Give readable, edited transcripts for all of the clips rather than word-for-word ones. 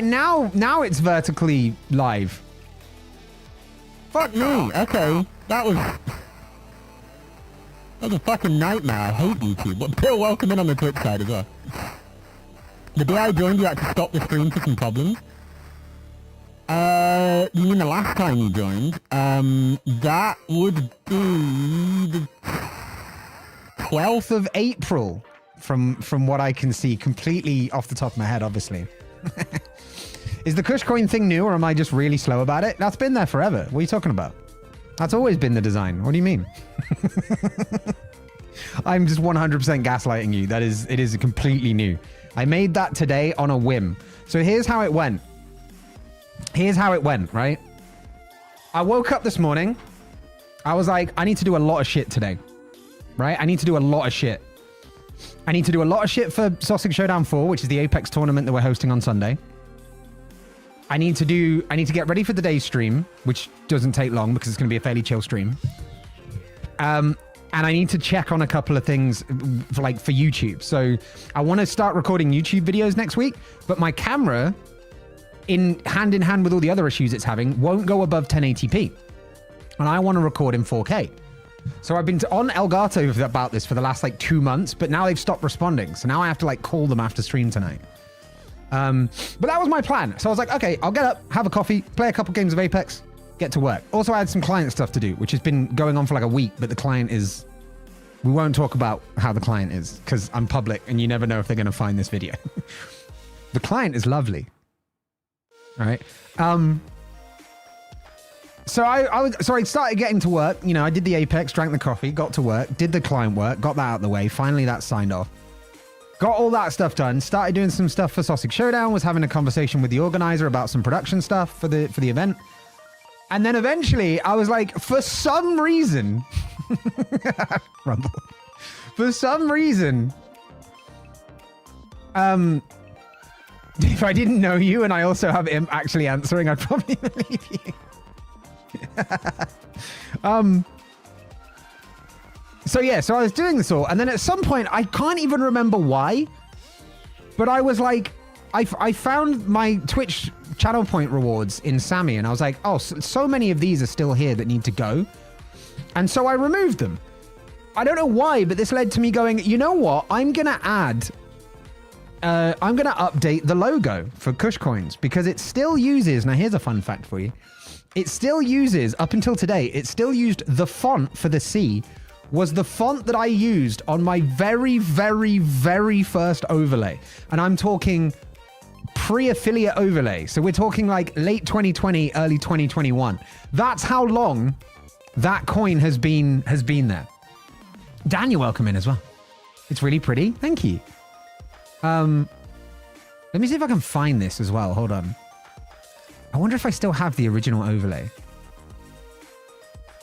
Now it's vertically live. Fuck me. Okay. That was a fucking nightmare. I hate YouTube. But still welcome in on the Twitch side as well. The day I joined, you had to stop the stream for some problems. You mean the last time you joined? That would be the 12th of April, from what I can see, completely off the top of my head, obviously. Is the Cush coin thing new, or am I just really slow about it? That's been there forever. What are you talking about? That's always been the design. What do you mean? I'm just 100% gaslighting you. It is completely new. I made that today on a whim. So here's how it went. Right? I woke up this morning. I was like, I need to do a lot of shit today. Right? I need to do a lot of shit. I need to do a lot of shit for Sausage Showdown 4, which is the Apex tournament that we're hosting on Sunday. I need to get ready for the day's stream, which doesn't take long because it's going to be a fairly chill stream. And I need to check on a couple of things for YouTube. So I want to start recording YouTube videos next week, but my camera, in hand with all the other issues it's having, won't go above 1080p. And I want to record in 4K. So I've been on Elgato about this for the last 2 months, but now they've stopped responding. So now I have to call them after stream tonight. But that was my plan. So I was like, okay, I'll get up, have a coffee, play a couple games of Apex, get to work. Also, I had some client stuff to do, which has been going on for a week, but the client is... We won't talk about how the client is, because I'm public, and you never know if they're going to find this video. The client is lovely. All right. So I started getting to work. I did the Apex, drank the coffee, got to work, did the client work, got that out of the way. Finally, that signed off. Got all that stuff done. Started doing some stuff for Sausage Showdown. Was having a conversation with the organizer about some production stuff for the event. And then eventually, I was like, for some reason, Rumble. For some reason, if I didn't know you and I also have him actually answering, I'd probably believe you. So I was doing this all, and then at some point, I can't even remember why, but I was like, I found my Twitch channel point rewards in Sammy, and I was like, oh, so many of these are still here that need to go. And so I removed them. I don't know why, but this led to me going, you know what? I'm going to update the logo for Cush coins, because it still uses, now here's a fun fact for you. It still uses, up until today, it still used the font for the C was the font that I used on my very, very, very first overlay. And I'm talking pre-affiliate overlay. So we're talking late 2020, early 2021. That's how long that coin has been there. Dan, you're welcome in as well. It's really pretty. Thank you. Let me see if I can find this as well. Hold on. I wonder if I still have the original overlay.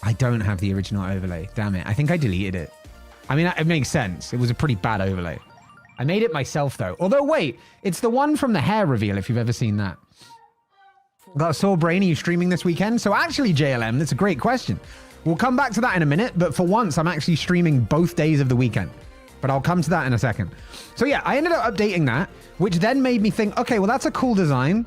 I don't have the original overlay. Damn it. I think I deleted it. I mean, it makes sense. It was a pretty bad overlay. I made it myself, though. Although, wait. It's the one from the hair reveal, if you've ever seen that. Got a sore brain. Are you streaming this weekend? So actually, JLM, that's a great question. We'll come back to that in a minute. But for once, I'm actually streaming both days of the weekend. But I'll come to that in a second. So yeah, I ended up updating that, which then made me think, okay, well, that's a cool design.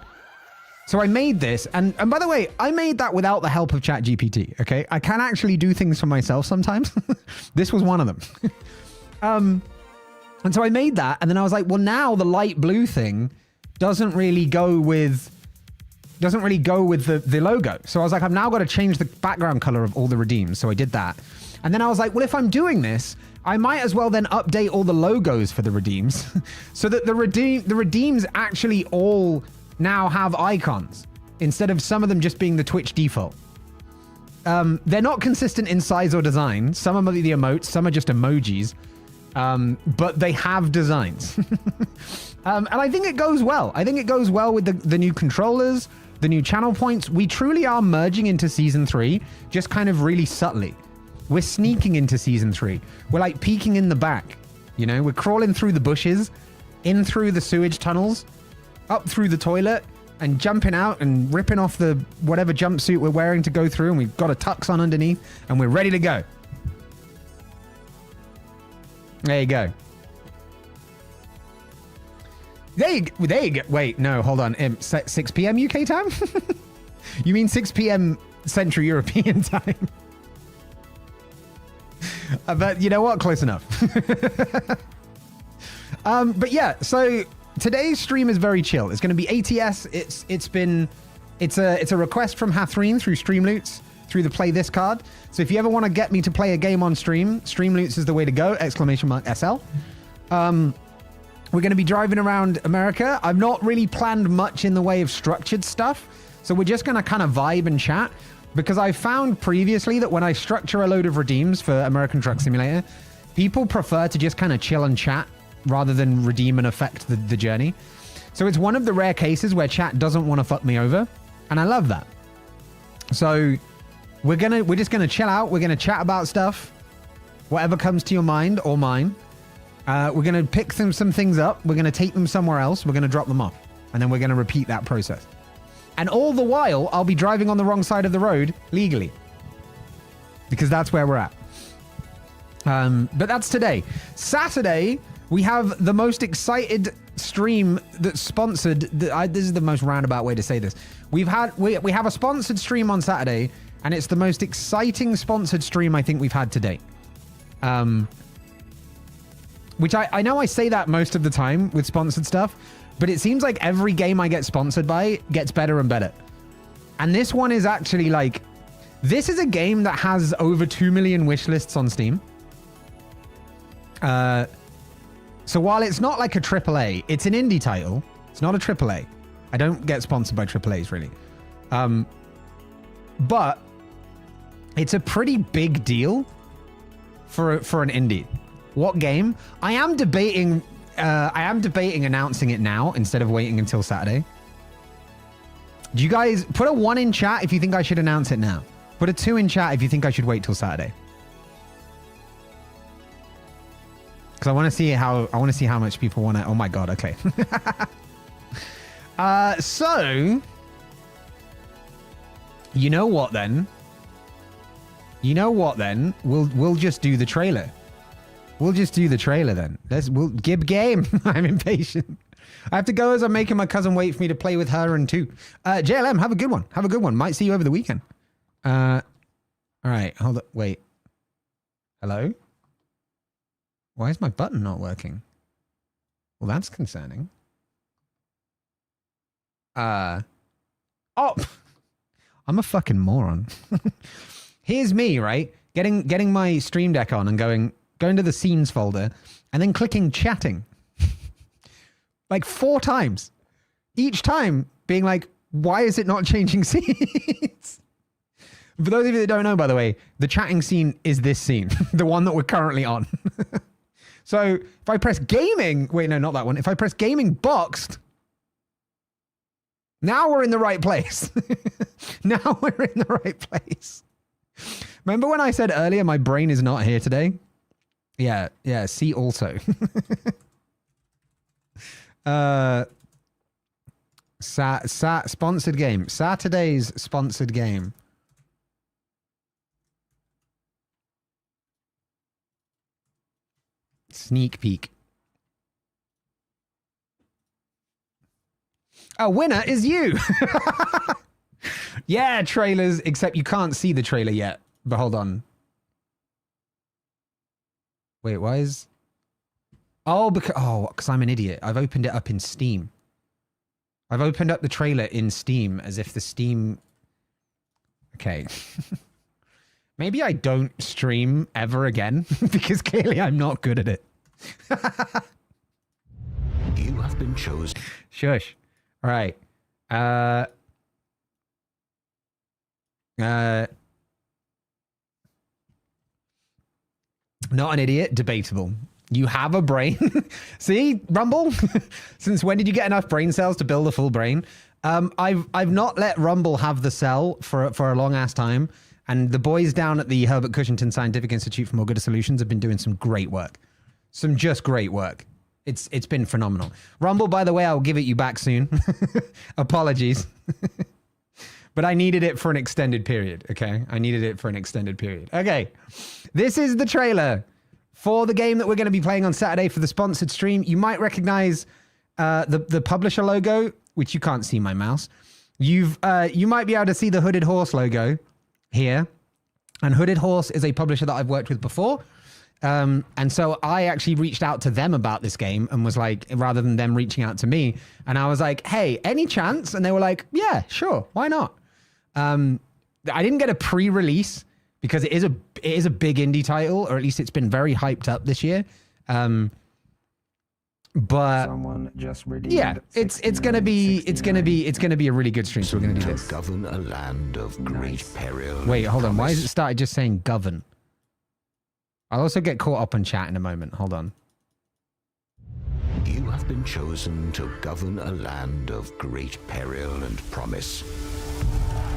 So I made this, and by the way, I made that without the help of ChatGPT, okay? I can actually do things for myself sometimes. This was one of them. And so I made that, and then I was like, well, now the light blue thing doesn't really go with the logo. So I was like, I've now got to change the background color of all the redeems. So I did that. And then I was like, well, if I'm doing this, I might as well then update all the logos for the redeems so that the redeems actually all now have icons instead of some of them just being the Twitch default. They're not consistent in size or design. Some are the emotes, some are just emojis, but they have designs. And I think it goes well. I think it goes well with the new controllers, the new channel points. We truly are merging into Season 3, just kind of really subtly. We're sneaking into Season 3. We're peeking in the back. We're crawling through the bushes, in through the sewage tunnels, up through the toilet, and jumping out and ripping off the whatever jumpsuit we're wearing to go through, and we've got a tux on underneath, and we're ready to go. There you go. There you go. Wait, no, hold on. 6 p.m. UK time? You mean 6 p.m. Central European time? But you know what? Close enough. But yeah, so today's stream is very chill. It's going to be ATS. It's a request from Hathreen through Streamloots, through the Play This card. So if you ever want to get me to play a game on stream, Streamloots is the way to go, !SL. We're going to be driving around America. I've not really planned much in the way of structured stuff. So we're just going to kind of vibe and chat, because I found previously that when I structure a load of redeems for American Truck Simulator, people prefer to just kind of chill and chat rather than redeem and affect the journey. So it's one of the rare cases where chat doesn't want to fuck me over. And I love that. So we're just going to chill out. We're going to chat about stuff, whatever comes to your mind or mine. We're going to pick some things up. We're going to take them somewhere else. We're going to drop them off. And then we're going to repeat that process. And all the while, I'll be driving on the wrong side of the road legally. Because that's where we're at. But that's today. Saturday, we have the most excited stream that's sponsored. This is the most roundabout way to say this. We have a sponsored stream on Saturday, and it's the most exciting sponsored stream I think we've had to date. Which I know I say that most of the time with sponsored stuff, but it seems like every game I get sponsored by gets better and better. And this one is actually like, this is a game that has over 2 million wish lists on Steam. So while it's not like a AAA, it's an indie title. It's not a AAA. I don't get sponsored by AAAs really. But it's a pretty big deal for an indie. What game? I am debating announcing it now instead of waiting until Saturday. Do you guys put a 1 in chat if you think I should announce it now? Put a 2 in chat if you think I should wait till Saturday. Because I want to see how much people want to. Oh my god! Okay. So you know what then? We'll just do the trailer. We'll just do the trailer then. We'll give game. I'm impatient. I have to go as I'm making my cousin wait for me to play with her and two. JLM, have a good one. Have a good one. Might see you over the weekend. All right. Hold up. Wait. Hello? Why is my button not working? Well, that's concerning. Oh! I'm a fucking moron. Here's me, right? Getting my Stream Deck on and going to the scenes folder and then clicking chatting. Like 4 times. Each time being like, why is it not changing scenes? For those of you that don't know, by the way, the chatting scene is this scene. The one that we're currently on. So if I press gaming, wait, no, not that one. If I press gaming boxed, now we're in the right place. Now we're in the right place. Remember when I said earlier, my brain is not here today? Yeah, see also. Sponsored game. Saturday's sponsored game. Sneak peek. A winner is you. Yeah, trailers, except you can't see the trailer yet. But hold on. Wait, why is... Oh, because I'm an idiot. I've opened it up in Steam. I've opened up the trailer in Steam as if the Steam... Okay. Maybe I don't stream ever again because clearly I'm not good at it. You have been chosen. Shush. All right. Not an idiot. Debatable. You have a brain. See, Rumble? Since when did you get enough brain cells to build a full brain? I've not let Rumble have the cell for a long ass time. And the boys down at the Herbert Cushington Scientific Institute for More Good Solutions have been doing some great work. Some just great work. It's been phenomenal. Rumble, by the way, I'll give it you back soon. Apologies. But I needed it for an extended period, okay? I needed it for an extended period. Okay, this is the trailer for the game that we're going to be playing on Saturday for the sponsored stream. You might recognize the publisher logo, which you can't see my mouse, you might be able to see the Hooded Horse logo here. And Hooded Horse is a publisher that I've worked with before. And so I actually reached out to them about this game and was like, rather than them reaching out to me, and I was like, hey, any chance? And they were like, yeah, sure. Why not? I didn't get a pre-release because it is a big indie title, or at least it's been very hyped up this year. But someone just yeah, it's gonna be a really good stream. So we're gonna do this. Govern a land of great peril. Wait, hold on. Why is it started just saying govern? I'll also get caught up on chat in a moment. Hold on. You have been chosen to govern a land of great peril and promise.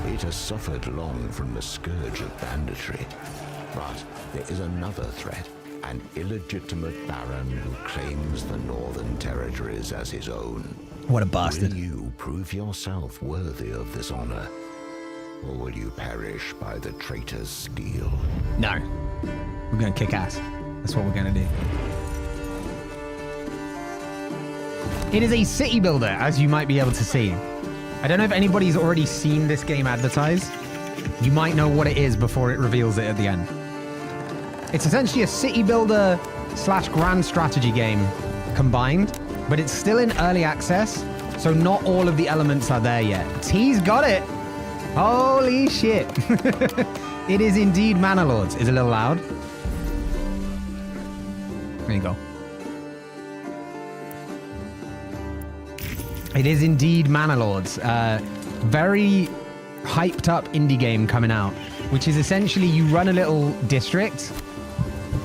It has suffered long from the scourge of banditry, but there is another threat. An illegitimate baron who claims the northern territories as his own. What a bastard. Will you prove yourself worthy of this honor? Or will you perish by the traitor's steel? No. We're going to kick ass. That's what we're going to do. It is a city builder, as you might be able to see. I don't know if anybody's already seen this game advertised. You might know what it is before it reveals it at the end. It's essentially a city builder / grand strategy game combined, but it's still in early access, so not all of the elements are there yet. T's got it. Holy shit. It is indeed Manor Lords. Is it a little loud? There you go. It is indeed Manor Lords. Very hyped up indie game coming out, which is essentially you run a little district.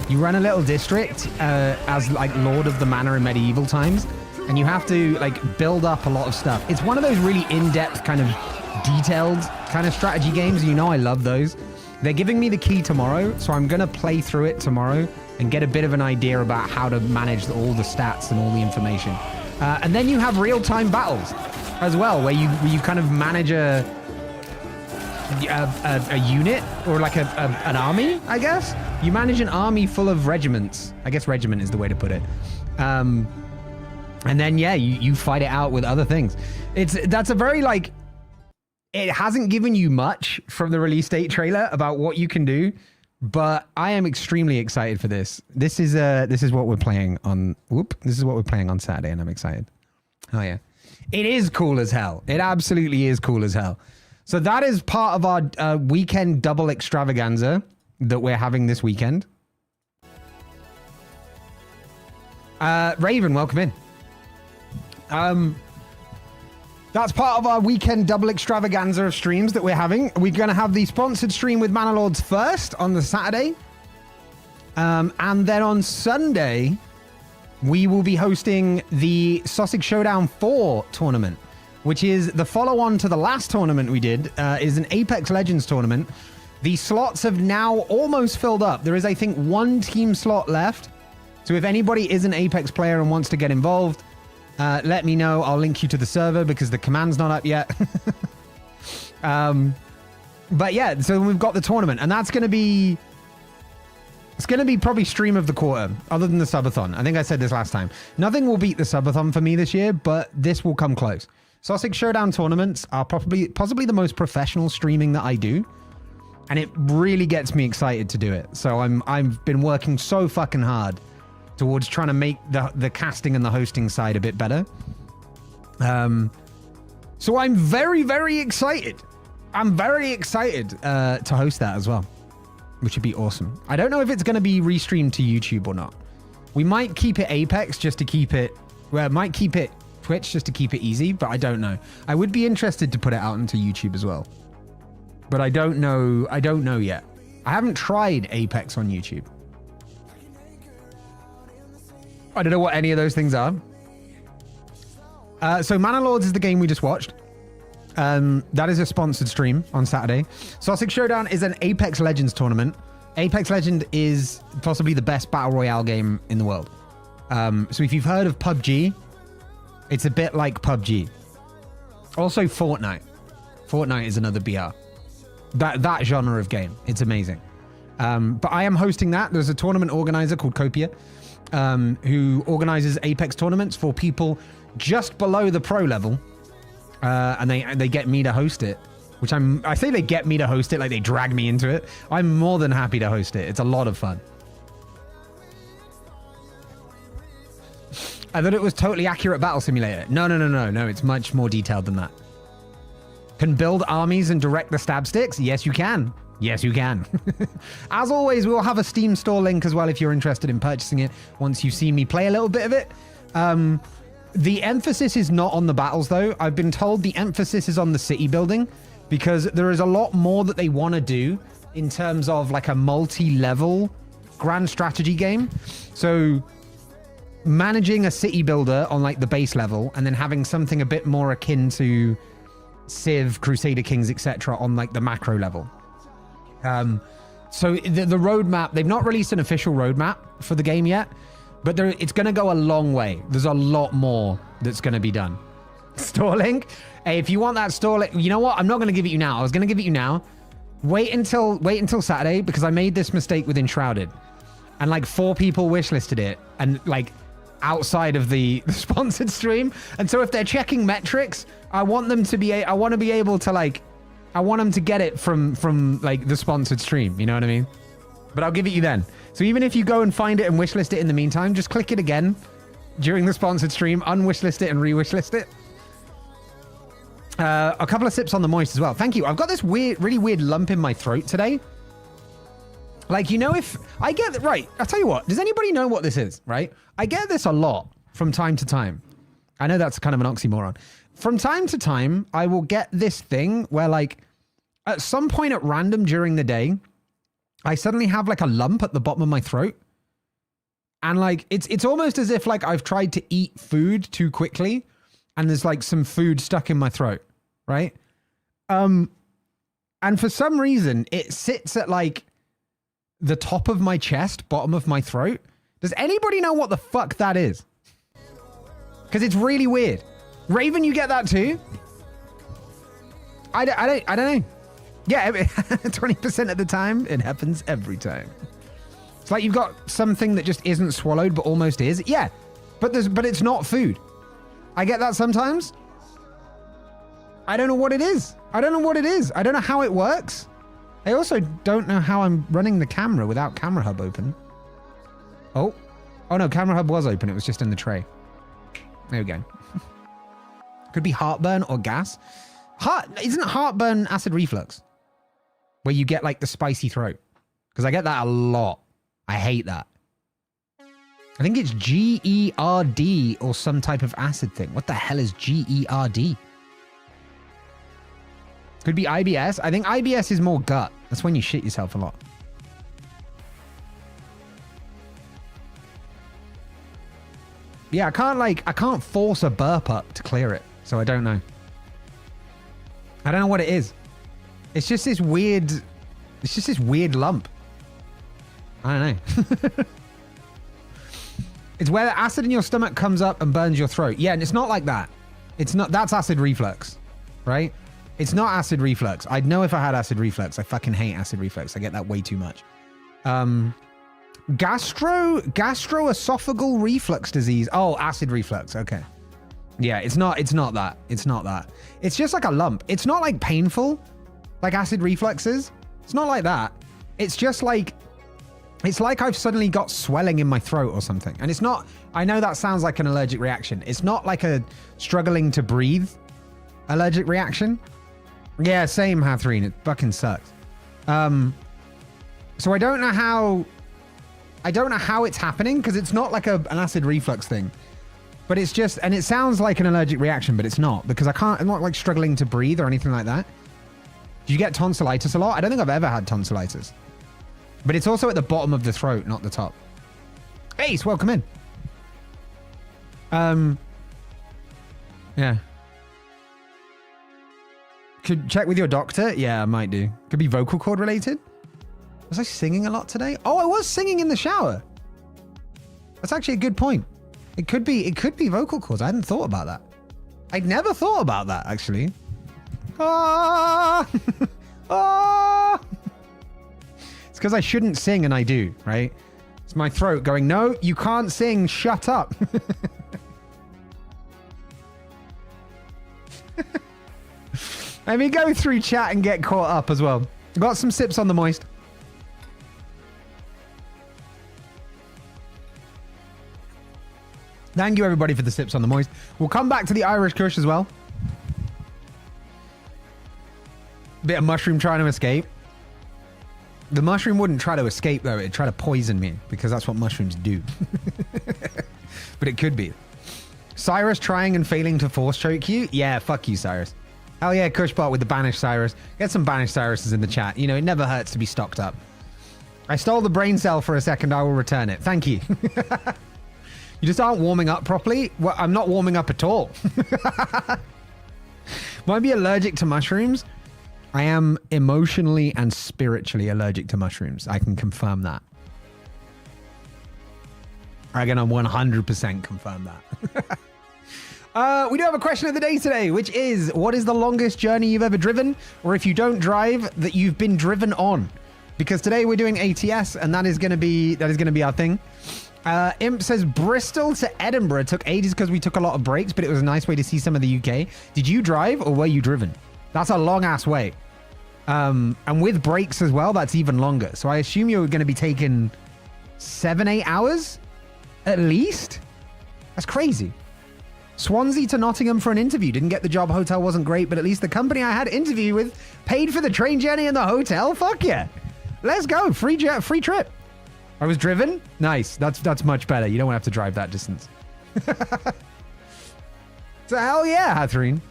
You run a little district as like Lord of the Manor in medieval times, and you have to like build up a lot of stuff. It's one of those really in-depth kind of detailed kind of strategy games. You know I love those. They're giving me the key tomorrow, so I'm going to play through it tomorrow and get a bit of an idea about how to manage all the stats and all the information. And then you have real-time battles as well, where you kind of manage a unit or like an army, I guess. You manage an army full of regiments. I guess regiment is the way to put it. And then, yeah, you fight it out with other things. That's a very, like, it hasn't given you much from the release date trailer about what you can do, but I am extremely excited for this. This is what we're playing on, this is what we're playing on Saturday, and I'm excited. Oh, yeah. It is cool as hell. It absolutely is cool as hell. So that is part of our weekend double extravaganza that we're having this weekend. Raven, welcome in. That's part of our weekend double extravaganza of streams that we're having. We're going to have the sponsored stream with Manor Lords first on the Saturday. And then on Sunday, we will be hosting the Sussex Showdown 4 tournament, which is the follow-on to the last tournament we did, is an Apex Legends tournament. The slots have now almost filled up. There is, I think, one team slot left. So if anybody is an Apex player and wants to get involved, let me know. I'll link you to the server because the command's not up yet. But yeah, so we've got the tournament, and that's going to be... It's going to be probably stream of the quarter, other than the subathon. I think I said this last time. Nothing will beat the subathon for me this year, but this will come close. Sussex Showdown tournaments are possibly the most professional streaming that I do, and it really gets me excited to do it. So I've been working so fucking hard towards trying to make the casting and the hosting side a bit better. So I'm very, very excited. I'm very excited to host that as well, which would be awesome. I don't know if it's going to be restreamed to YouTube or not. We might keep it Apex just to keep it... Well, might keep it Twitch just to keep it easy, but I don't know. I would be interested to put it out into YouTube as well. But I don't know. I don't know yet. I haven't tried Apex on YouTube. I don't know what any of those things are. So Manor Lords is the game we just watched. That is a sponsored stream on Saturday. Sussex Showdown is an Apex Legends tournament. Apex Legend is possibly the best battle royale game in the world. So if you've heard of PUBG, it's a bit like PUBG. Also Fortnite. Fortnite is another BR. That genre of game. It's amazing. But I am hosting that. There's a tournament organizer called Copia, who organizes Apex tournaments for people just below the pro level, and they get me to host it. Which I say they get me to host it, like they drag me into it. I'm more than happy to host it. It's a lot of fun. I thought it was totally accurate battle simulator. No. It's much more detailed than that. Can build armies and direct the stab sticks? Yes, you can. Yes, you can. As always, we'll have a Steam store link as well if you're interested in purchasing it once you've seen me play a little bit of it. The emphasis is not on the battles, though. I've been told the emphasis is on the city building because there is a lot more that they want to do in terms of like a multi-level grand strategy game. So managing a city builder on like the base level and then having something a bit more akin to Civ, Crusader Kings, etc. on like the macro level. So the roadmap, they've not released an official roadmap for the game yet, but it's going to go a long way. There's a lot more that's going to be done. Store link? Hey, if you want that store link, you know what? I'm not going to give it you now. I was going to give it you now. Wait until Saturday because I made this mistake with Enshrouded. And like 4 people wishlisted it and like outside of the sponsored stream. And so if they're checking metrics, I want them to be able to like, I want them to get it from like the sponsored stream. You know what I mean? But I'll give it you then. So even if you go and find it and wishlist it in the meantime, just click it again during the sponsored stream, unwishlist it and re-wishlist it. A couple of sips on the moist as well. Thank you. I've got this really weird lump in my throat today. Like, you know, if I get right, I'll tell you what, does anybody know what this is, right? I get this a lot from time to time. I know that's kind of an oxymoron. From time to time, I will get this thing where like at some point at random during the day, I suddenly have like a lump at the bottom of my throat. And like, it's almost as if like I've tried to eat food too quickly and there's like some food stuck in my throat, right? And for some reason it sits at like the top of my chest, bottom of my throat. Does anybody know what the fuck that is? Because it's really weird. Raven, you get that too? I don't know. Yeah, 20% of the time, it happens every time. It's like you've got something that just isn't swallowed, but almost is. Yeah, but it's not food. I get that sometimes. I don't know what it is. I don't know how it works. I also don't know how I'm running the camera without Camera Hub open. Oh no, Camera Hub was open. It was just in the tray. There we go. Could be heartburn or gas. Isn't heartburn acid reflux? Where you get like the spicy throat. Because I get that a lot. I hate that. I think it's GERD or some type of acid thing. What the hell is GERD? Could be IBS. I think IBS is more gut. That's when you shit yourself a lot. Yeah, I can't force a burp up to clear it. So I don't know. I don't know what it is. It's just this weird lump. I don't know. It's where the acid in your stomach comes up and burns your throat. Yeah, and it's not like that. That's acid reflux, right? It's not acid reflux. I'd know if I had acid reflux. I fucking hate acid reflux. I get that way too much. Gastroesophageal reflux disease. Oh, acid reflux. Okay. Yeah, it's not that. It's just like a lump. It's not like painful like acid reflux is. It's not like that. It's just like, it's like I've suddenly got swelling in my throat or something. And it's not, I know that sounds like an allergic reaction. It's not like a struggling to breathe allergic reaction. Yeah, same, Hathreen. It fucking sucks. So I don't know how it's happening because it's not like an acid reflux thing. But it's just, and it sounds like an allergic reaction, but it's not because I'm not like struggling to breathe or anything like that. Do you get tonsillitis a lot? I don't think I've ever had tonsillitis. But it's also at the bottom of the throat, not the top. Ace, welcome in. Yeah. Could check with your doctor? Yeah, I might do. Could be vocal cord related. Was I singing a lot today? Oh, I was singing in the shower. That's actually a good point. It could be vocal cords. I hadn't thought about that. I'd never thought about that, actually. Ah! Ah! It's because I shouldn't sing and I do, right? It's my throat going, no, you can't sing, shut up. Let me go through chat and get caught up as well. Got some sips on the moist. Thank you, everybody, for the sips on the moist. We'll come back to the Irish Kush as well. Bit of mushroom trying to escape. The mushroom wouldn't try to escape, though. It'd try to poison me, because that's what mushrooms do. But it could be. Cyrus trying and failing to force choke you? Yeah, fuck you, Cyrus. Hell yeah, Cushbot with the banished Cyrus. Get some banished Cyruses in the chat. You know, it never hurts to be stocked up. I stole the brain cell for a second. I will return it. Thank you. You just aren't warming up properly? Well, I'm not warming up at all. Might be allergic to mushrooms. I am emotionally and spiritually allergic to mushrooms. I can confirm that. I'm going to 100% confirm that. We do have a question of the day today, which is, what is the longest journey you've ever driven? Or if you don't drive, that you've been driven on? Because today we're doing ATS, and that is going to be our thing. Imp says Bristol to Edinburgh took ages because we took a lot of breaks, but it was a nice way to see some of the UK. Did you drive or were you driven? That's a long ass way. And with breaks as well, that's even longer. So I assume you're going to be taking 7-8 hours at least. That's crazy. Swansea to Nottingham for an interview. Didn't get the job. Hotel wasn't great, but at least the company I had interview with paid for the train journey and the hotel. Fuck yeah. Let's go. Free trip. I was driven. Nice. That's much better. You don't want to have to drive that distance. So hell yeah, Hatherine.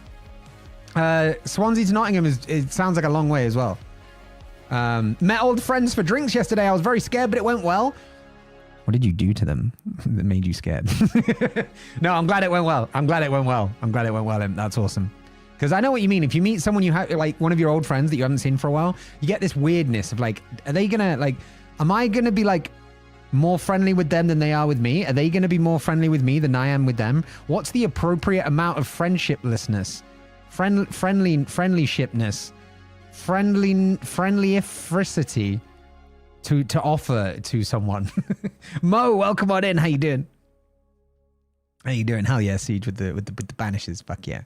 Swansea to Nottingham it sounds like a long way as well. Met old friends for drinks yesterday. I was very scared, but it went well. What did you do to them that made you scared? No, I'm glad it went well. I'm glad it went well. That's awesome. Because I know what you mean. If you meet someone you have, like one of your old friends that you haven't seen for a while, you get this weirdness of like, are they gonna like, am I gonna be like more friendly with them than they are with me? Are they gonna be more friendly with me than I am with them? What's the appropriate amount of friendshiplessness? Friendlyshipness, friendlyifricity to offer to someone. Mo, welcome on in. How you doing? Hell yeah, Siege with the banishes. Fuck yeah.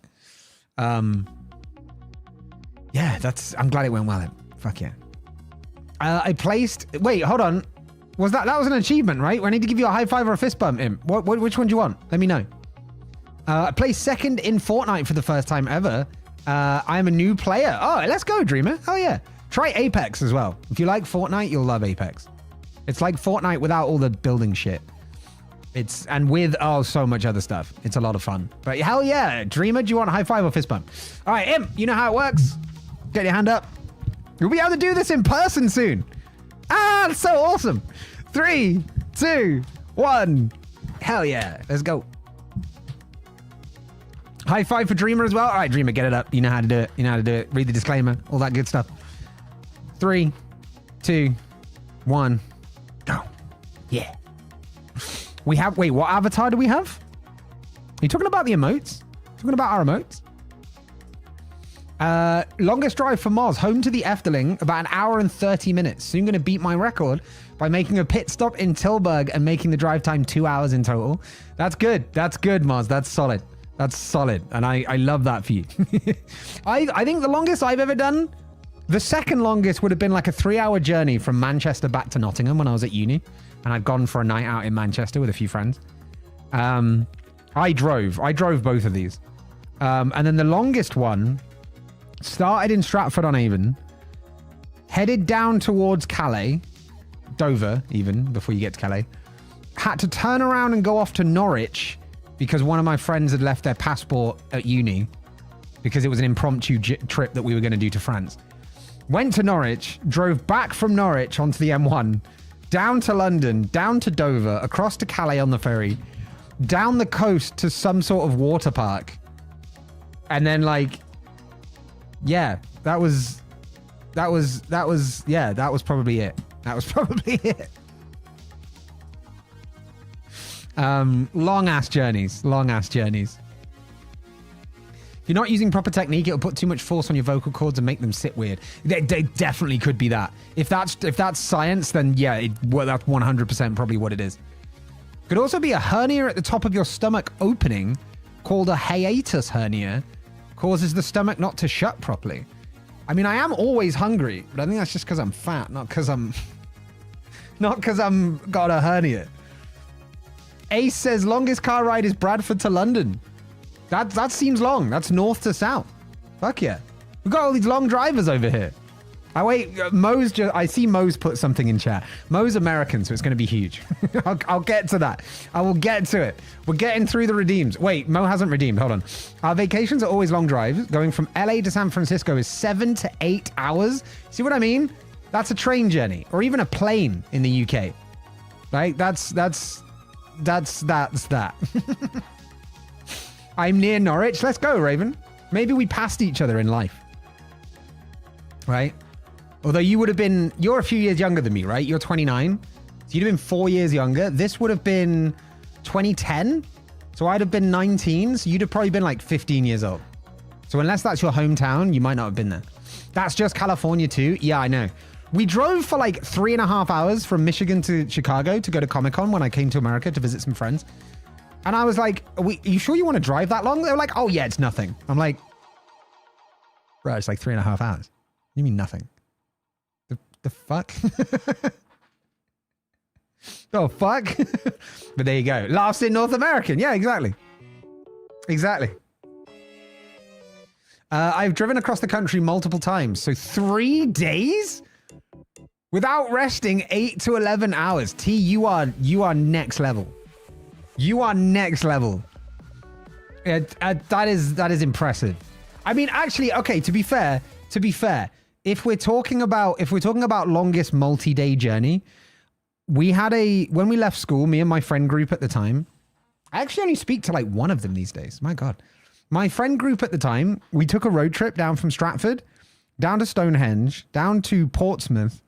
Yeah, I'm glad it went well. Fuck yeah. I placed. Wait, hold on. That was an achievement, right? I need to give you a high five or a fist bump. Which one do you want? Let me know. I placed second in Fortnite for the first time ever. I'm a new player. Oh, let's go, Dreamer. Oh, yeah. Try Apex as well. If you like Fortnite, you'll love Apex. It's like Fortnite without all the building shit. And with, so much other stuff. It's a lot of fun. But hell yeah. Dreamer, do you want a high five or fist bump? All right, Imp, you know how it works. Get your hand up. We'll be able to do this in person soon. That's so awesome. 3, 2, 1. Hell yeah. Let's go. High five for Dreamer as well. All right, Dreamer, get it up. You know how to do it. Read the disclaimer. All that good stuff. 3, 2, 1. Go. Yeah. Wait, what avatar do we have? Are you talking about the emotes? Talking about our emotes? Longest drive for Moz, home to the Efteling, about 1 hour and 30 minutes. Soon going to beat my record by making a pit stop in Tilburg and making the drive time 2 hours in total. That's good, Moz. That's solid. And I love that for you. I think the longest I've ever done, the second longest would have been like a 3-hour journey from Manchester back to Nottingham when I was at uni. And I'd gone for a night out in Manchester with a few friends. I drove both of these. And then the longest one started in Stratford-on-Avon, headed down towards Calais, Dover even, before you get to Calais. Had to turn around and go off to Norwich because one of my friends had left their passport at uni because it was an impromptu trip that we were going to do to France. Went to Norwich, drove back from Norwich onto the M1, down to London, down to Dover, across to Calais on the ferry, down the coast to some sort of water park. And then yeah, that was probably it. Long ass journeys. If you're not using proper technique, it'll put too much force on your vocal cords and make them sit weird. They definitely could be that. If that's science, then yeah, that's 100% probably what it is. Could also be a hernia at the top of your stomach opening called a hiatus hernia, causes the stomach not to shut properly. I mean, I am always hungry, but I think that's just because I'm fat, not because I'm got a hernia. Ace says longest car ride is Bradford to London. That seems long. That's north to south. Fuck yeah. We've got all these long drivers over here. I see Mo's put something in chat. Mo's American, so it's going to be huge. I'll get to that. I will get to it. We're getting through the redeems. Wait, Mo hasn't redeemed. Hold on. Our vacations are always long drives. Going from LA to San Francisco is 7 to 8 hours. See what I mean? That's a train journey, or even a plane in the UK. Right? That's that. I'm near Norwich. Let's go, Raven. Maybe we passed each other in life. Right? Although you're a few years younger than me, right? You're 29. So you'd have been 4 years younger. This would have been 2010. So I'd have been 19. So you'd have probably been like 15 years old. So unless that's your hometown, you might not have been there. That's just California too. Yeah, I know. We drove for like 3.5 hours from Michigan to Chicago to go to Comic-Con when I came to America to visit some friends. And I was like, are you sure you want to drive that long? They were like, oh yeah, it's nothing. I'm like, bro, it's like 3.5 hours. You mean nothing? The fuck? Oh, fuck? But there you go. Laughs in North American. Yeah, exactly. Exactly. I've driven across the country multiple times. So 3 days? Without resting 8 to 11 hours. T, you are next level. You are next level. That is impressive. I mean, actually, okay, to be fair, if we're talking about longest multi-day journey, when we left school, me and my friend group at the time, I actually only speak to like one of them these days. My God. My friend group at the time, we took a road trip down from Stratford, down to Stonehenge, down to Portsmouth,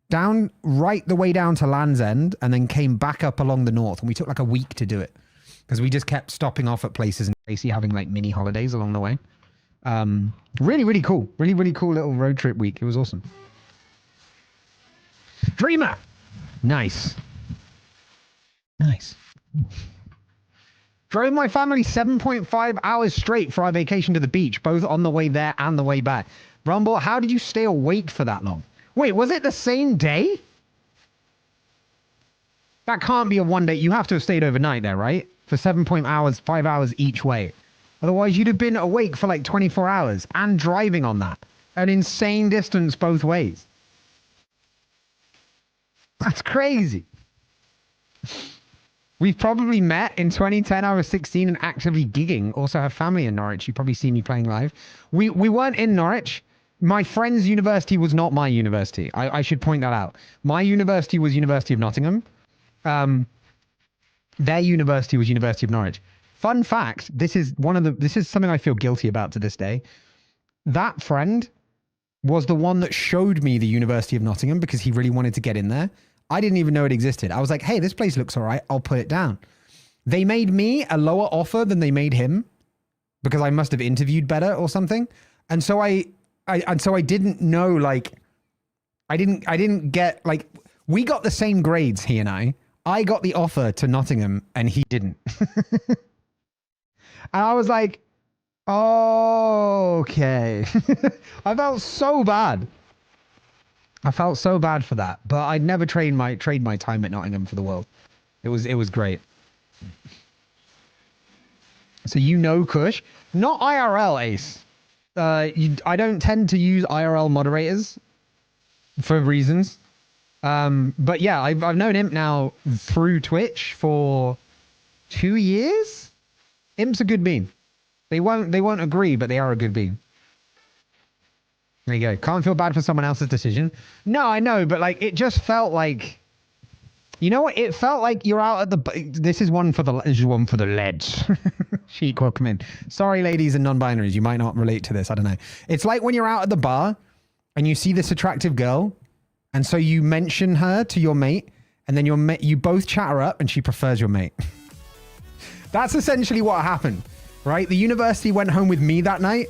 down right the way down to Land's End, and then came back up along the north. And we took like a week to do it because we just kept stopping off at places and basically having like mini holidays along the way. Really, really cool. Really, really cool little road trip week. It was awesome. Dreamer. Nice. Nice. Drove my family 7.5 hours straight for our vacation to the beach, both on the way there and the way back. Rumble, how did you stay awake for that long? Wait, was it the same day? That can't be a one day. You have to have stayed overnight there, right? For 5 hours each way. Otherwise, you'd have been awake for like 24 hours and driving on that. An insane distance both ways. That's crazy. We've probably met in 2010. I was 16 and actively gigging. Also have family in Norwich. You probably see me playing live. We weren't in Norwich. My friend's university was not my university. I should point that out. My university was University of Nottingham. Their university was University of Norwich. Fun fact, this is something I feel guilty about to this day. That friend was the one that showed me the University of Nottingham because he really wanted to get in there. I didn't even know it existed. I was like, hey, this place looks all right. I'll put it down. They made me a lower offer than they made him because I must have interviewed better or something. And so I didn't know, like, I didn't get, like, we got the same grades, he and I. I got the offer to Nottingham and he didn't. And I was like, oh, okay. I felt so bad. I felt so bad for that, but I'd never trade my time at Nottingham for the world. It was great. So you know Cush, not IRL Ace. I don't tend to use IRL moderators for reasons. But yeah, I've known Imp now through Twitch for 2 years. Imp's a good bean. They won't agree, but they are a good bean. There you go. Can't feel bad for someone else's decision. No, I know, but like it just felt like, you know what? It felt like you're out at the. This is one for the lads. Sheik, welcome in. Sorry, ladies and non-binaries, you might not relate to this. I don't know. It's like when you're out at the bar and you see this attractive girl, and so you mention her to your mate, and then you both chat her up, and she prefers your mate. That's essentially what happened, right? The university went home with me that night.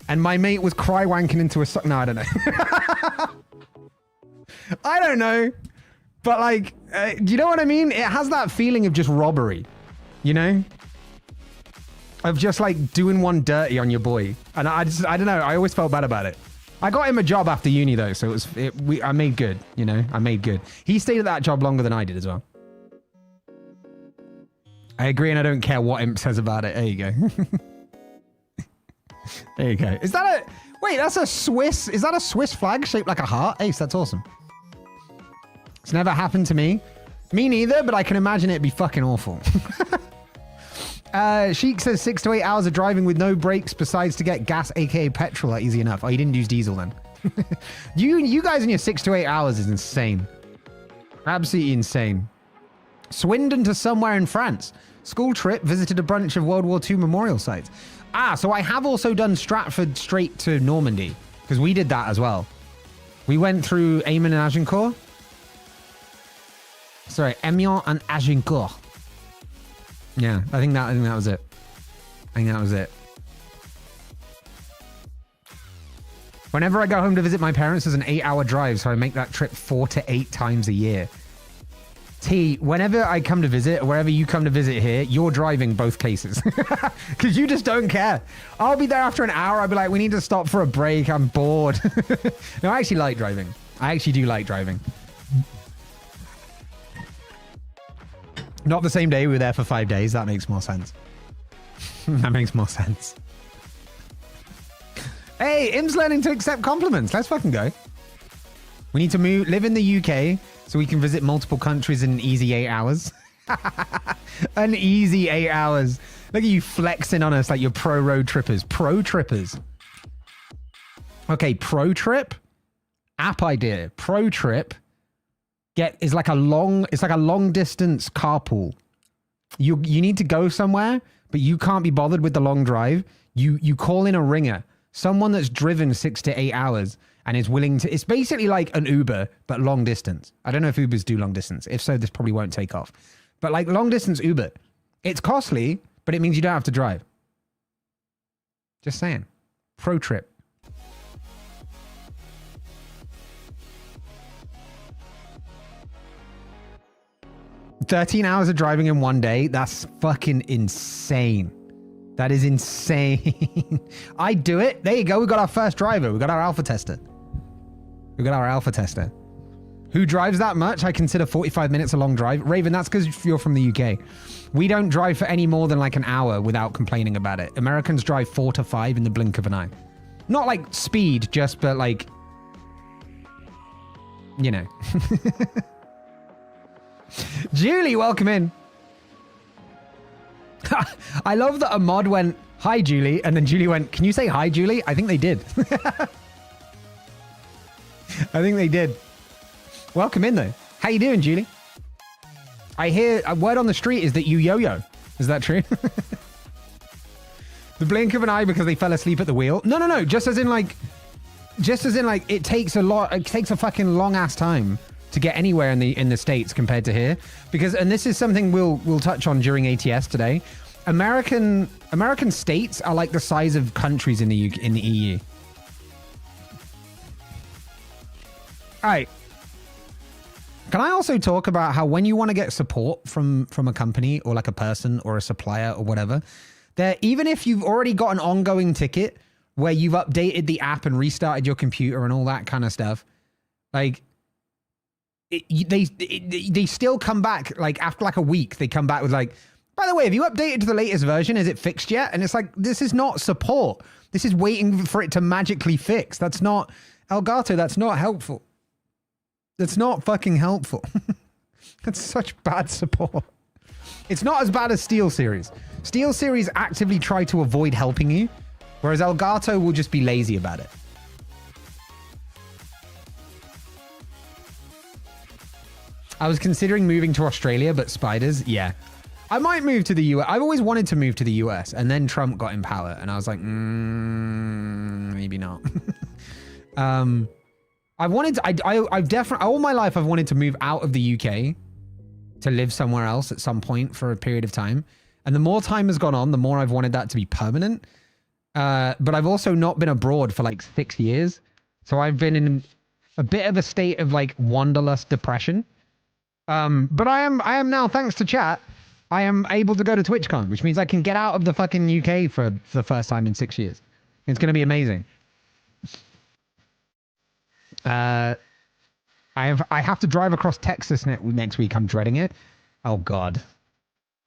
And my mate was cry wanking into a... No, I don't know. I don't know. But like, do you know what I mean? It has that feeling of just robbery, you know? of just like doing one dirty on your boy. And I don't know. I always felt bad about it. I got him a job after uni though, so I made good. You know, I made good. He stayed at that job longer than I did as well. I agree, and I don't care what Imp says about it. There you go. There you go. Is that a... Wait, that's a Swiss... Is that a Swiss flag shaped like a heart? Ace, that's awesome. It's never happened to me. Me neither, but I can imagine it'd be fucking awful. Sheik says 6 to 8 hours of driving with no brakes besides to get gas, aka petrol, are easy enough. Oh, you didn't use diesel then. You guys in your 6 to 8 hours is insane. Absolutely insane. Swindon to somewhere in France. School trip, visited a bunch of World War II memorial sites. Ah, so I have also done Stratford straight to Normandy, because we did that as well. We went through Amiens and Agincourt. Sorry, Amiens and Agincourt. Yeah, I think that was it. I think that was it. Whenever I go home to visit my parents, it's an 8-hour drive, so I make that trip 4 to 8 times a year. T, whenever I come to visit, or wherever you come to visit here, you're driving both cases. Because you just don't care. I'll be there after an hour. I'll be like, we need to stop for a break. I'm bored. No, I actually like driving. I actually do like driving. Not the same day. We were there for 5 days. That makes more sense. That makes more sense. Hey, Im's learning to accept compliments. Let's fucking go. We need to live in the UK so we can visit multiple countries in an easy 8 hours. An easy 8 hours. Look at you flexing on us like you're pro road trippers. Pro trippers. Okay, pro trip. App idea. Pro trip. It's like a long distance carpool. You need to go somewhere, but you can't be bothered with the long drive. You call in a ringer. Someone that's driven 6 to 8 hours and is willing to... It's basically like an Uber, but long distance. I don't know if Ubers do long distance. If so, this probably won't take off. But like long distance Uber. It's costly, but it means you don't have to drive. Just saying. Pro trip. $13 of driving in one day. That's fucking insane. That is insane. I'd do it. There you go. We got our first driver. We got our alpha tester. We got our alpha tester. Who drives that much? I consider 45 minutes a long drive. Raven, that's because you're from the UK. We don't drive for any more than like an hour without complaining about it. Americans drive 4 to 5 in the blink of an eye. Not like speed, but like, you know. Julie, welcome in. I love that a mod went, hi, Julie. And then Julie went, can you say hi, Julie? I think they did. I think they did. Welcome in, though. How you doing, Julie? I hear a word on the street is that you yo-yo. Is that true? The blink of an eye because they fell asleep at the wheel. No. Just as in like, it takes a fucking long ass time to get anywhere in the States compared to here. Because, and this is something we'll touch on during ATS today. American states are like the size of countries in the EU. All right. Can I also talk about how when you want to get support from a company or like a person or a supplier or whatever, even if you've already got an ongoing ticket where you've updated the app and restarted your computer and all that kind of stuff, like they still come back like after like a week. They come back with like, by the way, have you updated to the latest version? Is it fixed yet? And it's like, this is not support. This is waiting for it to magically fix. That's not Elgato. That's not helpful. That's not fucking helpful. That's such bad support. It's not as bad as SteelSeries. SteelSeries actively try to avoid helping you, whereas Elgato will just be lazy about it. I was considering moving to Australia, but spiders, yeah. I might move to the US. I've always wanted to move to the US, and then Trump got in power, and I was like, maybe not. I've definitely, all my life, I've wanted to move out of the UK to live somewhere else at some point for a period of time. And the more time has gone on, the more I've wanted that to be permanent. But I've also not been abroad for like 6 years. So I've been in a bit of a state of like wanderlust depression. But I am now, thanks to chat, I am able to go to TwitchCon, which means I can get out of the fucking UK for the first time in 6 years. It's going to be amazing. I have to drive across Texas next week. I'm dreading it. Oh, God.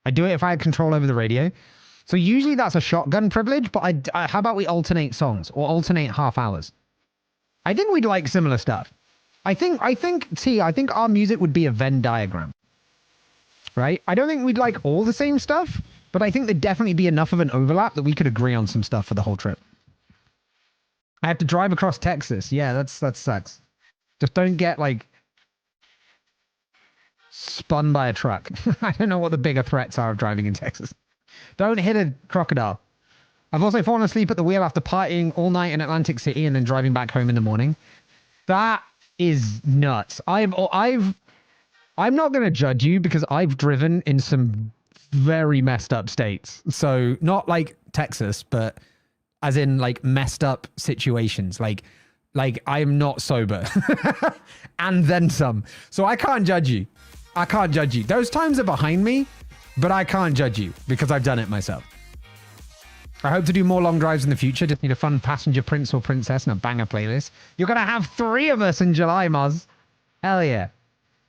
I do it if I had control over the radio. So usually that's a shotgun privilege, but how about we alternate songs or alternate half hours? I think we'd like similar stuff. I think our music would be a Venn diagram, right? I don't think we'd like all the same stuff, but I think there'd definitely be enough of an overlap that we could agree on some stuff for the whole trip. I have to drive across Texas. Yeah, that sucks. Just don't get like spun by a truck. I don't know what the bigger threats are of driving in Texas. Don't hit a crocodile. I've also fallen asleep at the wheel after partying all night in Atlantic City and then driving back home in the morning. That is nuts. I'm not going to judge you because I've driven in some very messed up states. So not like Texas, but as in like messed up situations. Like I'm not sober and then some. So I can't judge you. I can't judge you. Those times are behind me, but I can't judge you because I've done it myself. I hope to do more long drives in the future. Just need a fun passenger prince or princess and a banger playlist. You're going to have 3 of us in July, Moz. Hell yeah.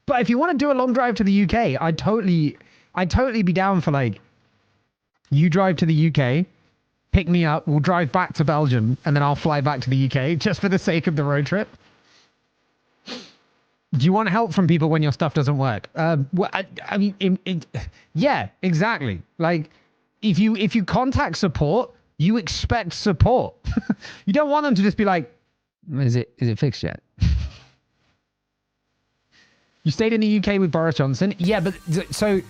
But if you want to do a long drive to the UK, I'd totally be down for like, you drive to the UK, pick me up, we'll drive back to Belgium, and then I'll fly back to the UK just for the sake of the road trip. Do you want help from people when your stuff doesn't work? Well, I mean, yeah, exactly. Like, if you contact support, you expect support. You don't want them to just be like, is it fixed yet? You stayed in the UK with Boris Johnson? Yeah, but so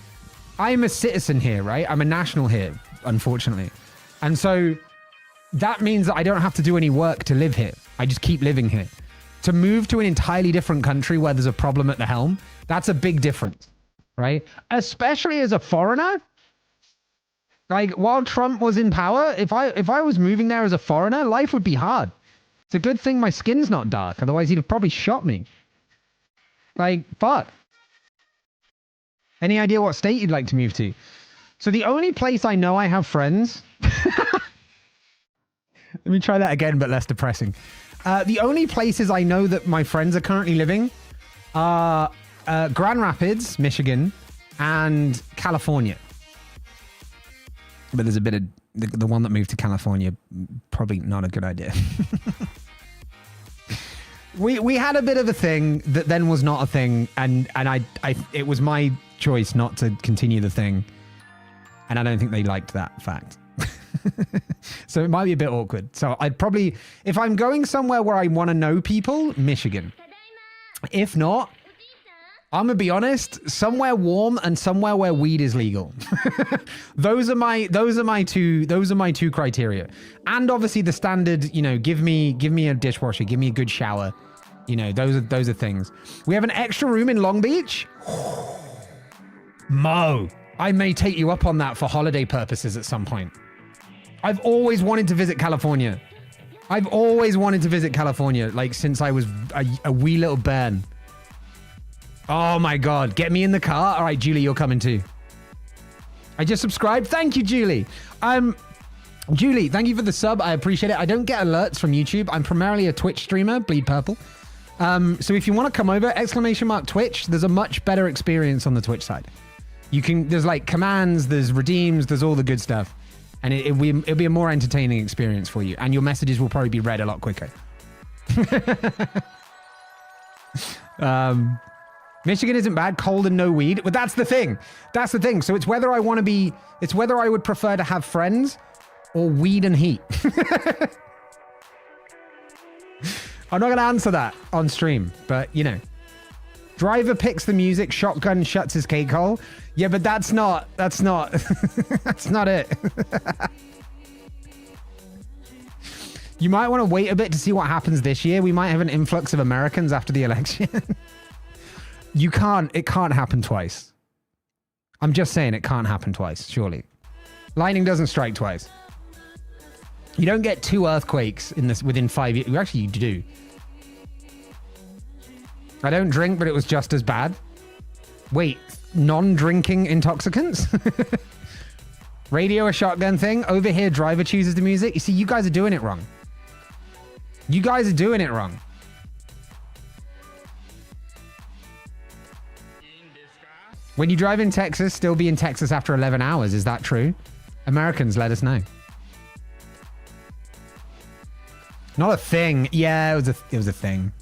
I'm a citizen here, right? I'm a national here, unfortunately. And so that means that I don't have to do any work to live here. I just keep living here. To move to an entirely different country where there's a problem at the helm, that's a big difference, right? Especially as a foreigner. Like, while Trump was in power, if I was moving there as a foreigner, life would be hard. It's a good thing my skin's not dark. Otherwise, he'd have probably shot me. Like, fuck. Any idea what state you'd like to move to? So the only place I know I have friends... Let me try that again, but less depressing. The only places I know that my friends are currently living are Grand Rapids, Michigan, and California. But there's a bit of the one that moved to California, probably not a good idea. We had a bit of a thing that then was not a thing, and I it was my choice not to continue the thing, and I don't think they liked that fact. So it might be a bit awkward. So I'd probably, if I'm going somewhere where I want to know people, Michigan. If not, I'm gonna be honest, somewhere warm and somewhere where weed is legal. Those are my two criteria. And obviously the standard, you know, give me a dishwasher, give me a good shower. You know, those are things. We have an extra room in Long Beach. Mo, I may take you up on that for holiday purposes at some point. I've always wanted to visit California. Like since I was a wee little bairn. Oh my God, get me in the car. All right, Julie, you're coming too. I just subscribed. Thank you, Julie. Julie, thank you for the sub. I appreciate it. I don't get alerts from YouTube. I'm primarily a Twitch streamer, Bleed Purple. So if you want to come over, !Twitch, there's a much better experience on the Twitch side. There's like commands, there's redeems, there's all the good stuff. And it'll be a more entertaining experience for you. And your messages will probably be read a lot quicker. Michigan isn't bad, cold and no weed. But that's the thing. So it's whether I would prefer to have friends or weed and heat. I'm not going to answer that on stream, but you know. Driver picks the music, shotgun shuts his cake hole. Yeah, but that's not that's not it. You might want to wait a bit to see what happens this year. We might have an influx of Americans after the election. It can't happen twice. I'm just saying it can't happen twice, surely. Lightning doesn't strike twice. You don't get 2 earthquakes within 5 years. Actually, you do. I don't drink, but it was just as bad. Wait, non-drinking intoxicants. Radio a shotgun thing. Over here, driver chooses the music. You see, you guys are doing it wrong. You guys are doing it wrong. When you drive in Texas, still be in Texas after 11 hours. Is that true? Americans, let us know. Not a thing. Yeah, it was a thing.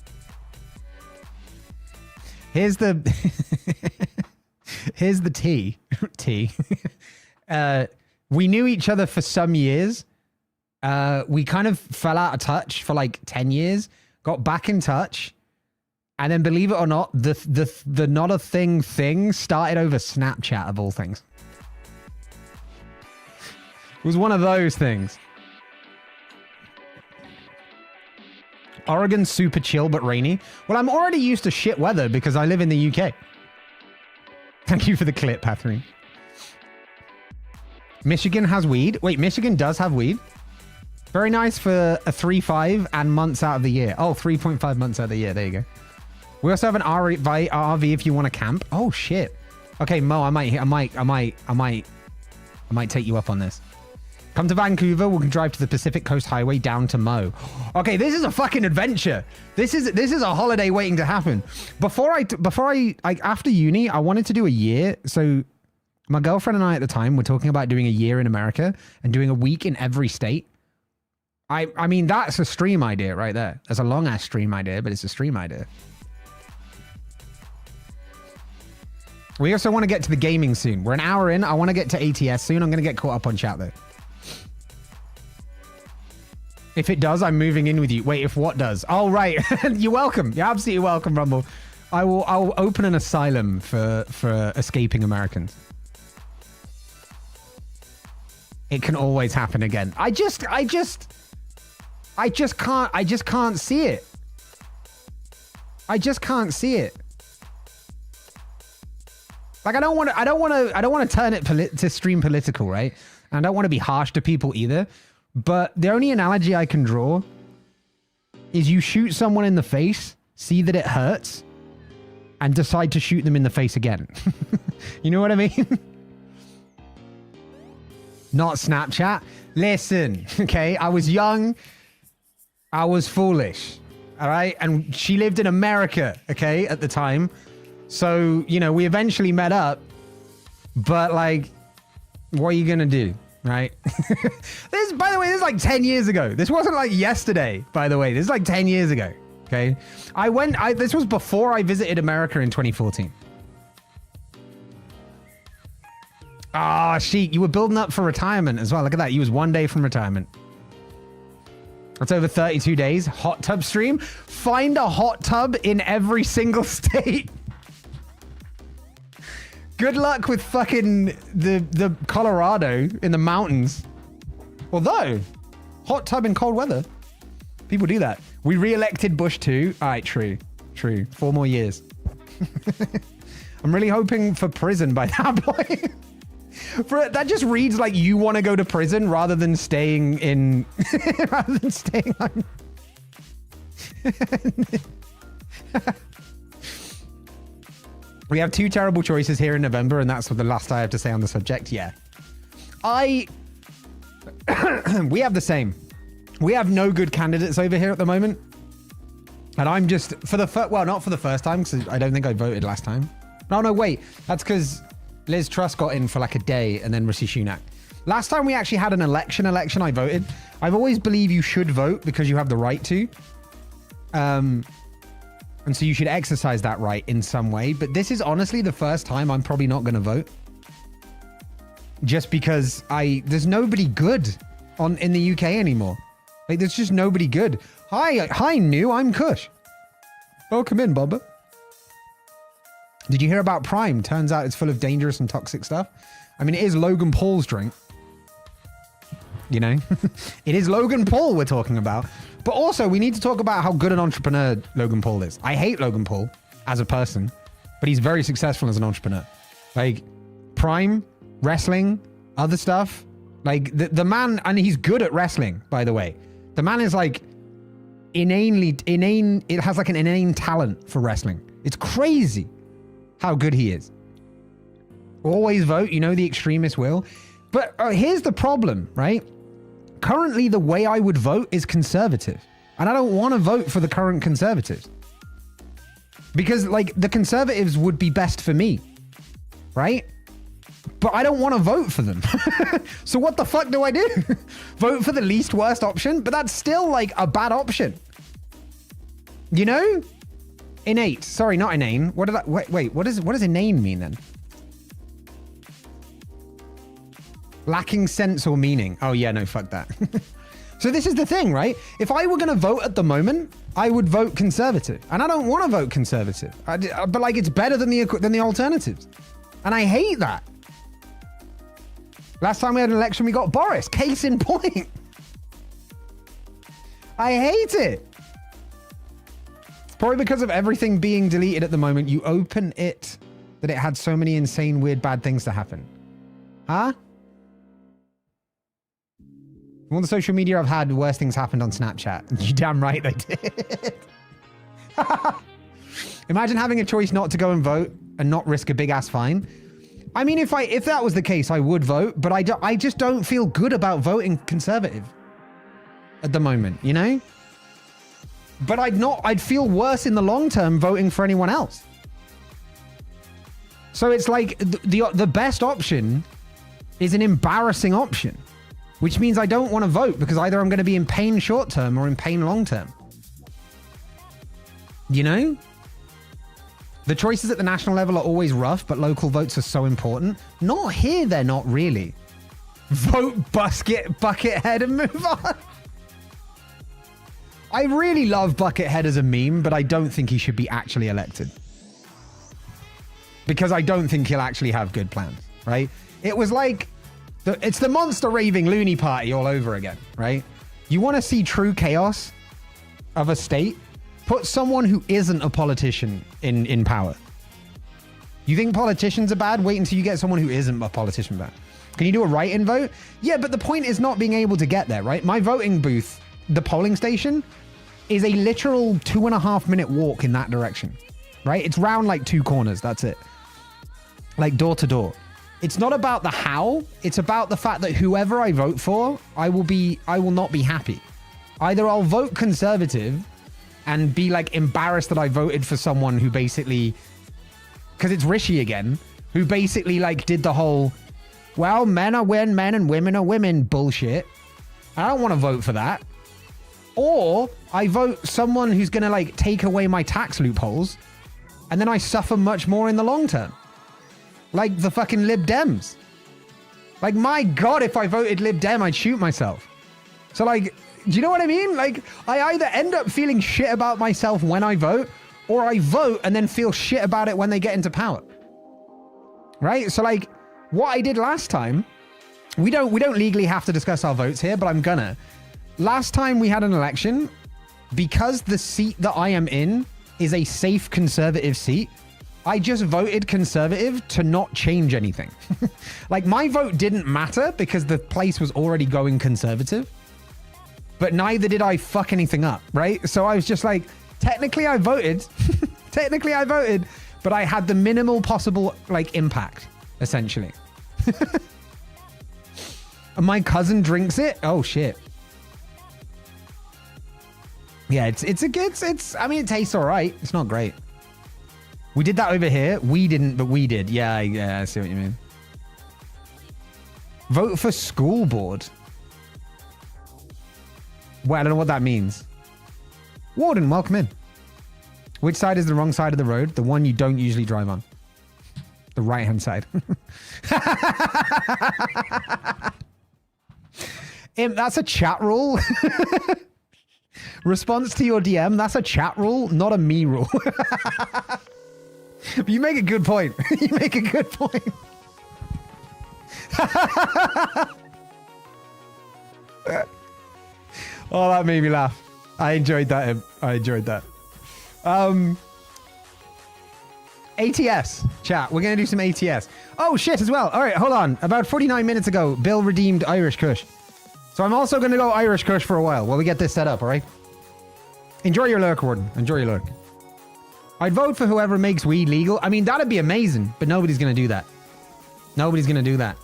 Here's the here's the tea. We knew each other for some years. We kind of fell out of touch for like 10 years, got back in touch, and then believe it or not, the not a thing started over Snapchat of all things. It was one of those things. Oregon's super chill but rainy. Well, I'm already used to shit weather because I live in the UK. Thank you for the clip, Catherine. Michigan has weed. Wait, Michigan does have weed? Very nice for a 3.5 and months out of the year. Oh, 3.5 months out of the year. There you go. We also have an RV if you want to camp. Oh, shit. Okay, Mo, I might take you up on this. Come to Vancouver. We can drive to the Pacific Coast Highway down to Mo. Okay, this is a fucking adventure. This is a holiday waiting to happen. After uni, I wanted to do a year. So my girlfriend and I at the time were talking about doing a year in America and doing a week in every state. I mean, that's a stream idea right there. That's a long ass stream idea, but it's a stream idea. We also want to get to the gaming soon. We're an hour in. I want to get to ATS soon. I'm going to get caught up on chat though. If it does, I'm moving in with you. Wait, if what does? Oh, right. You're welcome. You're absolutely welcome, Rumble. I'll open an asylum for escaping Americans. It can always happen again. I just can't see it. I just can't see it. Like I don't want to turn it to stream political, right? And I don't want to be harsh to people either. But the only analogy I can draw is you shoot someone in the face, see that it hurts, and decide to shoot them in the face again. You know what I mean? Not Snapchat. Listen, okay? I was young. I was foolish. All right? And she lived in America, okay, at the time. So, you know, we eventually met up. But, like, what are you going to do? Right? By the way, this is like 10 years ago. This wasn't like yesterday, by the way. This is like 10 years ago. Okay. This was before I visited America in 2014. Ah, Sheik, you were building up for retirement as well. Look at that. You was 1 day from retirement. That's over 32 days. Hot tub stream. Find a hot tub in every single state. Good luck with fucking the Colorado in the mountains. Although, hot tub in cold weather. People do that. We re-elected Bush too. All right, true. 4 more years. I'm really hoping for prison by that point. That just reads like you want to go to prison rather than staying in... rather than staying on... We have 2 terrible choices here in November, and that's the last I have to say on the subject. Yeah. We have the same. We have no good candidates over here at the moment. And I'm just, not for the first time, because I don't think I voted last time. No, wait. That's because Liz Truss got in for like a day, and then Rishi Sunak. Last time we actually had an election, I voted. I've always believed you should vote because you have the right to. And so you should exercise that right in some way. But this is honestly the first time I'm probably not going to vote. Just because there's nobody good in the UK anymore. Like, there's just nobody good. Hi, new. I'm Cush. Welcome in, Bubba. Did you hear about Prime? Turns out it's full of dangerous and toxic stuff. I mean, it is Logan Paul's drink. You know? It is Logan Paul we're talking about. But also, we need to talk about how good an entrepreneur Logan Paul is. I hate Logan Paul as a person, but he's very successful as an entrepreneur. Like, Prime, wrestling, other stuff. Like, the man, and he's good at wrestling, by the way. The man is like it has like an inane talent for wrestling. It's crazy how good he is. Always vote. You know the extremists will. But here's the problem, right? Currently, the way I would vote is conservative. And I don't want to vote for the current conservatives. Because, like, the conservatives would be best for me, right? But I don't want to vote for them. So what the fuck do I do? Vote for the least worst option? But that's still, like, a bad option. You know? Innate. Sorry, not inane. What did I... Wait, what does inane mean, then? Lacking sense or meaning. Oh, yeah, no, fuck that. So this is the thing, right? If I were going to vote at the moment, I would vote conservative. And I don't want to vote conservative. But, like, it's better than the alternatives. And I hate that. Last time we had an election, we got Boris. Case in point. I hate it. It's probably because of everything being deleted at the moment. You open it that it had so many insane, weird, bad things to happen. Huh? All the social media I've had, worse things happened on Snapchat. You damn right they did. Imagine having a choice not to go and vote and not risk a big ass fine. I mean, if that was the case, I would vote, but I just don't feel good about voting conservative at the moment, you know? But I'd feel worse in the long term voting for anyone else. So it's like the best option is an embarrassing option, which means I don't want to vote because either I'm going to be in pain short term or in pain long term. You know? The choices at the national level are always rough, but local votes are so important. Not here, they're not really. Vote Buckethead and move on. I really love Buckethead as a meme, but I don't think he should be actually elected. Because I don't think he'll actually have good plans, right? It was like, it's the monster raving loony party all over again, right? You want to see true chaos of a state? Put someone who isn't a politician in power. You think politicians are bad? Wait until you get someone who isn't a politician back. Can you do a write-in vote? Yeah, but the point is not being able to get there, right? My voting booth, the polling station, is a literal 2.5 minute walk in that direction, right? It's round like 2 corners. That's it. Like door to door. It's not about the how. It's about the fact that whoever I vote for, I will not be happy. Either I'll vote conservative and be like embarrassed that I voted for someone who basically, because it's Rishi again, who basically like did the whole, well, men are men and women are women bullshit. I don't want to vote for that. Or I vote someone who's going to like take away my tax loopholes and then I suffer much more in the long term. Like the fucking Lib Dems. Like, my God, if I voted Lib Dem, I'd shoot myself. So like, do you know what I mean? Like, I either end up feeling shit about myself when I vote, or I vote and then feel shit about it when they get into power. Right? So like, what I did last time, we don't legally have to discuss our votes here, but I'm gonna. Last time we had an election, because the seat that I am in is a safe conservative seat, I just voted conservative to not change anything. Like, my vote didn't matter because the place was already going conservative, but neither did I fuck anything up, right? So I was just like, technically I voted, but I had the minimal possible like impact, essentially. And my cousin drinks it. Oh shit. Yeah, I mean, it tastes all right. It's not great. We did that over here. We didn't, but we did. Yeah, I see what you mean. Vote for school board. Well, I don't know what that means. Warden, welcome in. Which side is the wrong side of the road? The one you don't usually drive on. The right-hand side. That's a chat rule. Response to your DM, that's a chat rule, not a me rule. But you make a good point. You make a good point. Oh, that made me laugh. I enjoyed that. ATS, chat. We're going to do some ATS. Oh, shit, as well. All right, hold on. About 49 minutes ago, Bill redeemed Irish Cush. So I'm also going to go Irish Cush for a while we get this set up, all right? Enjoy your lurk, Warden. Enjoy your lurk. I'd vote for whoever makes weed legal. I mean, that'd be amazing, but nobody's going to do that. Nobody's going to do that.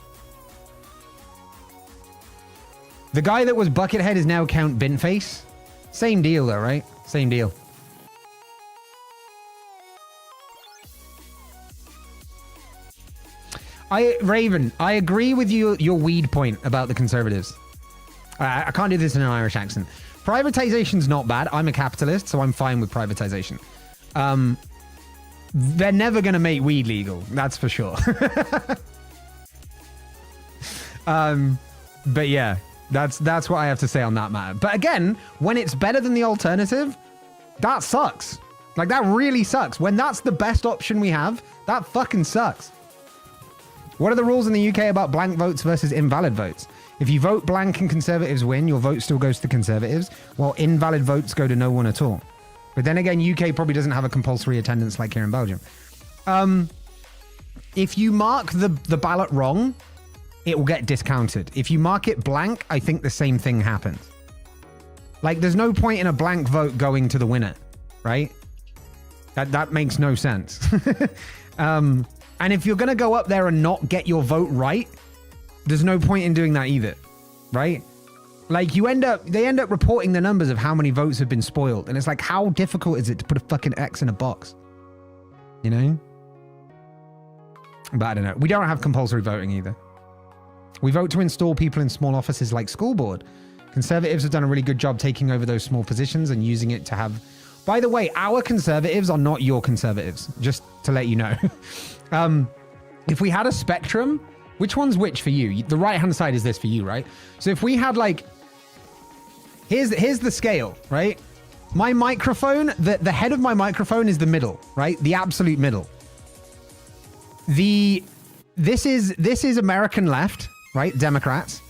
The guy that was Buckethead is now Count Bintface. Same deal though, right? Same deal. Raven, I agree with you, your weed point about the Conservatives. I can't do this in an Irish accent. Privatization's not bad. I'm a capitalist, so I'm fine with privatization. They're never going to make weed legal. That's for sure. But yeah, that's what I have to say on that matter. But again, when it's better than the alternative, that sucks. Like, that really sucks. When that's the best option we have, that fucking sucks. What are the rules in the UK about blank votes versus invalid votes? If you vote blank and Conservatives win, your vote still goes to Conservatives, while invalid votes go to no one at all. But then again, UK probably doesn't have a compulsory attendance like here in Belgium. If you mark the ballot wrong, it will get discounted. If you mark it blank, I think the same thing happens. Like, there's no point in a blank vote going to the winner, right? That makes no sense. And if you're going to go up there and not get your vote right, there's no point in doing that either, right? Like, they end up reporting the numbers of how many votes have been spoiled. And it's like, how difficult is it to put a fucking X in a box? You know? But I don't know. We don't have compulsory voting either. We vote to install people in small offices like school board. Conservatives have done a really good job taking over those small positions and using it to have... By the way, our Conservatives are not your Conservatives, just to let you know. If we had a spectrum, which one's which for you? The right-hand side is this for you, right? So if we had like... Here's the scale, right? My microphone, the head of my microphone is the middle, right? The absolute middle. This is American left, right? Democrats.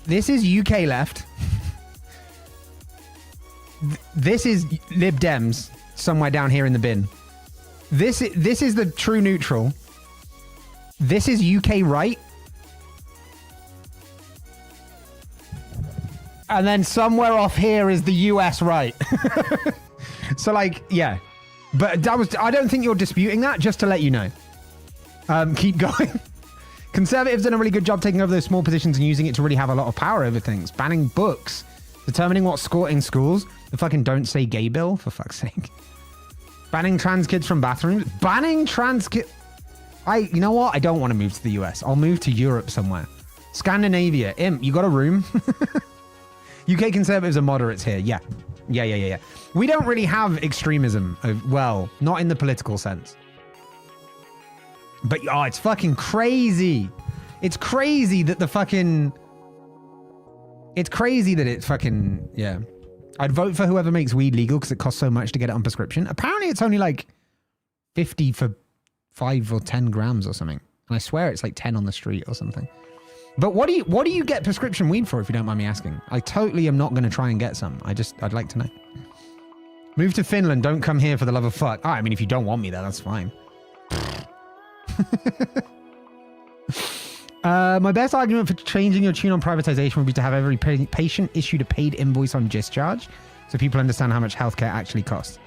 This is UK left. This is Lib Dems, somewhere down here in the bin. This is the true neutral. This is UK right. And then somewhere off here is the US right. So like, yeah. But I don't think you're disputing that, just to let you know. Keep going. Conservatives done a really good job taking over those small positions and using it to really have a lot of power over things. Banning books, determining what's scored in schools. The fucking don't say gay bill, for fuck's sake. Banning trans kids from bathrooms. Banning trans kids. You know what? I don't want to move to the US. I'll move to Europe somewhere. Scandinavia. Imp, you got a room? UK Conservatives are moderates here. Yeah. We don't really have extremism. Well, not in the political sense. But, oh, it's fucking crazy. It's crazy that yeah. I'd vote for whoever makes weed legal because it costs so much to get it on prescription. Apparently it's only like 50 for 5 or 10 grams or something. And I swear it's like 10 on the street or something. But what do you get prescription weed for, if you don't mind me asking? I totally am not going to try and get some. I'd like to know. Move to Finland. Don't come here for the love of fuck. I mean, if you don't want me there, that's fine. My best argument for changing your tune on privatization would be to have every patient issued a paid invoice on discharge so people understand how much healthcare actually costs.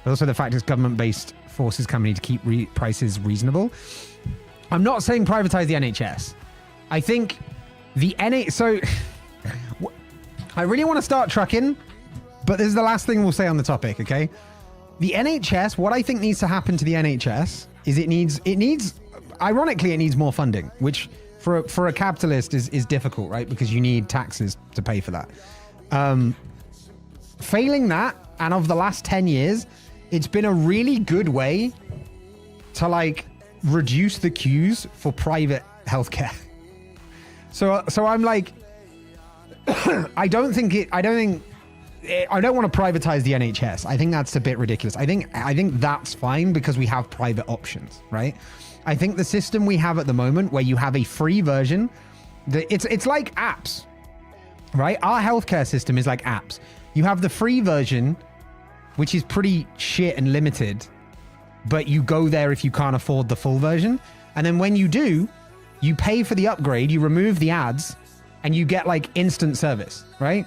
But also the fact it's government-based forces company to keep prices reasonable. I'm not saying privatize the NHS. I think the So I really want to start trucking, but this is the last thing we'll say on the topic, okay? The NHS, what I think needs to happen to the NHS is it needs ironically, it needs more funding, which for a capitalist is difficult, right? Because you need taxes to pay for that. Failing that, and of the last 10 years, it's been a really good way to like reduce the queues for private healthcare. So I'm like, I don't want to privatize the NHS. I think that's a bit ridiculous. I think that's fine because we have private options, right? I think the system we have at the moment where you have a free version, it's like apps, right? Our healthcare system is like apps. You have the free version, which is pretty shit and limited, but you go there if you can't afford the full version. And then when you do, you pay for the upgrade, you remove the ads, and you get like instant service, right?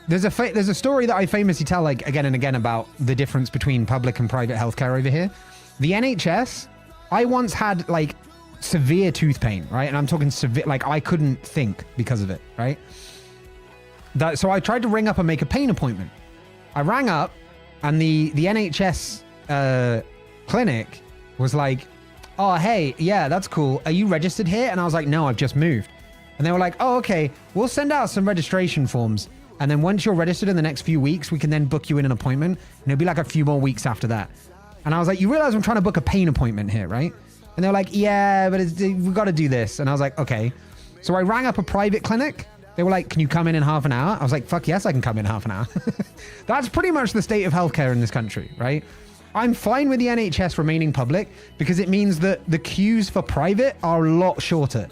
There's a story that I famously tell like again and again about the difference between public and private healthcare over here. The NHS, I once had like severe tooth pain, right? And I'm talking severe, like I couldn't think because of it, right? So I tried to ring up and make a pain appointment. I rang up and the NHS clinic was like, oh, hey, yeah, that's cool. Are you registered here? And I was like, no, I've just moved. And they were like, oh, okay, we'll send out some registration forms. And then once you're registered in the next few weeks, we can then book you in an appointment. And it'll be like a few more weeks after that. And I was like, you realize I'm trying to book a pain appointment here, right? And they were like, yeah, but we've got to do this. And I was like, okay. So I rang up a private clinic. They were like, can you come in half an hour? I was like, fuck yes, I can come in half an hour. That's pretty much the state of healthcare in this country, right? I'm fine with the NHS remaining public because it means that the queues for private are a lot shorter.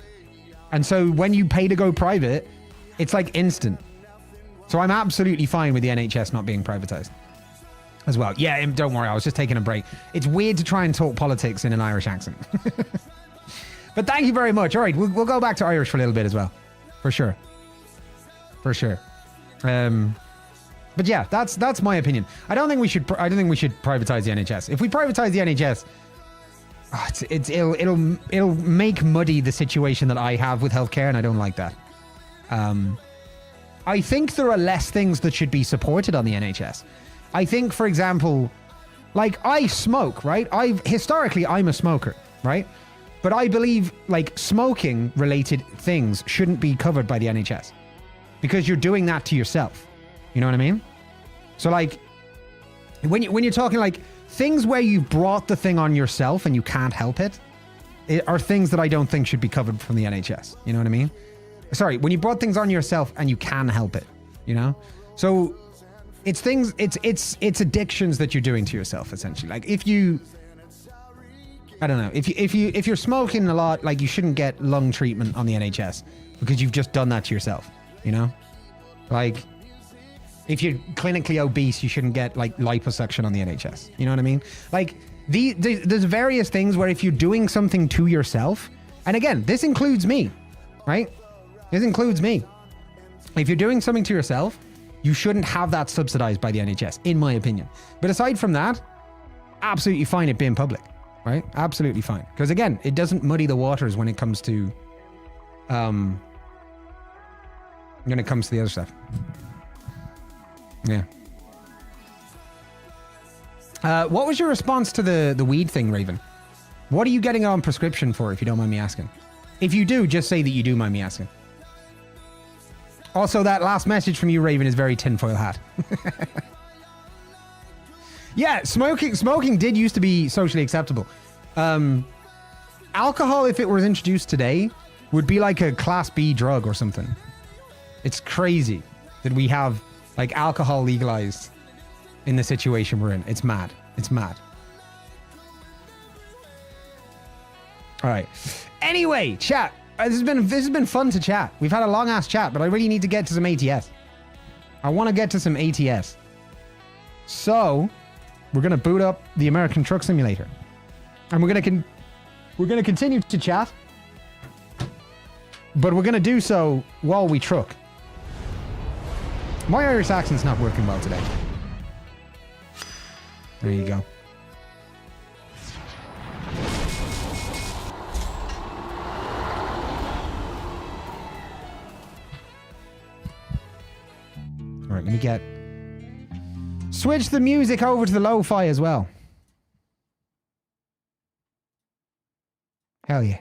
And so when you pay to go private, it's like instant. So I'm absolutely fine with the NHS not being privatized as well. Yeah, don't worry. I was just taking a break. It's weird to try and talk politics in an Irish accent. But thank you very much. All right, we'll go back to Irish for a little bit as well. For sure. For sure. But yeah, that's my opinion. I don't think we should privatize the NHS. If we privatize the NHS, it'll make muddy the situation that I have with healthcare, and I don't like that. I think there are less things that should be supported on the NHS. I think, for example, like I smoke, right? Historically, I'm a smoker, right? But I believe like smoking related things shouldn't be covered by the NHS because you're doing that to yourself. You know what I mean? So like when you're talking like things where you brought the thing on yourself and you can't help it are things that I don't think should be covered from the NHS. You know what I mean? Sorry, when you brought things on yourself and you can help it, you know? So it's things, it's addictions that you're doing to yourself essentially. Like if you, I don't know, if you're smoking a lot, like you shouldn't get lung treatment on the NHS because you've just done that to yourself, you know? Like if you're clinically obese, you shouldn't get like liposuction on the NHS. You know what I mean? Like there's various things where if you're doing something to yourself, and again, this includes me, right? This includes me. If you're doing something to yourself, you shouldn't have that subsidized by the NHS, in my opinion. But aside from that, absolutely fine it being public, right? Absolutely fine. Because again, it doesn't muddy the waters when it comes to the other stuff. Yeah. What was your response to the weed thing, Raven? What are you getting on prescription for, if you don't mind me asking? If you do, just say that you do mind me asking. Also, that last message from you, Raven, is very tinfoil hat. Yeah, smoking did used to be socially acceptable. Alcohol, if it was introduced today, would be like a Class B drug or something. It's crazy that we have like alcohol legalized in the situation we're in. It's mad. It's mad. All right. Anyway, chat. This has been fun to chat. We've had a long ass chat, but I really need to get to some ATS. I want to get to some ATS. So we're gonna boot up the American Truck Simulator, and we're gonna continue to chat, but we're gonna do so while we truck. My Irish accent's not working well today. There you go. All right, let me switch the music over to the lo-fi as well. Hell yeah.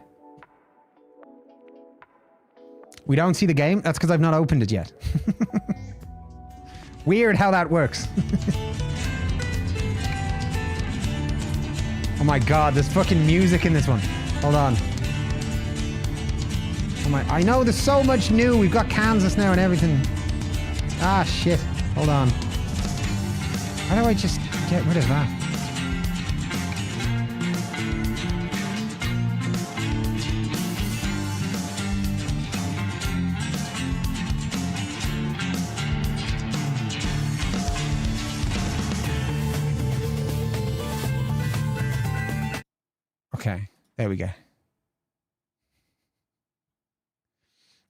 We don't see the game? That's because I've not opened it yet. Weird how that works. Oh my god, there's fucking music in this one. Hold on. Oh my, I know there's so much new. We've got Kansas now and everything. Ah, shit. Hold on. How do I just get rid of that? Okay, there we go.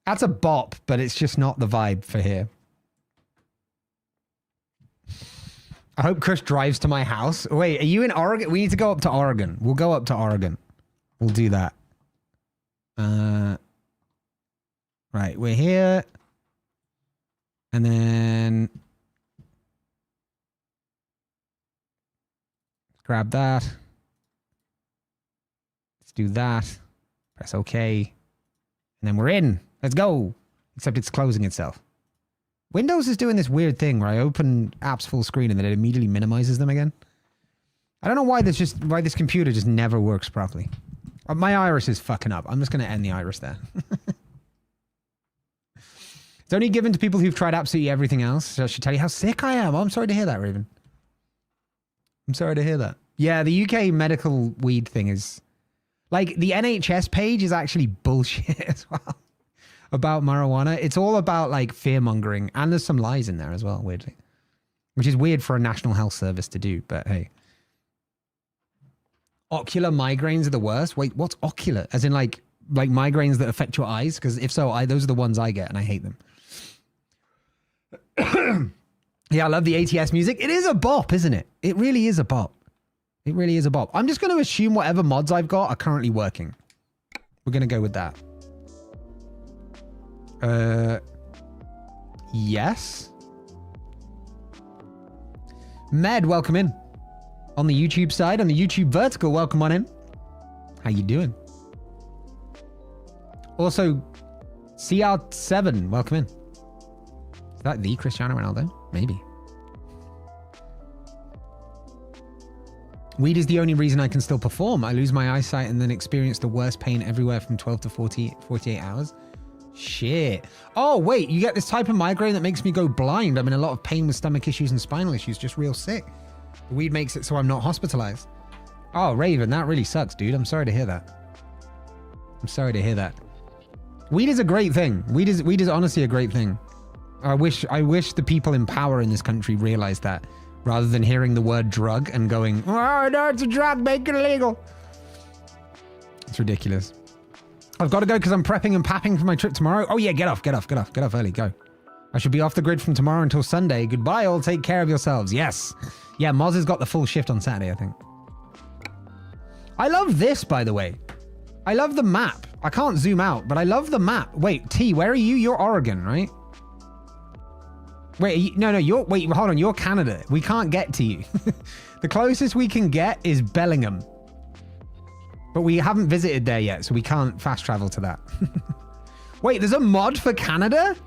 That's a bop, but it's just not the vibe for here. I hope Cush drives to my house. Wait, are you in Oregon? We need to go up to Oregon. We'll go up to Oregon. We'll do that. Right, we're here. And then grab that. Let's do that. Press OK. And then we're in. Let's go. Except it's closing itself. Windows is doing this weird thing where I open apps full screen and then it immediately minimizes them again. I don't know why this computer just never works properly. My iris is fucking up. I'm just going to end the iris there. It's only given to people who've tried absolutely everything else. So I should tell you how sick I am. Oh, I'm sorry to hear that, Raven. I'm sorry to hear that. Yeah, the UK medical weed thing is... Like, the NHS page is actually bullshit as well about marijuana. It's all about, like, fear-mongering. And there's some lies in there as well, weirdly. Which is weird for a National Health Service to do, but hey. Ocular migraines are the worst? Wait, what's ocular? As in, like migraines that affect your eyes? Because if so, those are the ones I get, and I hate them. Yeah, I love the ATS music. It is a bop, isn't it? It really is a bop. It really is a bop. I'm just going to assume whatever mods I've got are currently working. We're going to go with that. Yes. Med, welcome in. On the YouTube side, on the YouTube vertical, welcome on in. How you doing? Also, CR7, welcome in. Is that the Cristiano Ronaldo? Maybe. Weed is the only reason I can still perform. I lose my eyesight and then experience the worst pain everywhere from 12 to 48 hours. Shit. Oh, wait, you get this type of migraine that makes me go blind. I'm in a lot of pain with stomach issues and spinal issues, just real sick. The weed makes it so I'm not hospitalized. Oh, Raven, that really sucks, dude. I'm sorry to hear that. I'm sorry to hear that. Weed is a great thing. Weed is honestly a great thing. I wish the people in power in this country realized that, rather than hearing the word drug and going, oh, no, it's a drug, make it illegal. It's ridiculous. I've got to go because I'm prepping and papping for my trip tomorrow. Oh yeah, get off early, go. I should be off the grid from tomorrow until Sunday. Goodbye, all. Take care of yourselves. Yes. Yeah, Moz has got the full shift on Saturday, I think. I love this, by the way. I love the map. I can't zoom out, but I love the map. Wait, T, where are you? You're Oregon, right? Wait, wait, hold on. You're Canada. We can't get to you. The closest we can get is Bellingham. But we haven't visited there yet, so we can't fast travel to that. Wait, there's a mod for Canada?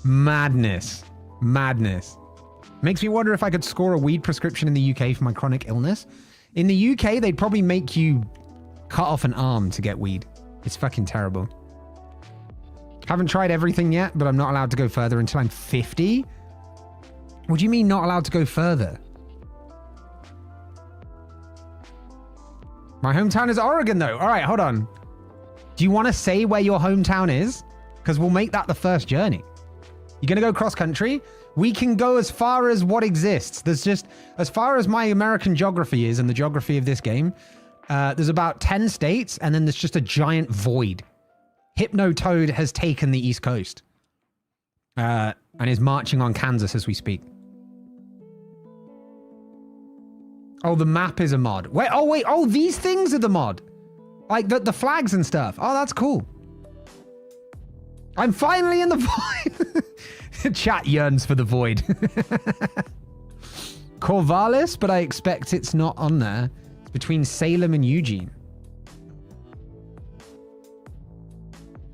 Madness. Madness. Makes me wonder if I could score a weed prescription in the UK for my chronic illness. In the UK, they'd probably make you cut off an arm to get weed. It's fucking terrible. Haven't tried everything yet, but I'm not allowed to go further until I'm 50. What do you mean not allowed to go further? My hometown is Oregon, though. All right, hold on. Do you want to say where your hometown is? Because we'll make that the first journey. You're going to go cross country? We can go as far as what exists. There's just, as far as my American geography is and the geography of this game, there's about 10 states, and then there's just a giant void. Hypnotoad has taken the East Coast and is marching on Kansas as we speak. Oh, the map is a mod. Wait, oh, these things are the mod. Like the flags and stuff. Oh, that's cool. I'm finally in the void. Chat yearns for the void. Corvallis, but I expect it's not on there. It's between Salem and Eugene.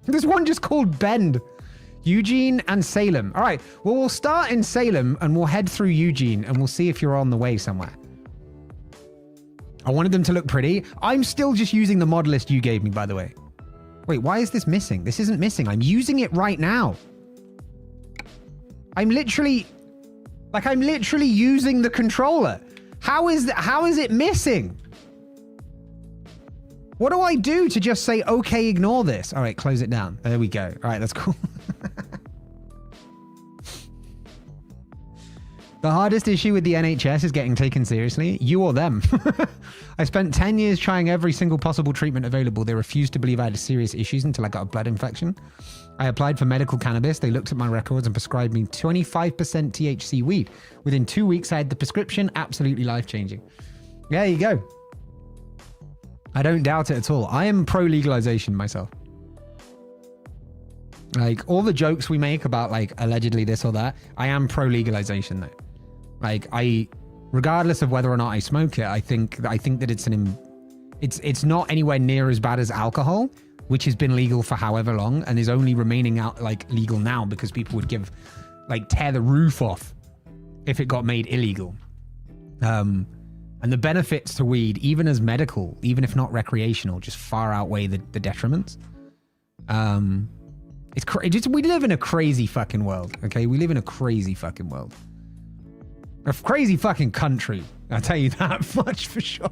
There's one just called Bend. Eugene and Salem. All right, well, we'll start in Salem and we'll head through Eugene and we'll see if you're on the way somewhere. I wanted them to look pretty. I'm still just using the mod list you gave me, by the way. Wait, why is this missing? This isn't missing. I'm using it right now. I'm literally using the controller. How is it missing? What do I do to just say, okay, ignore this? All right, close it down. There we go. All right, that's cool. The hardest issue with the NHS is getting taken seriously. You or them. I spent 10 years trying every single possible treatment available. They refused to believe I had serious issues until I got a blood infection. I applied for medical cannabis. They looked at my records and prescribed me 25% THC weed. Within 2 weeks, I had the prescription. Absolutely life-changing. There you go. I don't doubt it at all. I am pro-legalization myself. Like, all the jokes we make about, like, allegedly this or that, I am pro-legalization, though. Like, regardless of whether or not I smoke it, I think that it's not anywhere near as bad as alcohol, which has been legal for however long and is only remaining out, like, legal now because people would tear the roof off if it got made illegal. And the benefits to weed, even as medical, even if not recreational, just far outweigh the detriments. We live in a crazy fucking world, okay? We live in a crazy fucking world. A crazy fucking country. I'll tell you that much for sure.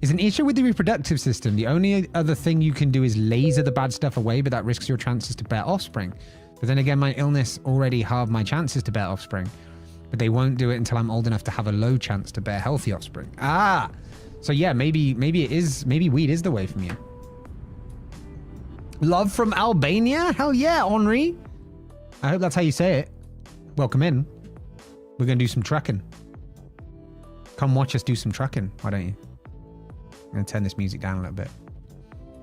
It's an issue with the reproductive system. The only other thing you can do is laser the bad stuff away, but that risks your chances to bear offspring. But then again, my illness already halved my chances to bear offspring. But they won't do it until I'm old enough to have a low chance to bear healthy offspring. Ah! So yeah, maybe weed is the way from you. Love from Albania? Hell yeah, Henri. I hope that's how you say it. Welcome in. We're going to do some trucking. Come watch us do some trucking. Why don't you? I'm going to turn this music down a little bit.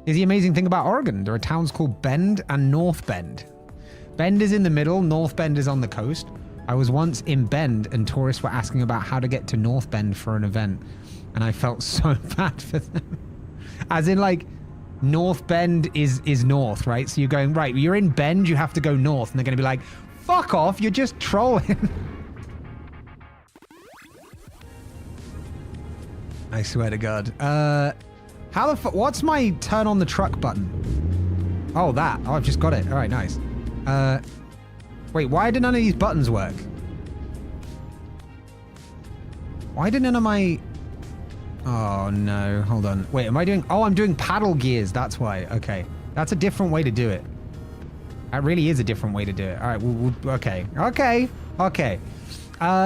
Here's the amazing thing about Oregon. There are towns called Bend and North Bend. Bend is in the middle. North Bend is on the coast. I was once in Bend and tourists were asking about how to get to North Bend for an event. And I felt so bad for them. As in, like, North Bend is north, right? So you're going, right, you're in Bend, you have to go north. And they're going to be like, fuck off, you're just trolling. I swear to God. How the fuck, what's my turn on the truck button? Oh, that. Oh, I've just got it. All right, nice. Wait, why did none of these buttons work? Why did none of my... Oh, no. Hold on. Wait, am I doing... Oh, I'm doing paddle gears. That's why. Okay. That's a different way to do it. That really is a different way to do it. All right. Okay. Okay. Okay.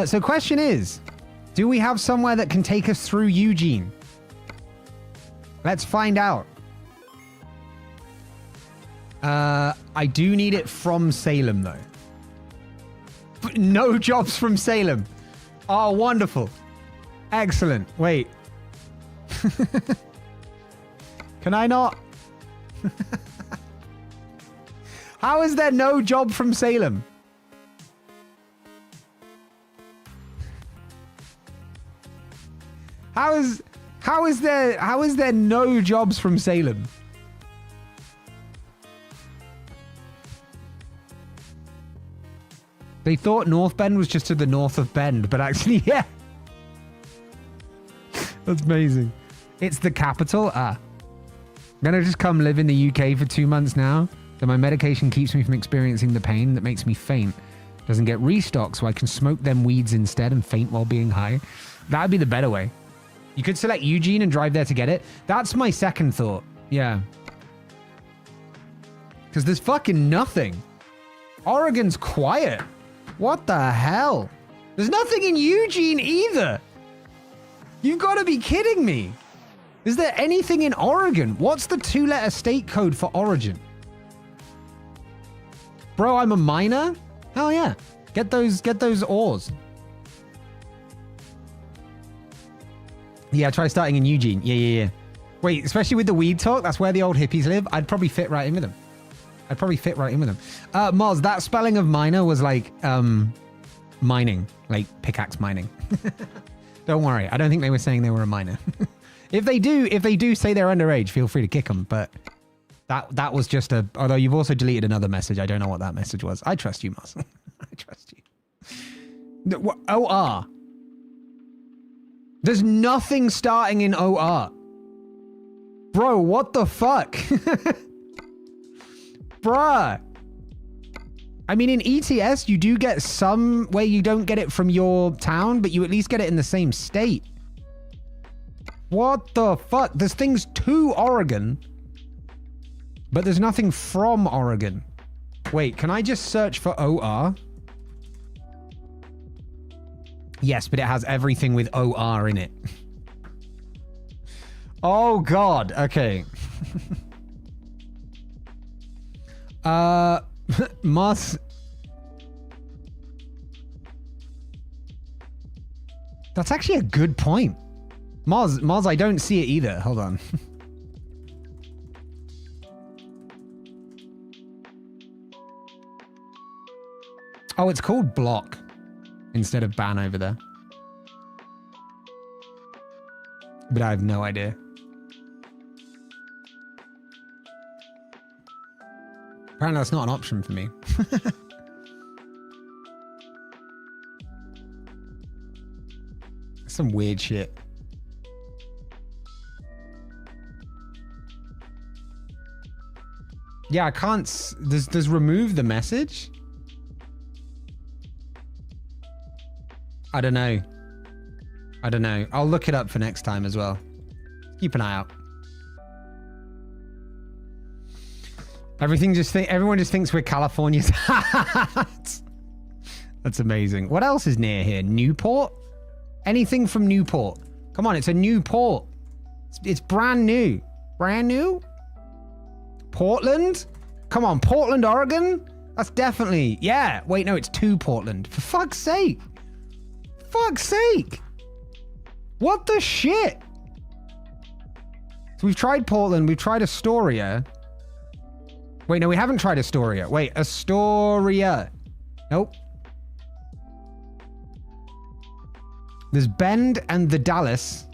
So question is, do we have somewhere that can take us through Eugene? Let's find out. I do need it from Salem, though. No jobs from Salem. Oh, wonderful. Excellent. Wait. Can I not? How is there no job from Salem? How is there no jobs from Salem? They thought North Bend was just to the north of Bend, but actually, yeah. That's amazing. It's the capital. I'm gonna just come live in the UK for 2 months now. So my medication keeps me from experiencing the pain that makes me faint. Doesn't get restocked, so I can smoke them weeds instead and faint while being high. That'd be the better way. You could select Eugene and drive there to get it. That's my second thought. Yeah. Because there's fucking nothing. Oregon's quiet. What the hell? There's nothing in Eugene either. You've got to be kidding me. Is there anything in Oregon? What's the 2-letter state code for Origin? Bro, I'm a miner? Hell yeah. Get those ores. Yeah, try starting in Eugene. Yeah. Wait, especially with the weed talk, that's where the old hippies live. I'd probably fit right in with them. Moz, that spelling of miner was like mining, like pickaxe mining. Don't worry. I don't think they were saying they were a miner. If they do say they're underage, feel free to kick them. But that was just a... Although you've also deleted another message. I don't know what that message was. I trust you, Moz. I trust you. OR. There's nothing starting in OR. Bro, what the fuck? Bruh. I mean, in ETS, you do get some where you don't get it from your town, but you at least get it in the same state. What the fuck? There's things to Oregon, but there's nothing from Oregon. Wait, can I just search for OR? Yes, but it has everything with OR in it. Oh, God. Okay. Moss. That's actually a good point. Moz, I don't see it either. Hold on. Oh, it's called block instead of ban over there. But I have no idea. Apparently that's not an option for me. Some weird shit. Yeah, I can't... Does remove the message? I don't know. I don't know. I'll look it up for next time as well. Keep an eye out. Everyone just thinks we're California's. That's amazing. What else is near here? Newport? Anything from Newport? Come on, it's a new port. It's brand new. Brand new? Portland? Come on, Portland, Oregon? That's definitely... Yeah. Wait, no, it's to Portland. For fuck's sake. Fuck's sake. What the shit? So we've tried Portland. We've tried Astoria. Wait, no, we haven't tried Astoria. Wait, Astoria. Nope. There's Bend and the Dallas.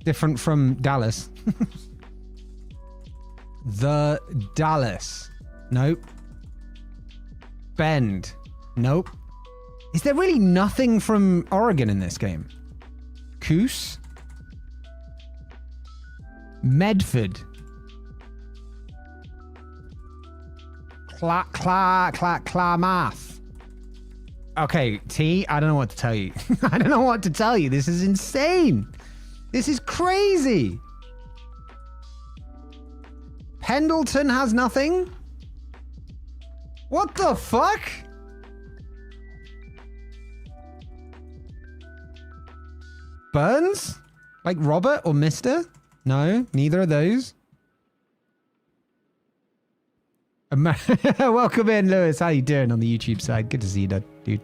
Different from Dallas. The Dallas. Nope. Bend. Nope. Is there really nothing from Oregon in this game? Cush? Medford. Klamath. Okay, T, I don't know what to tell you. I don't know what to tell you. This is insane. This is crazy. Pendleton has nothing? What the fuck? Burns? Like Robert or Mr.? No, neither of those. Welcome in, Lewis. How you doing on the YouTube side? Good to see you, dude.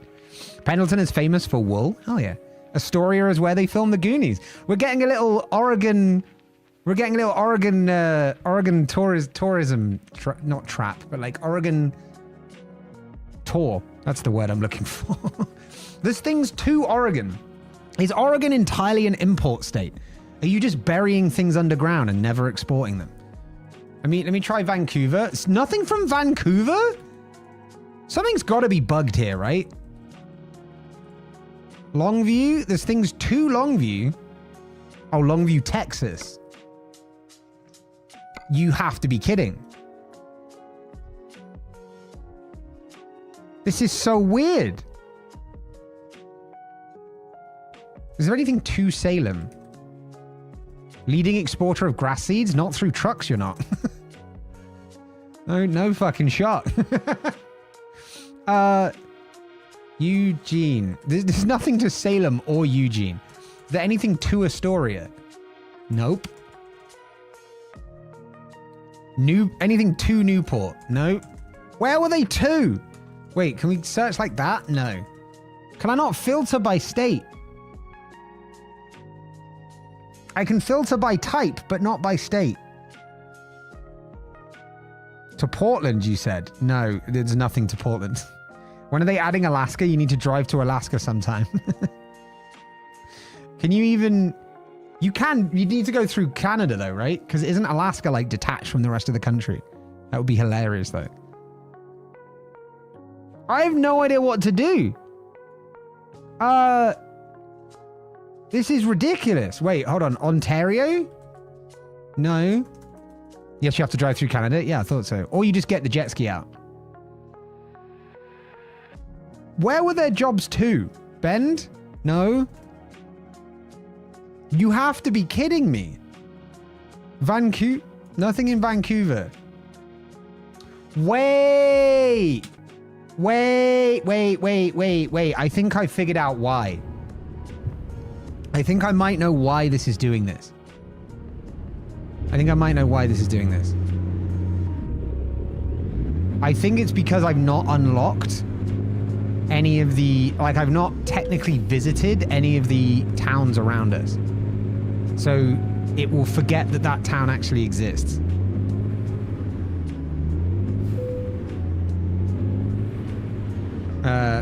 Pendleton is famous for wool. Hell yeah. Astoria is where they filmed the Goonies. We're getting a little Oregon... We're getting a little Oregon tourism... not trap, but like Oregon tour. That's the word I'm looking for. This thing's to Oregon. Is Oregon entirely an import state? Are you just burying things underground and never exporting them? I mean, let me try Vancouver. It's nothing from Vancouver? Something's got to be bugged here, right? Longview? There's things to Longview. Oh, Longview, Texas. You have to be kidding. This is so weird. Is there anything to Salem? Leading exporter of grass seeds? Not through trucks, you're not. No fucking shot. Eugene. There's nothing to Salem or Eugene. Is there anything to Astoria? Nope. Anything to Newport? Nope. Where were they to? Wait, can we search like that? No. Can I not filter by state? I can filter by type, but not by state. To Portland, you said? No, there's nothing to Portland. When are they adding Alaska? You need to drive to Alaska sometime. Can you even... You need to go through Canada though, right? Because isn't Alaska like detached from the rest of the country? That would be hilarious though. I have no idea what to do. This is ridiculous. Wait, hold on. Ontario? No. Yes, you have to drive through Canada. Yeah, I thought so. Or you just get the jet ski out. Where were their jobs to? Bend? No. You have to be kidding me. Vancouver? Nothing in Vancouver. Wait. I think I figured out why. I think I might know why this is doing this. I think it's because I've not unlocked any of the... Like, I've not technically visited any of the towns around us. So, it will forget that that town actually exists.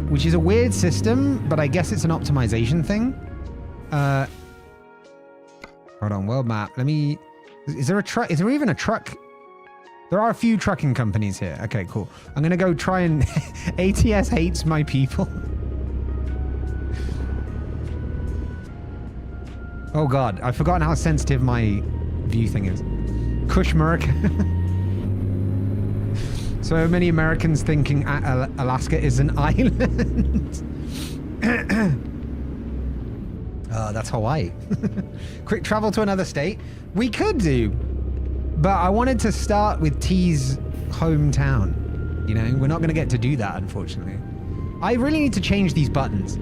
which is a weird system, but I guess it's an optimization thing. Hold on, world map. Let me... Is there a truck? Is there even a truck? There are a few trucking companies here. Okay, cool. I'm going to go try and... ATS hates my people. Oh, God. I've forgotten how sensitive my view thing is. Cush America. So many Americans thinking Alaska is an island. Oh, that's Hawaii. Quick travel to another state. We could do, but I wanted to start with T's hometown. You know, we're not going to get to do that, unfortunately. I really need to change these buttons.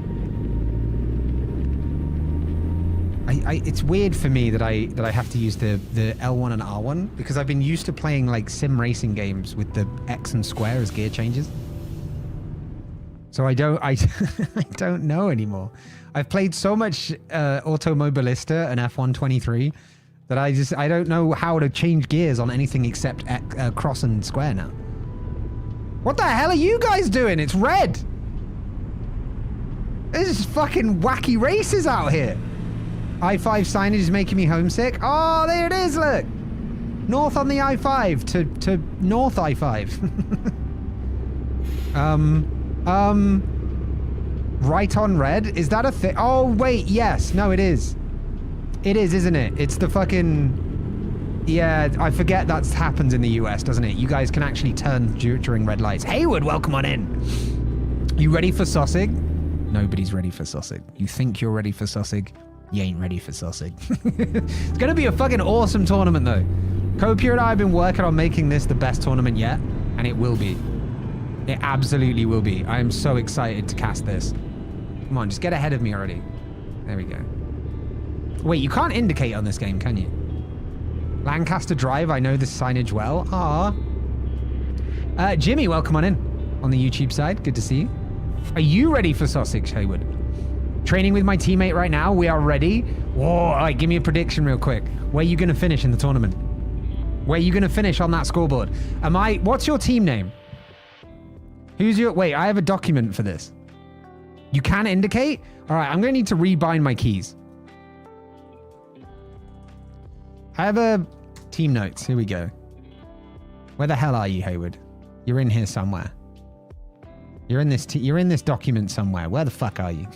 It's weird for me that I have to use the L1 and R1 because I've been used to playing like sim racing games with the X and square as gear changes. So I don't know anymore. I've played so much Automobilista and F123 that I don't know how to change gears on anything except cross and square now. What the hell are you guys doing? It's red. This is fucking wacky races out here. I-5 signage is making me homesick. Oh, there it is, look. North on the I-5 to North I-5. Right on red? Is that a thing? Oh, wait, yes. No, it is. It is, isn't it? It's the fucking... Yeah, I forget that happens in the US, doesn't it? You guys can actually turn during red lights. Haywood, welcome on in. You ready for Sossig? Nobody's ready for Sossig. You think you're ready for Sossig? You ain't ready for Sossig. It's going to be a fucking awesome tournament, though. Copia and I have been working on making this the best tournament yet, and it will be. It absolutely will be. I am so excited to cast this. Come on, just get ahead of me already. There we go. Wait, you can't indicate on this game, can you? Lancaster Drive, I know this signage well. Ah. Jimmy, welcome on in. On the YouTube side, good to see you. Are you ready for Sausage, Haywood? Training with my teammate right now. We are ready. Whoa, all right, give me a prediction real quick. Where are you going to finish in the tournament? Where are you going to finish on that scoreboard? What's your team name? Wait, I have a document for this. You can indicate? All right, I'm going to need to rebind my keys. I have a team notes. Here we go. Where the hell are you, Haywood? You're in here somewhere. You're in this document somewhere. Where the fuck are you?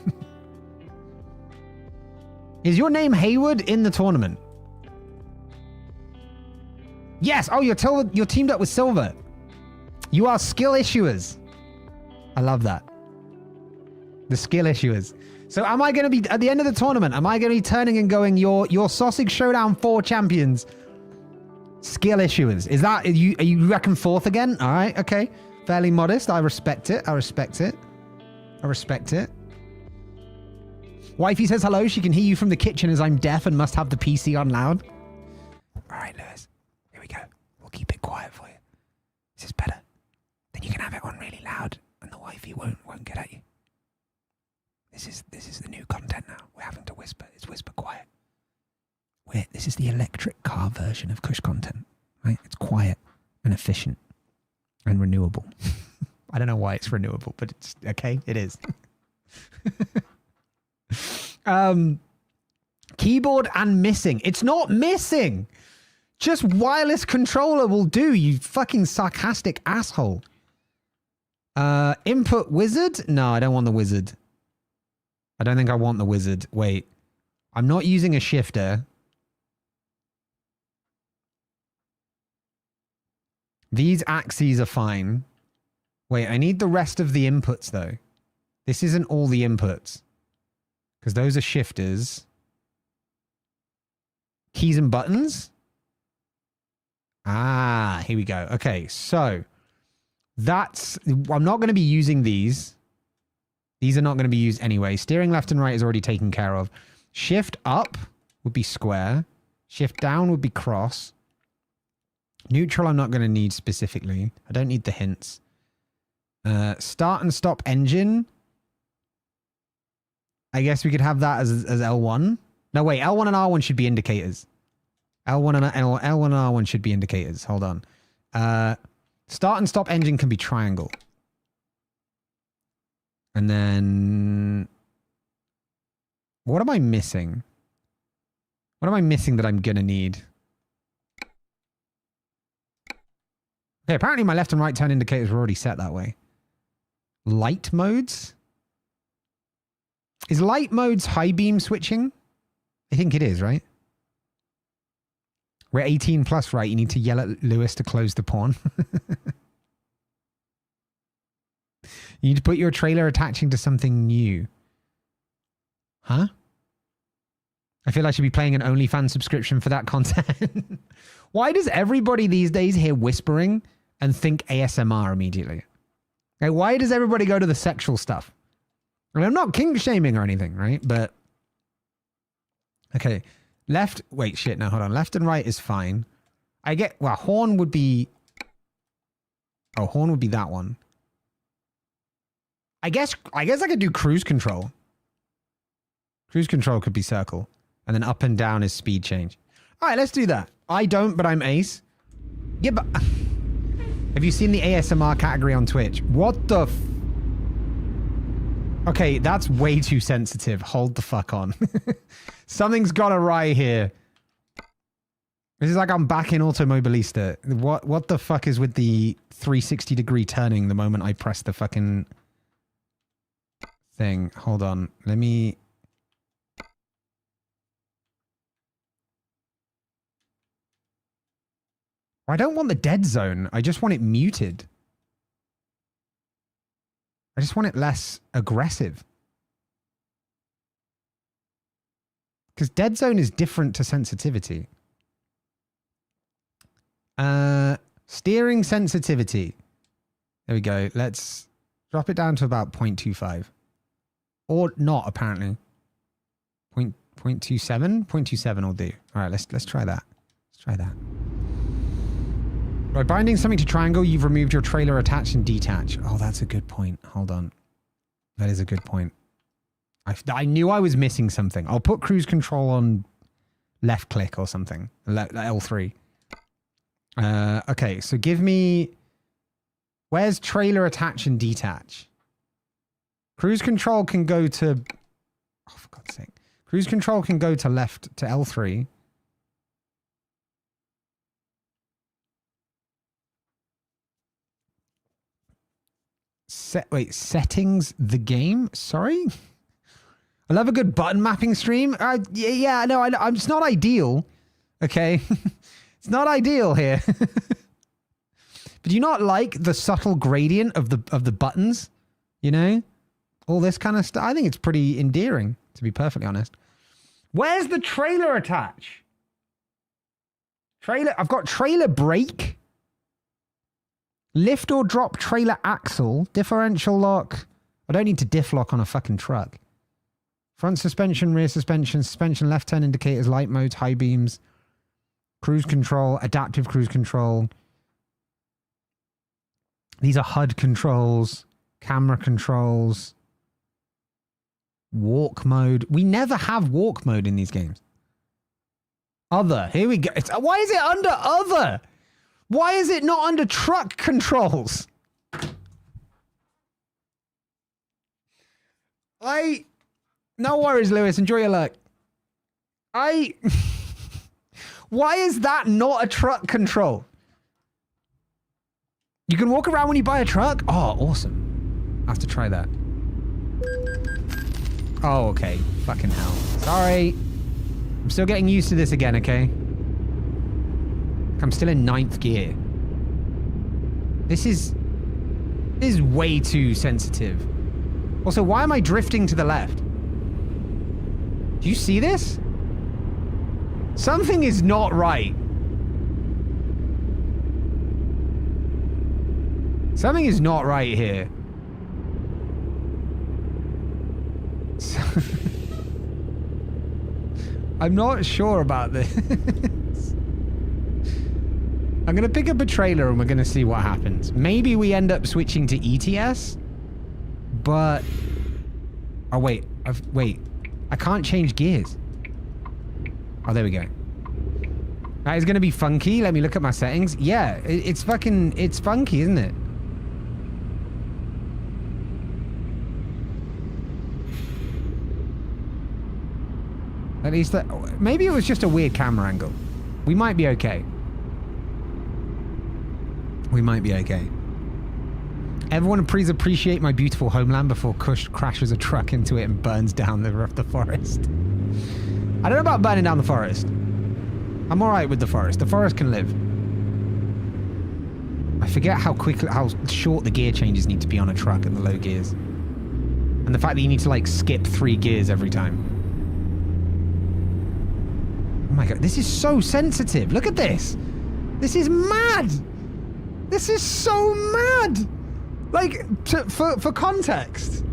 Is your name Haywood in the tournament? Yes. Oh, you're teamed up with Silver. You are skill issuers. I love that. The skill issuers. So am I going to be, at the end of the tournament, am I going to be turning and going, your Sausage Showdown 4 champions, skill issuers? Is that, are you reckon fourth again? All right, okay. Fairly modest. I respect it. I respect it. I respect it. Wifey says hello. She can hear you from the kitchen as I'm deaf and must have the PC on loud. All right, Lewis. Here we go. We'll keep it quiet for you. This is better. Then you can have it on really loud and the wifey won't get at you. This is the new content now. We're having to whisper. It's whisper quiet. This is the electric car version of Cush content, right? It's quiet and efficient and renewable. I don't know why it's renewable, but it's okay. It is. Keyboard and missing. It's not missing. Just wireless controller will do, you fucking sarcastic asshole. Input wizard? No, I don't want the wizard. I don't think I want the wizard. Wait. I'm not using a shifter. These axes are fine. Wait, I need the rest of the inputs, though. This isn't all the inputs. Because those are shifters. Keys and buttons? Ah, here we go. Okay, so that's... I'm not going to be using these. These are not going to be used anyway. Steering left and right is already taken care of. Shift up would be square. Shift down would be cross. Neutral I'm not going to need specifically. I don't need the hints. Start and stop engine. I guess we could have that as L1. No, wait. L1 and R1 should be indicators. L1 and R1 should be indicators. Hold on. Start and stop engine can be triangle. And then... What am I missing? What am I missing that I'm going to need? Okay, apparently my left and right turn indicators were already set that way. Light modes? Is light modes high beam switching? I think it is, right? We're 18 plus, right? You need to yell at Lewis to close the porn. You need to put your trailer attaching to something new. Huh? I feel I should be paying an OnlyFans subscription for that content. Why does everybody these days hear whispering and think ASMR immediately? Like, why does everybody go to the sexual stuff? I mean, I'm not kink shaming or anything, right? But, okay. Left, wait, shit, no, hold on. Left and right is fine. I get, well, horn would be, oh, horn would be that one. I guess I could do cruise control. Cruise control could be circle. And then up and down is speed change. All right, let's do that. I don't, but I'm ace. Yeah, but... Have you seen the ASMR category on Twitch? What the f... Okay, that's way too sensitive. Hold the fuck on. Something's gone awry here. This is like I'm back in Automobilista. What the fuck is with the 360-degree turning the moment I press the fucking thing? Hold on. Let me... I don't want the dead zone. I just want it muted. I just want it less aggressive. Because dead zone is different to sensitivity. Steering sensitivity. There we go. Let's drop it down to about 0.25. Or not, apparently. 0.27? 0.27 will do. All right, let's try that. Let's try that. By binding something to triangle, you've removed your trailer attach and detach. Oh, that's a good point. Hold on. That is a good point. I knew I was missing something. I'll put cruise control on left click or something. L3. Okay, so give me... Where's trailer attach and detach? Cruise control can go to... Oh, for God's sake. Cruise control can go to left to L3. Wait, settings the game? Sorry? I love a good button mapping stream. Yeah, no, I'm it's not ideal. Okay? It's not ideal here. But do you not like the subtle gradient of the buttons? You know? All this kind of stuff. I think it's pretty endearing, to be perfectly honest. Where's the trailer attach? I've got trailer brake. Lift or drop trailer axle, differential lock. I don't need to diff lock on a fucking truck. Front suspension, rear suspension, suspension, left turn indicators, light modes, high beams, cruise control, adaptive cruise control. These are HUD controls, camera controls, walk mode. We never have walk mode in these games. Other, here we go. Why is it under other? Why is it not under truck controls? No worries, Lewis. Enjoy your luck. Why is that not a truck control? You can walk around when you buy a truck? Oh, awesome. I have to try that. Oh, okay. Fucking hell. Sorry. I'm still getting used to this again, okay? I'm still in 9th gear. This is way too sensitive. Also, why am I drifting to the left? Do you see this? Something is not right. Something is not right here. I'm not sure about this. I'm going to pick up a trailer and we're going to see what happens. Maybe we end up switching to ETS, but... Oh, wait. Wait. I can't change gears. Oh, there we go. That is going to be funky. Let me look at my settings. Yeah, it's funky, isn't it? At least that... Maybe it was just a weird camera angle. We might be okay. We might be okay. Everyone please appreciate my beautiful homeland before Cush crashes a truck into it and burns down the forest. I don't know about burning down the forest. I'm alright with the forest. The forest can live. I forget how short the gear changes need to be on a truck in the low gears. And the fact that you need to like skip 3 gears every time. Oh my god, this is so sensitive. Look at this. This is mad. This is so mad. Like, for context.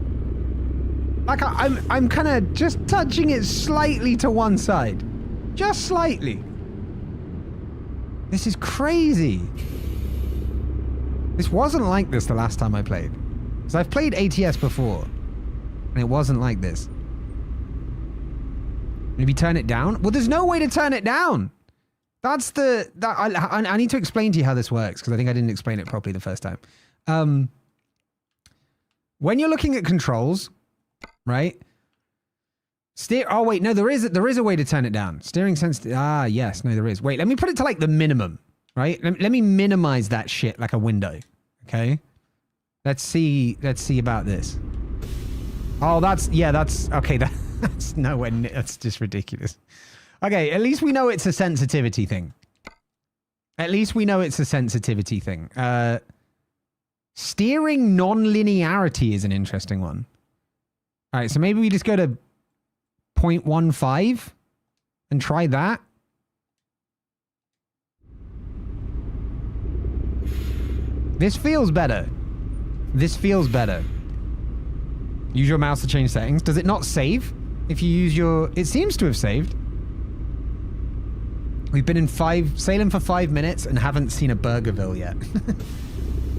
Like, I'm kind of just touching it slightly to one side. Just slightly. This is crazy. This wasn't like this the last time I played. Because I've played ATS before. And it wasn't like this. Maybe turn it down? Well, there's no way to turn it down. That's the... I need to explain to you how this works. Because I think I didn't explain it properly the first time. When you're looking at controls, right? Oh, wait. No, there is a way to turn it down. Steering sensitive. Ah, yes. No, there is. Wait, let me put it to like the minimum, right? Let me minimize that shit like a window. Okay? Let's see about this. Oh, that's okay. That's nowhere near, that's just ridiculous. Okay, at least we know it's a sensitivity thing. At least we know it's a sensitivity thing. Steering non-linearity is an interesting one. All right, so maybe we just go to 0.15 and try that. This feels better. This feels better. Use your mouse to change settings. Does it not save? If you use your... It seems to have saved. We've been in sailing for 5 minutes and haven't seen a Burgerville yet.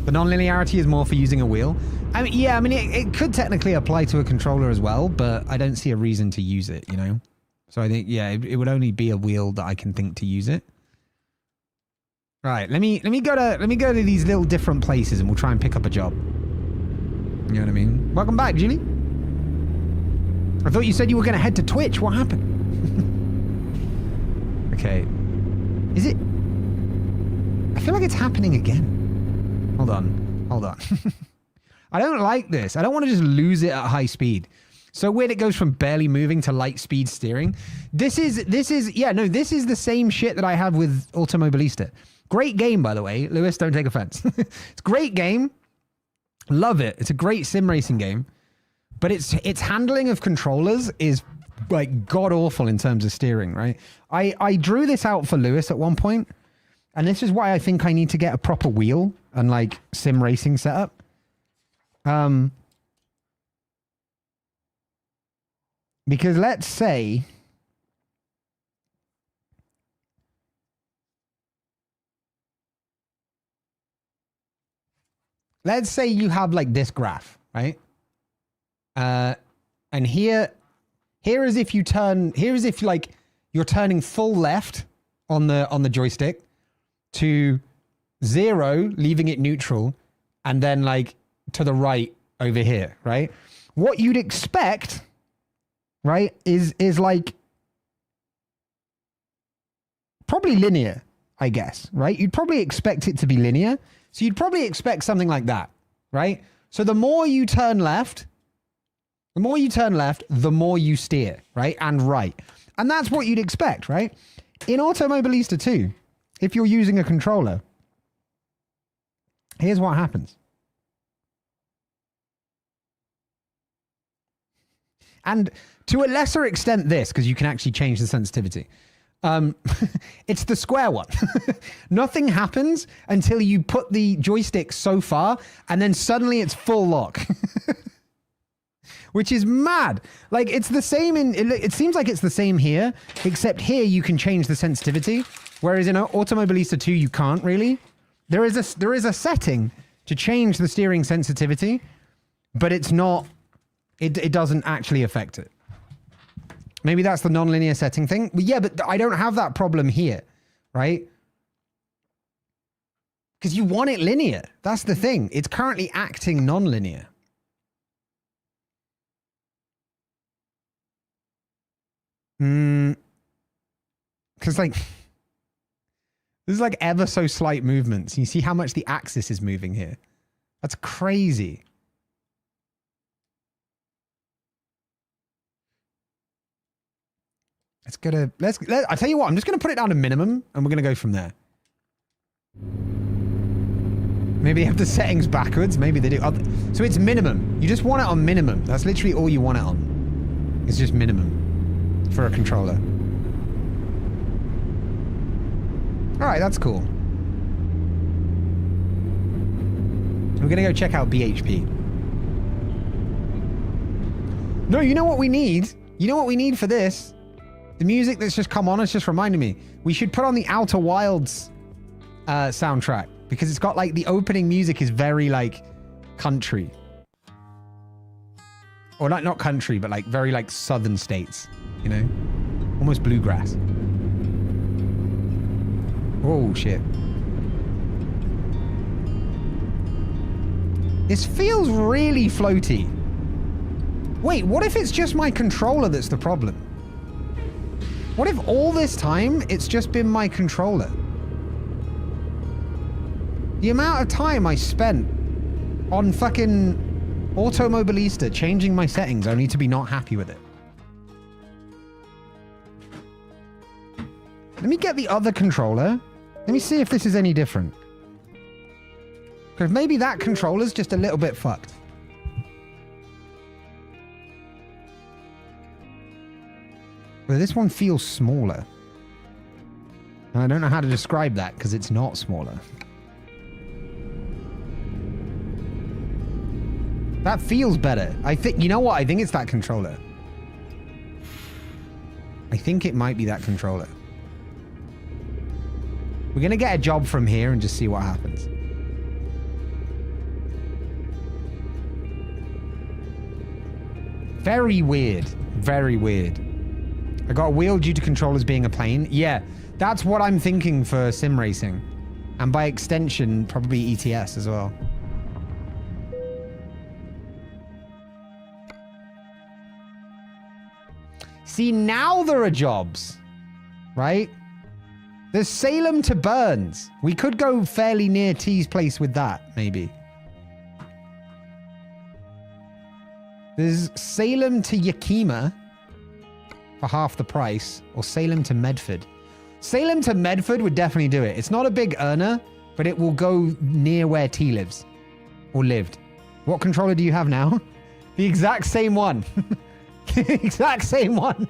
The non-linearity is more for using a wheel. I mean, yeah, I mean, it could technically apply to a controller as well, but I don't see a reason to use it, you know? So I think, yeah, it would only be a wheel that I can think to use it. Right, let me go to these little different places and we'll try and pick up a job. You know what I mean? Welcome back, Julie. I thought you said you were going to head to Twitch. What happened? Okay. Is it... I feel like it's happening again. Hold on. Hold on. I don't like this. I don't want to just lose it at high speed. So weird it goes from barely moving to light speed steering. This is the same shit that I have with Automobilista. Great game, by the way. Lewis, don't take offense. It's a great game. Love it. It's a great sim racing game. But its handling of controllers is like god awful in terms of steering, right? I drew this out for Lewis at one point, and this is why I think I need to get a proper wheel and like sim racing setup. Because let's say you have like this graph, right? And here is if you turn, here is if like you're turning full left on the joystick to 0, leaving it neutral, and then like to the right over here, right? What you'd expect, right, is like probably linear, I guess, right? You'd probably expect it to be linear. So you'd probably expect something like that, right? So the more you turn left, the more you steer, right? And right. And that's what you'd expect, right? In Automobilista 2, if you're using a controller, here's what happens. And to a lesser extent this, because you can actually change the sensitivity. It's the square one. Nothing happens until you put the joystick so far, and then suddenly it's full lock. Which is mad. Like, it's the same in... It seems like it's the same here, except here you can change the sensitivity, whereas in Automobilista 2 you can't really. There is a setting to change the steering sensitivity, but it's not... It doesn't actually affect it. Maybe that's the non-linear setting thing. But yeah, but I don't have that problem here, right? Because you want it linear. That's the thing. It's currently acting non-linear. Because like, there's like ever so slight movements. You see how much the axis is moving here. That's crazy. I tell you what, I'm just going to put it down to minimum and we're going to go from there. Maybe have the settings backwards. Maybe they do. So it's minimum. You just want it on minimum. That's literally all you want it on. It's just minimum for a controller. All right, that's cool. We're going to go check out BHP. No, you know what we need? You know what we need for this? The music that's just come on has just reminded me. We should put on the Outer Wilds soundtrack because it's got like the opening music is very like country. Or not country, but like very like southern states, you know? Almost bluegrass. Oh, shit. This feels really floaty. Wait, what if it's just my controller that's the problem? What if all this time it's just been my controller? The amount of time I spent on fucking Automobilista changing my settings only to be not happy with it. Let me get the other controller. Let me see if this is any different. Because maybe that controller's just a little bit fucked. But this one feels smaller. And I don't know how to describe that because it's not smaller. That feels better. I think, you know what? I think it's that controller. I think it might be that controller. We're going to get a job from here and just see what happens. Very weird. Very weird. I got a wheel due to controllers being a plane. Yeah, that's what I'm thinking for sim racing. And by extension, probably ETS as well. See, now there are jobs, right? There's Salem to Burns. We could go fairly near T's place with that, maybe. There's Salem to Yakima for half the price, or Salem to Medford. Salem to Medford would definitely do it. It's not a big earner, but it will go near where T lives, or lived. What controller do you have now? The exact same one. The exact same one.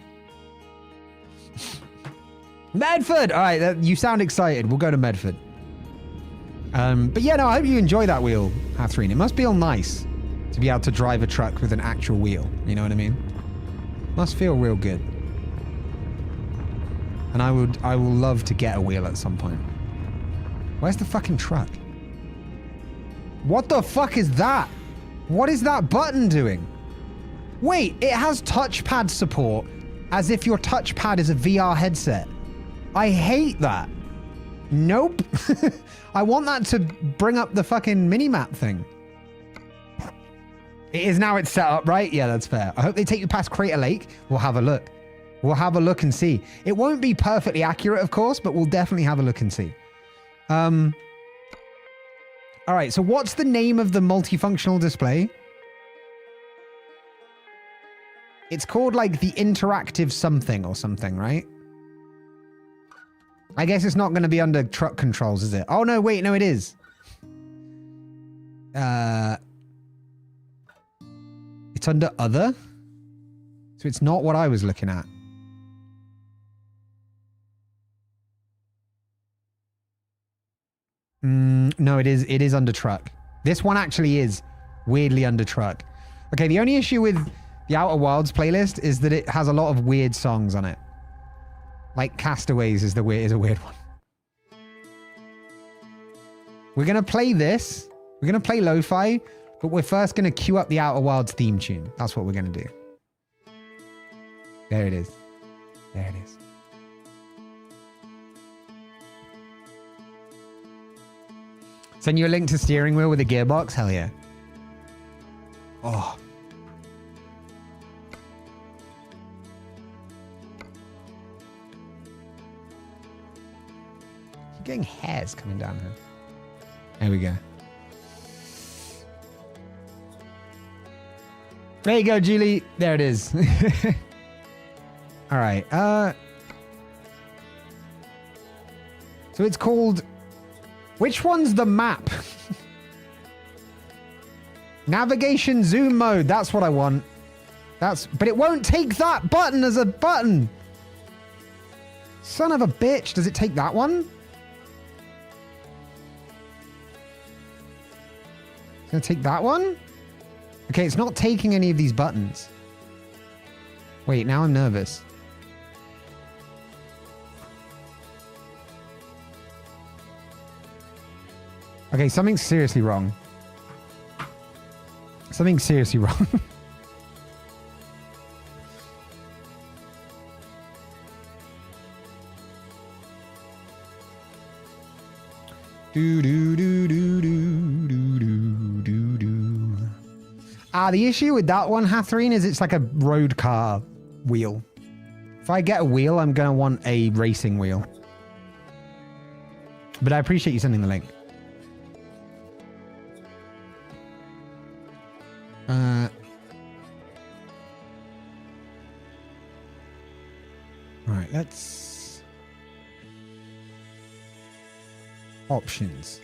Medford! All right, you sound excited. We'll go to Medford. But yeah, no, I hope you enjoy that wheel, Hathreen. It must feel nice to be able to drive a truck with an actual wheel. You know what I mean? Must feel real good. And I will love to get a wheel at some point. Where's the fucking truck? What the fuck is that? What is that button doing? Wait, it has touchpad support as if your touchpad is a VR headset. I hate that. Nope. I want that to bring up the fucking minimap thing. It is now it's set up, right? Yeah, that's fair. I hope they take you past Crater Lake. We'll have a look. We'll have a look and see. It won't be perfectly accurate, of course, but we'll definitely have a look and see. All right, so what's the name of the multifunctional display? It's called like the interactive something or something, right? I guess it's not going to be under truck controls, is it? Oh, no, wait, no, it is. It's under other. So it's not what I was looking at. No, it is under truck. This one actually is weirdly under truck. Okay, the only issue with the Outer Wilds playlist is that it has a lot of weird songs on it. Like Castaways is a weird one. We're going to play this. We're going to play lo-fi, but we're first going to cue up the Outer Wilds theme tune. That's what we're going to do. There it is. There it is. Send you a link to steering wheel with a gearbox? Hell yeah. Oh. keep getting hairs coming down here. There we go. There you go, Julie. There it is. All right. So it's called... Which one's the map? Navigation zoom mode. That's what I want. But it won't take that button as a button. Son of a bitch. Does it take that one? It's gonna take that one? Okay, it's not taking any of these buttons. Wait, now I'm nervous. Okay, something's seriously wrong. Something's seriously wrong. The issue with that one, Hathreen, is it's like a road car wheel. If I get a wheel, I'm going to want a racing wheel. But I appreciate you sending the link. All right, let's... Options.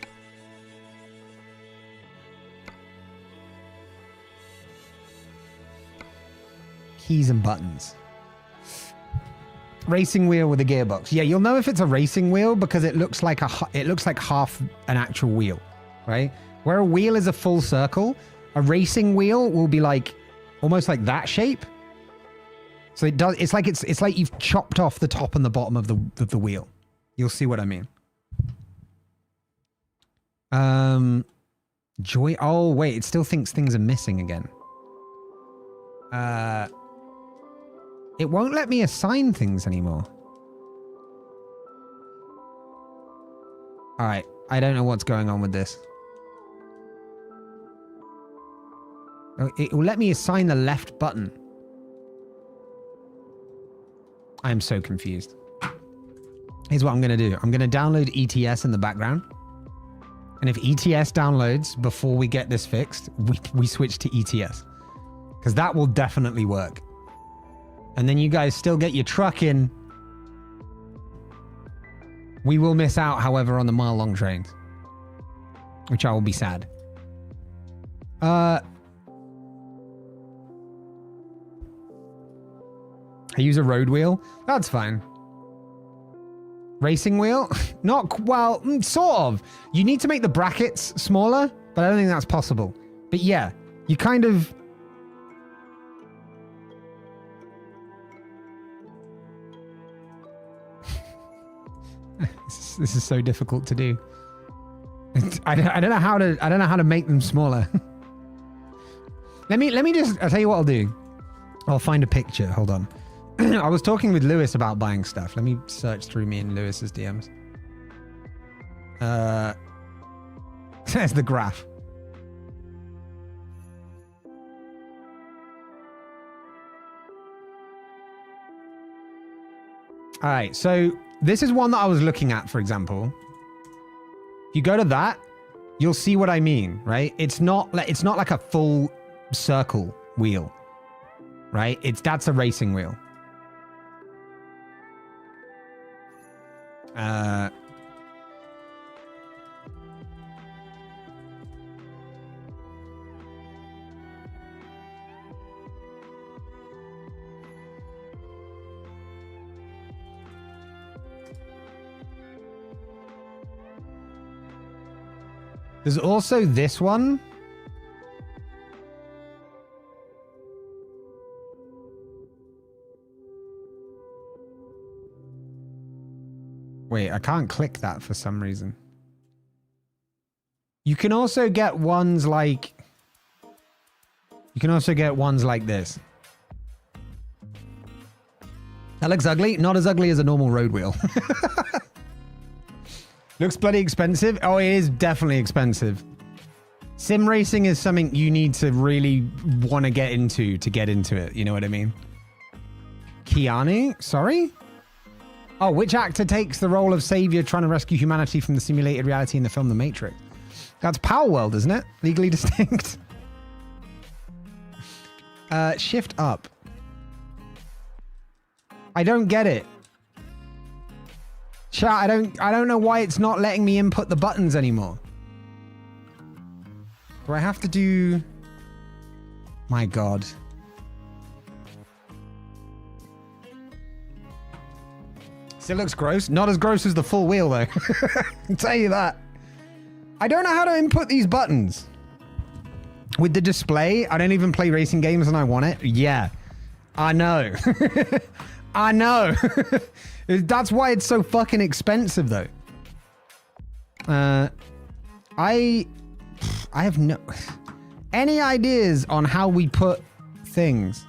Keys and buttons. Racing wheel with a gearbox. Yeah, you'll know if it's a racing wheel because it looks like half an actual wheel, right? Where a wheel is a full circle, a racing wheel will be like almost like that shape. So it does. It's like you've chopped off the top and the bottom of the wheel. You'll see what I mean. Joy. Oh wait, it still thinks things are missing again. It won't let me assign things anymore. All right, I don't know what's going on with this. It will let me assign the left button. I'm so confused. Here's what I'm going to do. I'm going to download ETS in the background. And if ETS downloads before we get this fixed, we switch to ETS. Because that will definitely work. And then you guys still get your truck in. We will miss out, however, on the mile-long trains. Which I will be sad. I use a road wheel. That's fine. Racing wheel? Not, well, sort of. You need to make the brackets smaller, but I don't think that's possible. But yeah, you kind of... This is so difficult to do. I don't know how to make them smaller. Let me just, I'll tell you what I'll do. I'll find a picture. Hold on. I was talking with Lewis about buying stuff. Let me search through me and Lewis's DMs. There's the graph. All right, so this is one that I was looking at, for example. If you go to that, you'll see what I mean, right? It's not like a full circle wheel, right? That's a racing wheel. There's also this one. Wait, I can't click that for some reason. You can also get ones like... You can also get ones like this. That looks ugly. Not as ugly as a normal road wheel. Looks bloody expensive. Oh, it is definitely expensive. Sim racing is something you need to really want to get into it. You know what I mean? Keanu? Sorry? Oh, which actor takes the role of savior trying to rescue humanity from the simulated reality in the film The Matrix? That's Power World, isn't it? Legally Distinct. Shift up. I don't get it. Chat, I don't know why it's not letting me input the buttons anymore. Do I have to do... My God. Still looks gross. Not as gross as the full wheel, though. I can tell you that. I don't know how to input these buttons. With the display, I don't even play racing games and I want it. Yeah, I know. I know. That's why it's so fucking expensive, though. I have no... Any ideas on how we put things?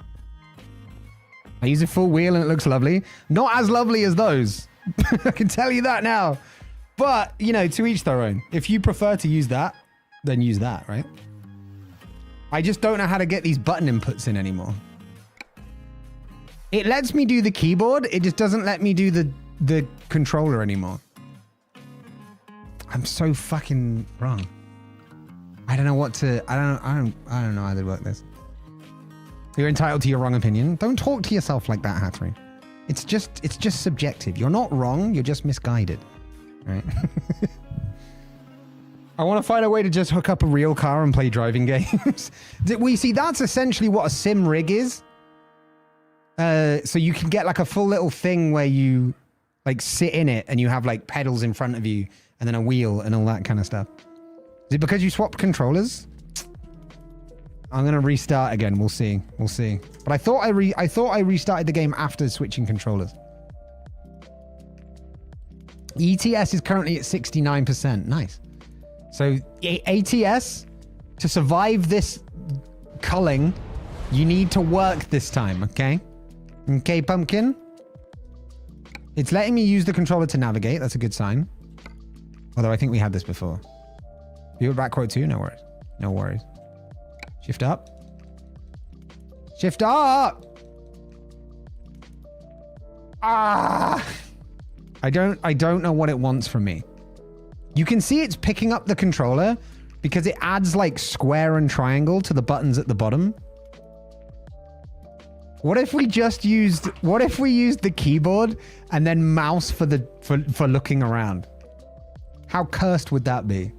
I use a full wheel and it looks lovely. Not as lovely as those. I can tell you that now. But, you know, to each their own. If you prefer to use that, then use that, right? I just don't know how to get these button inputs in anymore. It lets me do the keyboard. It just doesn't let me do the controller anymore. I'm so fucking wrong. I don't know what to... I don't know how to work this. You're entitled to your wrong opinion. Don't talk to yourself like that, Hattery. It's just subjective. You're not wrong. You're just misguided. Right? I want to find a way to just hook up a real car and play driving games. We see that's essentially what a sim rig is. So you can get like a full little thing where you like sit in it and you have like pedals in front of you and then a wheel and all that kind of stuff. Is it because you swapped controllers? I'm gonna restart again. We'll see. We'll see. But I thought I restarted the game after switching controllers. ETS is currently at 69%. Nice. So ATS, to survive this culling, you need to work this time. Okay. Okay, Pumpkin. It's letting me use the controller to navigate. That's a good sign. Although I think we had this before. Viewer back quote 2. No worries. No worries. Shift up. Shift up! Ah! I don't know what it wants from me. You can see it's picking up the controller because it adds like square and triangle to the buttons at the bottom. What if we just used the keyboard and then mouse for looking around? How cursed would that be?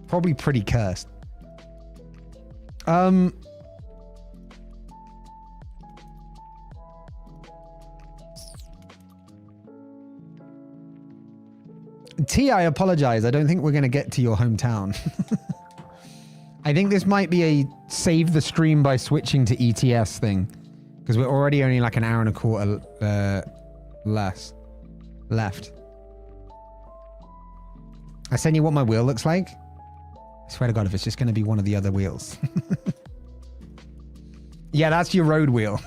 Probably pretty cursed. T, I apologize. I don't think we're going to get to your hometown. I think this might be a save the stream by switching to ETS thing. Because we're already only like an hour and a quarter left. I send you what my wheel looks like. I swear to God, if it's just going to be one of the other wheels. Yeah, that's your road wheel.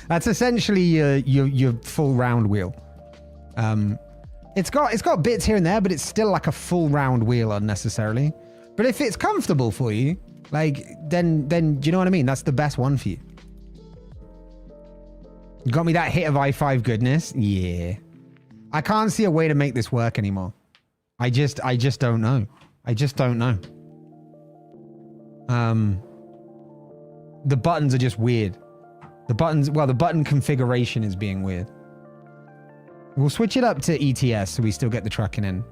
That's essentially your full round wheel. It's got bits here and there, but it's still like a full round wheel unnecessarily. But if it's comfortable for you, like then do you know what I mean? That's the best one for you. You got me that hit of i5 goodness? Yeah. I can't see a way to make this work anymore. I just don't know. I just don't know. The buttons are just weird. The button configuration is being weird. We'll switch it up to ETS so we still get the trucking in.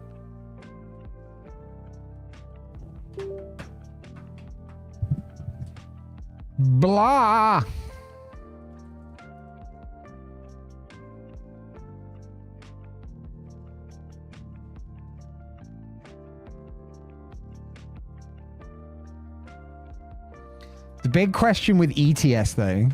Blah. The big question with ETS though.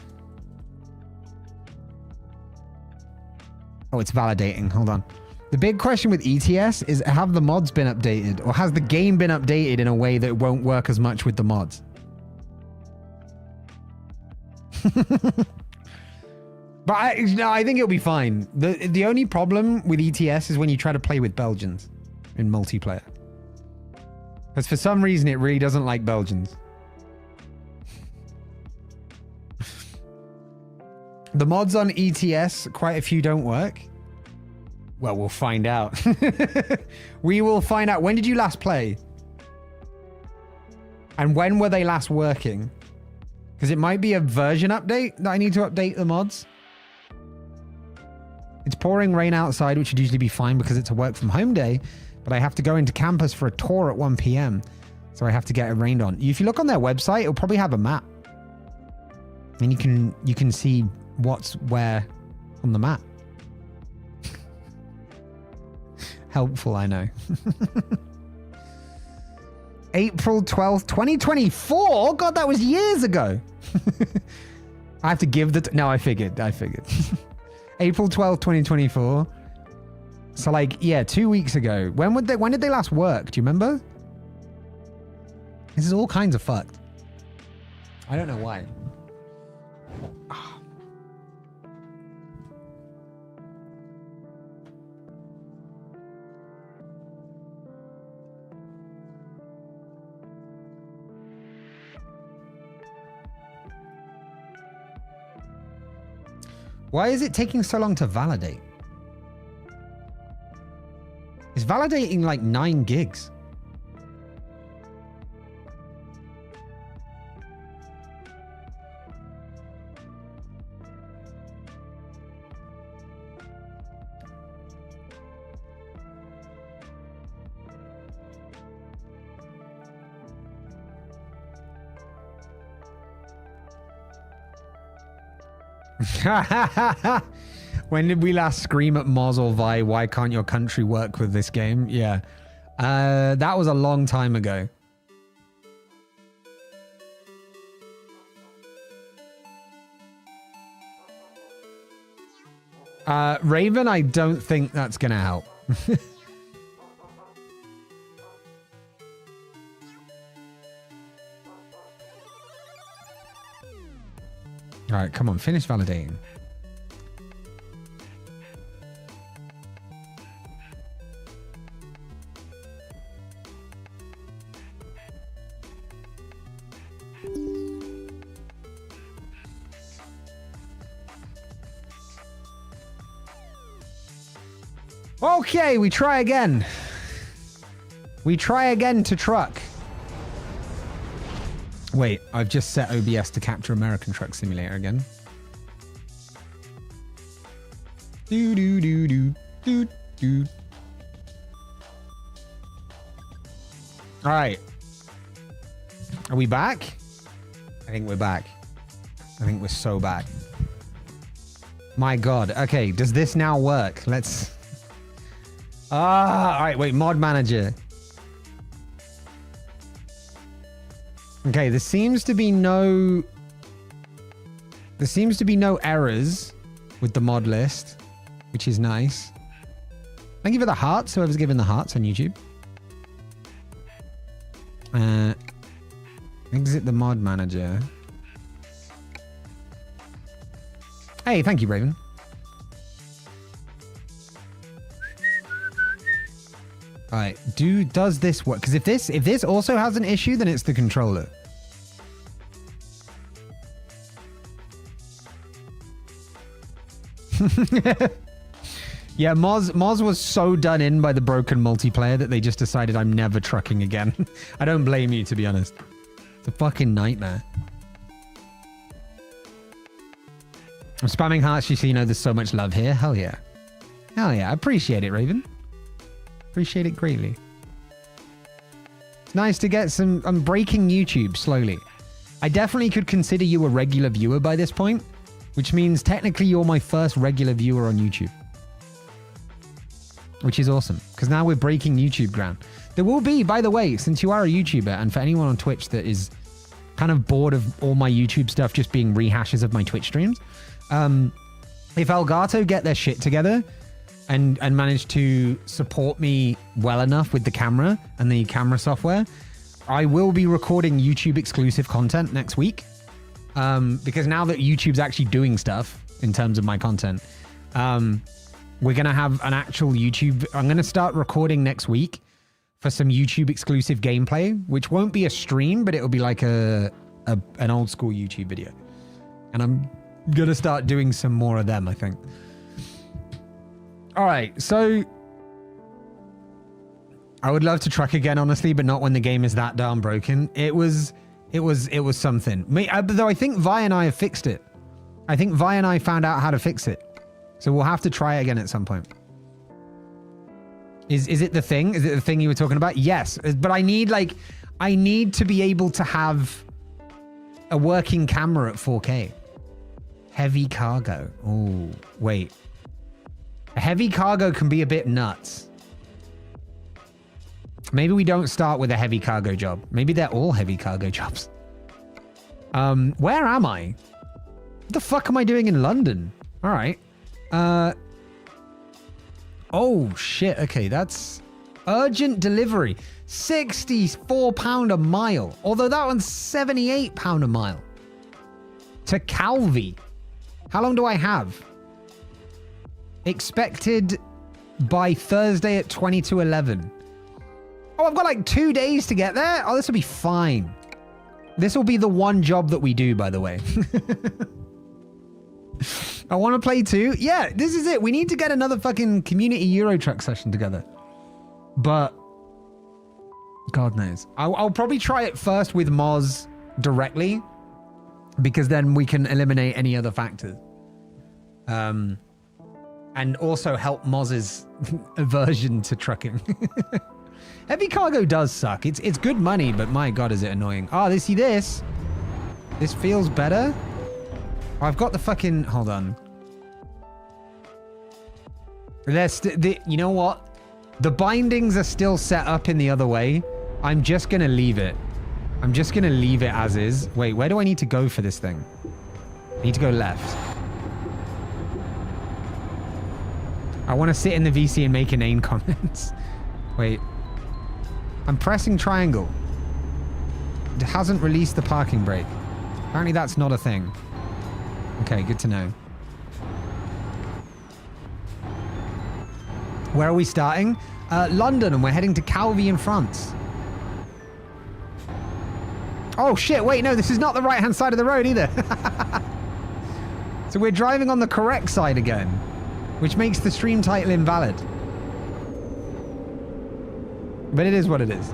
Oh, it's validating. Hold on. The big question with ETS is, have the mods been updated, or has the game been updated in a way that won't work as much with the mods? But I think it'll be fine. The only problem with ETS is when you try to play with Belgians in multiplayer. Because for some reason it really doesn't like Belgians. The mods on ETS, quite a few don't work. Well, we'll find out. We will find out. When did you last play? And when were they last working? Because it might be a version update that I need to update the mods. It's pouring rain outside, which would usually be fine because it's a work from home day. But I have to go into campus for a tour at 1 p.m. So I have to get it rained on. If you look on their website, it'll probably have a map. And you can see what's where on the map. Helpful, I know. April 12th, 2024? God, that was years ago. I have to give the... No, I figured. April 12th, 2024. So like, yeah, 2 weeks ago. When did they last work? Do you remember? This is all kinds of fucked. I don't know why. Why is it taking so long to validate? It's validating like 9 gigs. When did we last scream at Moz or Vi, why can't your country work with this game? Yeah. That was a long time ago. Raven, I don't think that's gonna help. All right, come on, finish validating. Okay, we try again. We try again to truck. Wait, I've just set OBS to capture American Truck Simulator again. Do do do do do do. All right. Are we back? I think we're back. I think we're so back. My God. Okay, does this now work? Let's... all right, wait, mod manager. Okay, there seems to be no errors with the mod list, which is nice. Thank you for the hearts, whoever's given the hearts on YouTube. Exit the mod manager. Hey, thank you, Raven. All right, does this work? Because if this also has an issue, then it's the controller. Yeah, Moz was so done in by the broken multiplayer that they just decided I'm never trucking again. I don't blame you, to be honest. It's a fucking nightmare. I'm spamming hearts so you know there's so much love here. Hell yeah. Hell yeah. I appreciate it, Raven. Appreciate it greatly. It's nice to get some... I'm breaking YouTube slowly. I definitely could consider you a regular viewer by this point, which means technically you're my first regular viewer on YouTube. Which is awesome, because now we're breaking YouTube ground. There will be, by the way, since you are a YouTuber, and for anyone on Twitch that is kind of bored of all my YouTube stuff just being rehashes of my Twitch streams, if Elgato get their shit together and manage to support me well enough with the camera and the camera software, I will be recording YouTube exclusive content next week. Because now that YouTube's actually doing stuff in terms of my content, we're going to have an actual YouTube... I'm going to start recording next week for some YouTube exclusive gameplay, which won't be a stream, but it'll be like an old school YouTube video. And I'm going to start doing some more of them, I think. All right, so I would love to truck again, honestly, but not when the game is that darn broken. It was something. Though I think Vi and I have fixed it. I think Vi and I found out how to fix it. So we'll have to try it again at some point. Is it the thing? Is it the thing you were talking about? Yes, but I need to be able to have a working camera at 4K. Heavy cargo. Oh, wait. A heavy cargo can be a bit nuts. Maybe we don't start with a heavy cargo job. Maybe they're all heavy cargo jobs. Where am I? What the fuck am I doing in London? All right. Oh, shit. Okay, that's urgent delivery. £64 a mile. Although that one's £78 a mile. To Calvi. How long do I have? Expected by Thursday at 22:11. Oh, I've got like 2 days to get there. Oh, this will be fine. This will be the one job that we do, by the way. I want to play too. Yeah, this is it. We need to get another fucking community Euro Truck session together. But God knows. I'll probably try it first with Moz directly, because then we can eliminate any other factors. And also help Moz's aversion to trucking. Heavy cargo does suck. It's good money, but my God, is it annoying. Oh, see this? This feels better. I've got the fucking... Hold on. You know what? The bindings are still set up in the other way. I'm just going to leave it. I'm just going to leave it as is. Wait, where do I need to go for this thing? I need to go left. I want to sit in the VC and make inane comments. Wait. I'm pressing triangle. It hasn't released the parking brake. Apparently that's not a thing. Okay, good to know. Where are we starting? London, and we're heading to Calvi in France. Oh shit, wait, no, this is not the right-hand side of the road either. So we're driving on the correct side again, which makes the stream title invalid. But it is what it is.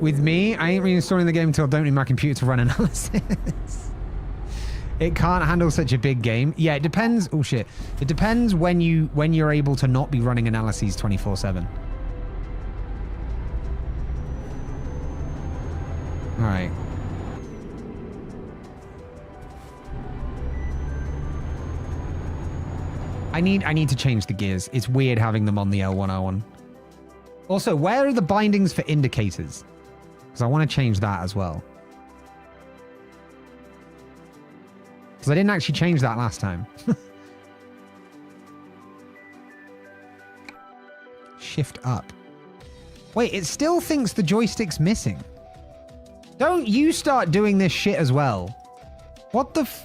With me, I ain't reinstalling the game until I don't need my computer to run analysis. It can't handle such a big game. Yeah, it depends. Oh shit. It depends when you're able to not be running analyses 24/7. All right. I need to change the gears. It's weird having them on the L1R1. Also, where are the bindings for indicators? Because I want to change that as well. Because I didn't actually change that last time. Shift up. Wait, it still thinks the joystick's missing. Don't you start doing this shit as well. What the f...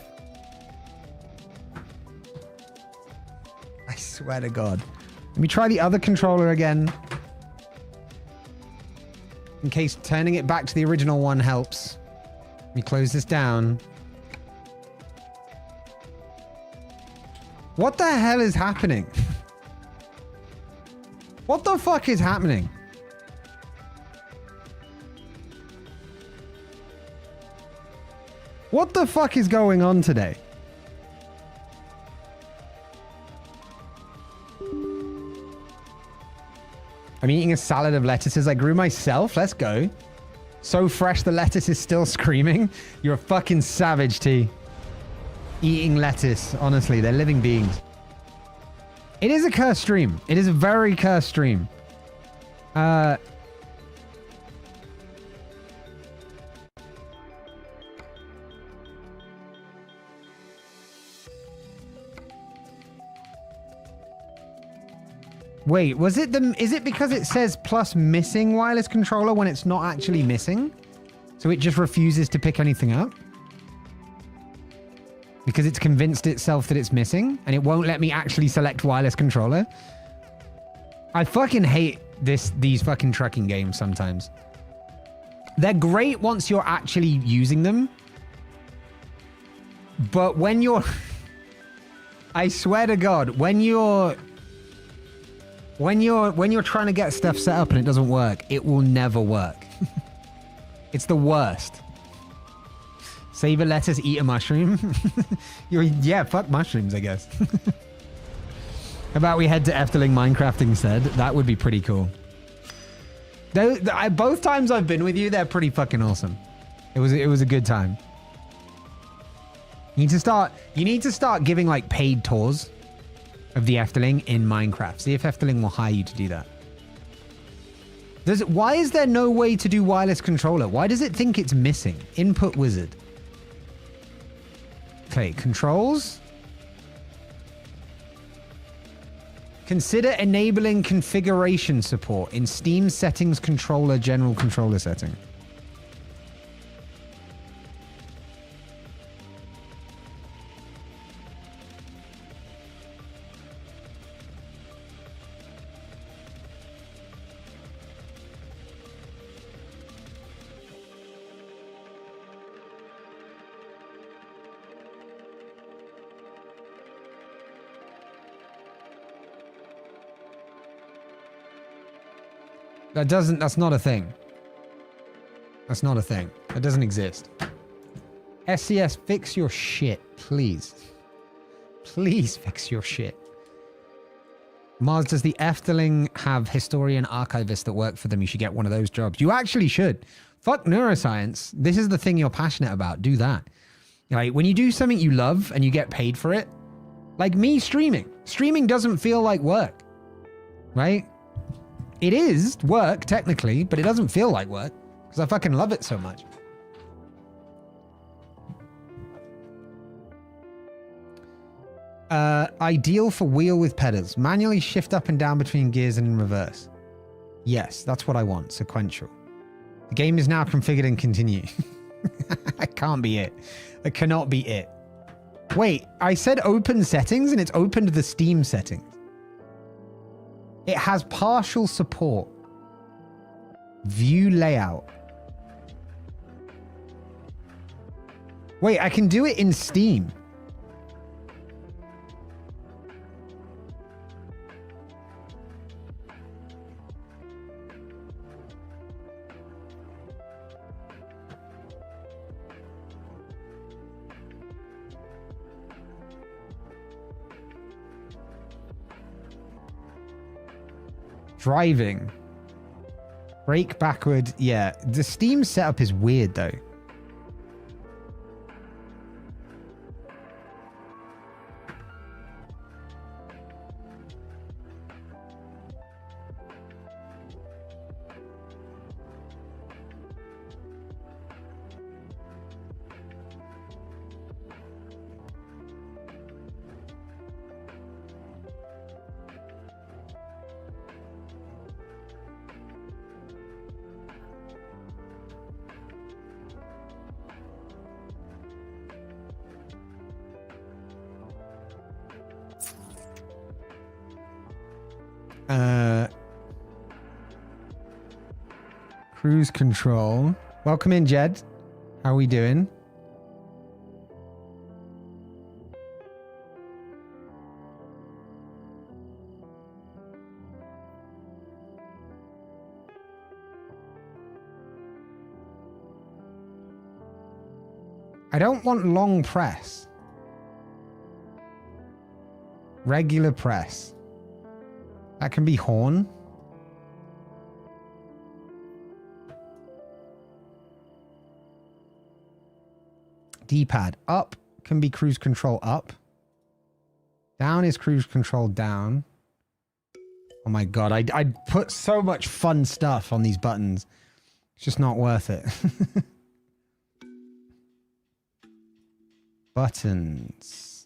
I swear to God. Let me try the other controller again. In case turning it back to the original one helps. Let me close this down. What the hell is happening? What the fuck is happening? What the fuck is going on today? I'm eating a salad of lettuces I grew myself. Let's go. So fresh the lettuce is still screaming. You're a fucking savage, T. Eating lettuce. Honestly, they're living beings. It is a cursed stream. It is a very cursed stream. Wait, was it is it because it says plus missing wireless controller when it's not actually missing? So it just refuses to pick anything up? Because it's convinced itself that it's missing and it won't let me actually select wireless controller? I fucking hate these fucking trucking games sometimes. They're great once you're actually using them. But when you're... I swear to God, when you're trying to get stuff set up and it doesn't work, it will never work. It's the worst. Save a lettuce, eat a mushroom. Yeah, fuck mushrooms, I guess. How about we head to Efteling Minecraft instead? That would be pretty cool. Both times I've been with you, they're pretty fucking awesome. It was a good time. You need to start giving like paid tours of the Efteling in Minecraft. See if Efteling will hire you to do that. Why is there no way to do wireless controller? Why does it think it's missing? Input wizard. Okay, controls. Consider enabling configuration support in Steam settings controller general controller setting. That's not a thing. That's not a thing. That doesn't exist. SCS, fix your shit, please. Please fix your shit. Mars, does the Efteling have historian archivists that work for them? You should get one of those jobs. You actually should. Fuck neuroscience. This is the thing you're passionate about. Do that. Like, when you do something you love and you get paid for it, like me streaming. Streaming doesn't feel like work, right? It is work, technically, but it doesn't feel like work because I fucking love it so much. Ideal for wheel with pedals. Manually shift up and down between gears and in reverse. Yes, that's what I want. Sequential. The game is now configured and continue. That can't be it. That cannot be it. Wait, I said open settings and it's opened the Steam settings. It has partial support. View layout. Wait, I can do it in Steam. Driving. Brake backward. Yeah, the Steam setup is weird though. Cruise control. Welcome in, Jed. How are we doing? I don't want long press. Regular press. That can be horn. D-pad. Up can be cruise control up. Down is cruise control down. Oh my god, I put so much fun stuff on these buttons. It's just not worth it. Buttons.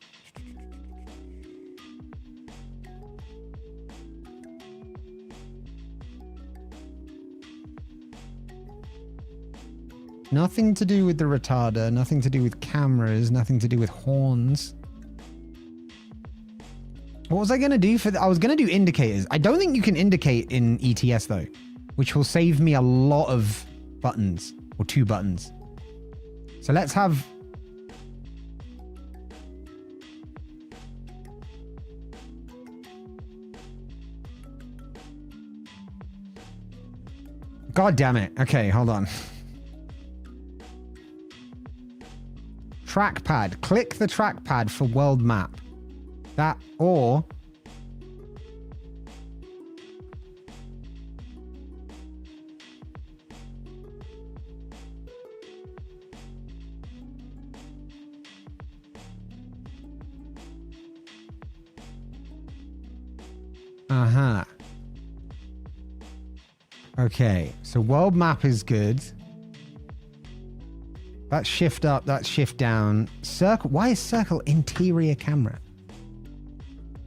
Nothing to do with the retarder, nothing to do with cameras, nothing to do with horns. What was I going to do for I was going to do indicators. I don't think you can indicate in ETS though, which will save me a lot of buttons, or 2 buttons. So let's have... God damn it. Okay, hold on. Trackpad. Click the trackpad for world map. That or... Uh-huh. Okay, so world map is good. That's shift up, that's shift down. Circle, why is circle interior camera?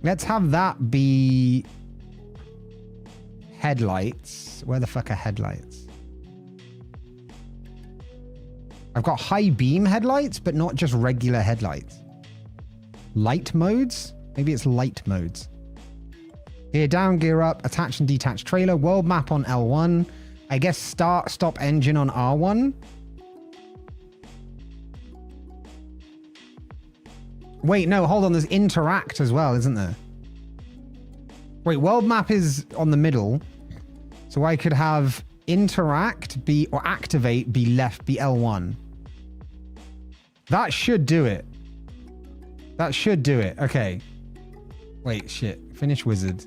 Let's have that be headlights. Where the fuck are headlights? I've got high beam headlights, but not just regular headlights. Light modes? Maybe it's light modes. Gear down, gear up, attach and detach trailer, world map on L1. I guess start, stop engine on R1. Wait, no, hold on. There's interact as well, isn't there? Wait, world map is on the middle. So I could have interact be, or activate be left, be L1. That should do it. That should do it. Okay. Wait, shit. Finish wizard.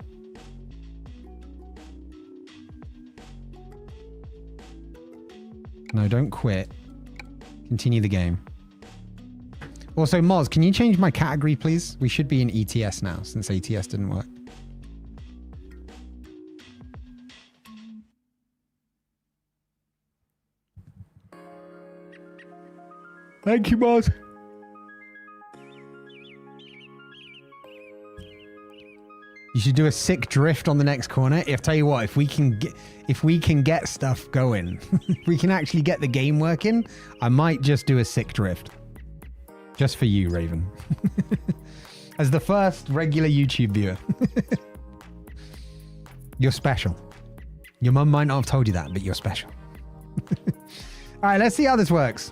No, don't quit. Continue the game. Also, Moz, can you change my category, please? We should be in ETS now, since ATS didn't work. Thank you, Moz. You should do a sick drift on the next corner. If tell you what, if we can get stuff going, if we can actually get the game working, I might just do a sick drift. Just for you, Raven. As the first regular YouTube viewer. You're special. Your mum might not have told you that, but you're special. All right, let's see how this works.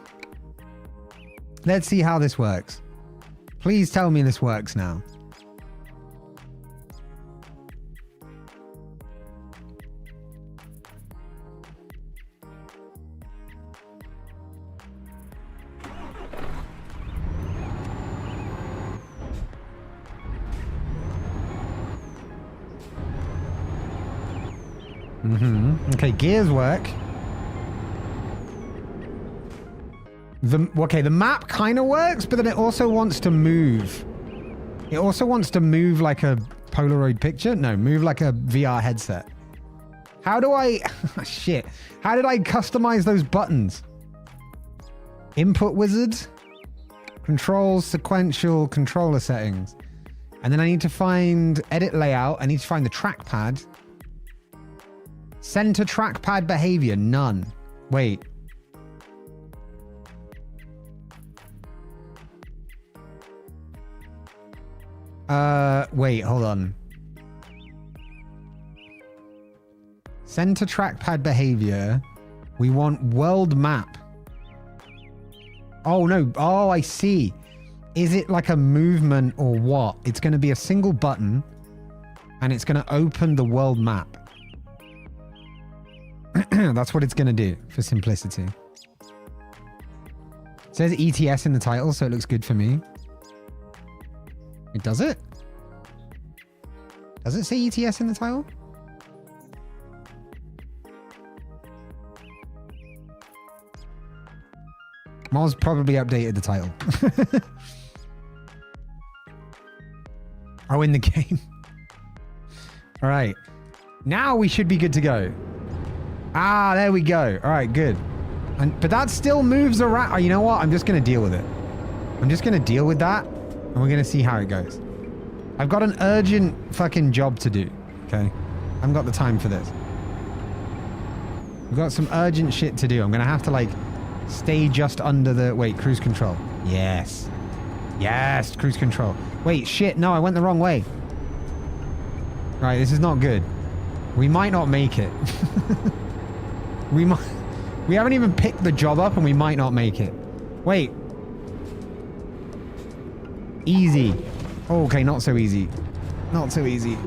Let's see how this works. Please tell me this works now. Okay, gears work. The map kind of works, but then it also wants to move. It also wants to move like a Polaroid picture. No, move like a VR headset. How do I... Shit. How did I customize those buttons? Input wizard. Controls, sequential, controller settings. And then I need to find edit layout. I need to find the trackpad. Center trackpad behavior, none. Wait. Wait, hold on. Center trackpad behavior. We want world map. Oh, no. Oh, I see. Is it like a movement or what? It's going to be a single button and it's going to open the world map. That's what it's going to do for simplicity. It says ETS in the title, so it looks good for me. It does it? Does it say ETS in the title? Moz probably updated the title. Oh, in the game. All right. Now we should be good to go. Ah, there we go. All right, good. But that still moves around. Oh, you know what? I'm just going to deal with it. I'm just going to deal with that, and we're going to see how it goes. I've got an urgent fucking job to do, okay? I haven't got the time for this. We've got some urgent shit to do. I'm going to have to, like, stay just under the... Wait, cruise control. Yes. Yes, cruise control. Wait, shit. No, I went the wrong way. Right, this is not good. We might not make it. We haven't even picked the job up and we might not make it. Wait. Easy. Oh, okay, not so easy. Not so easy.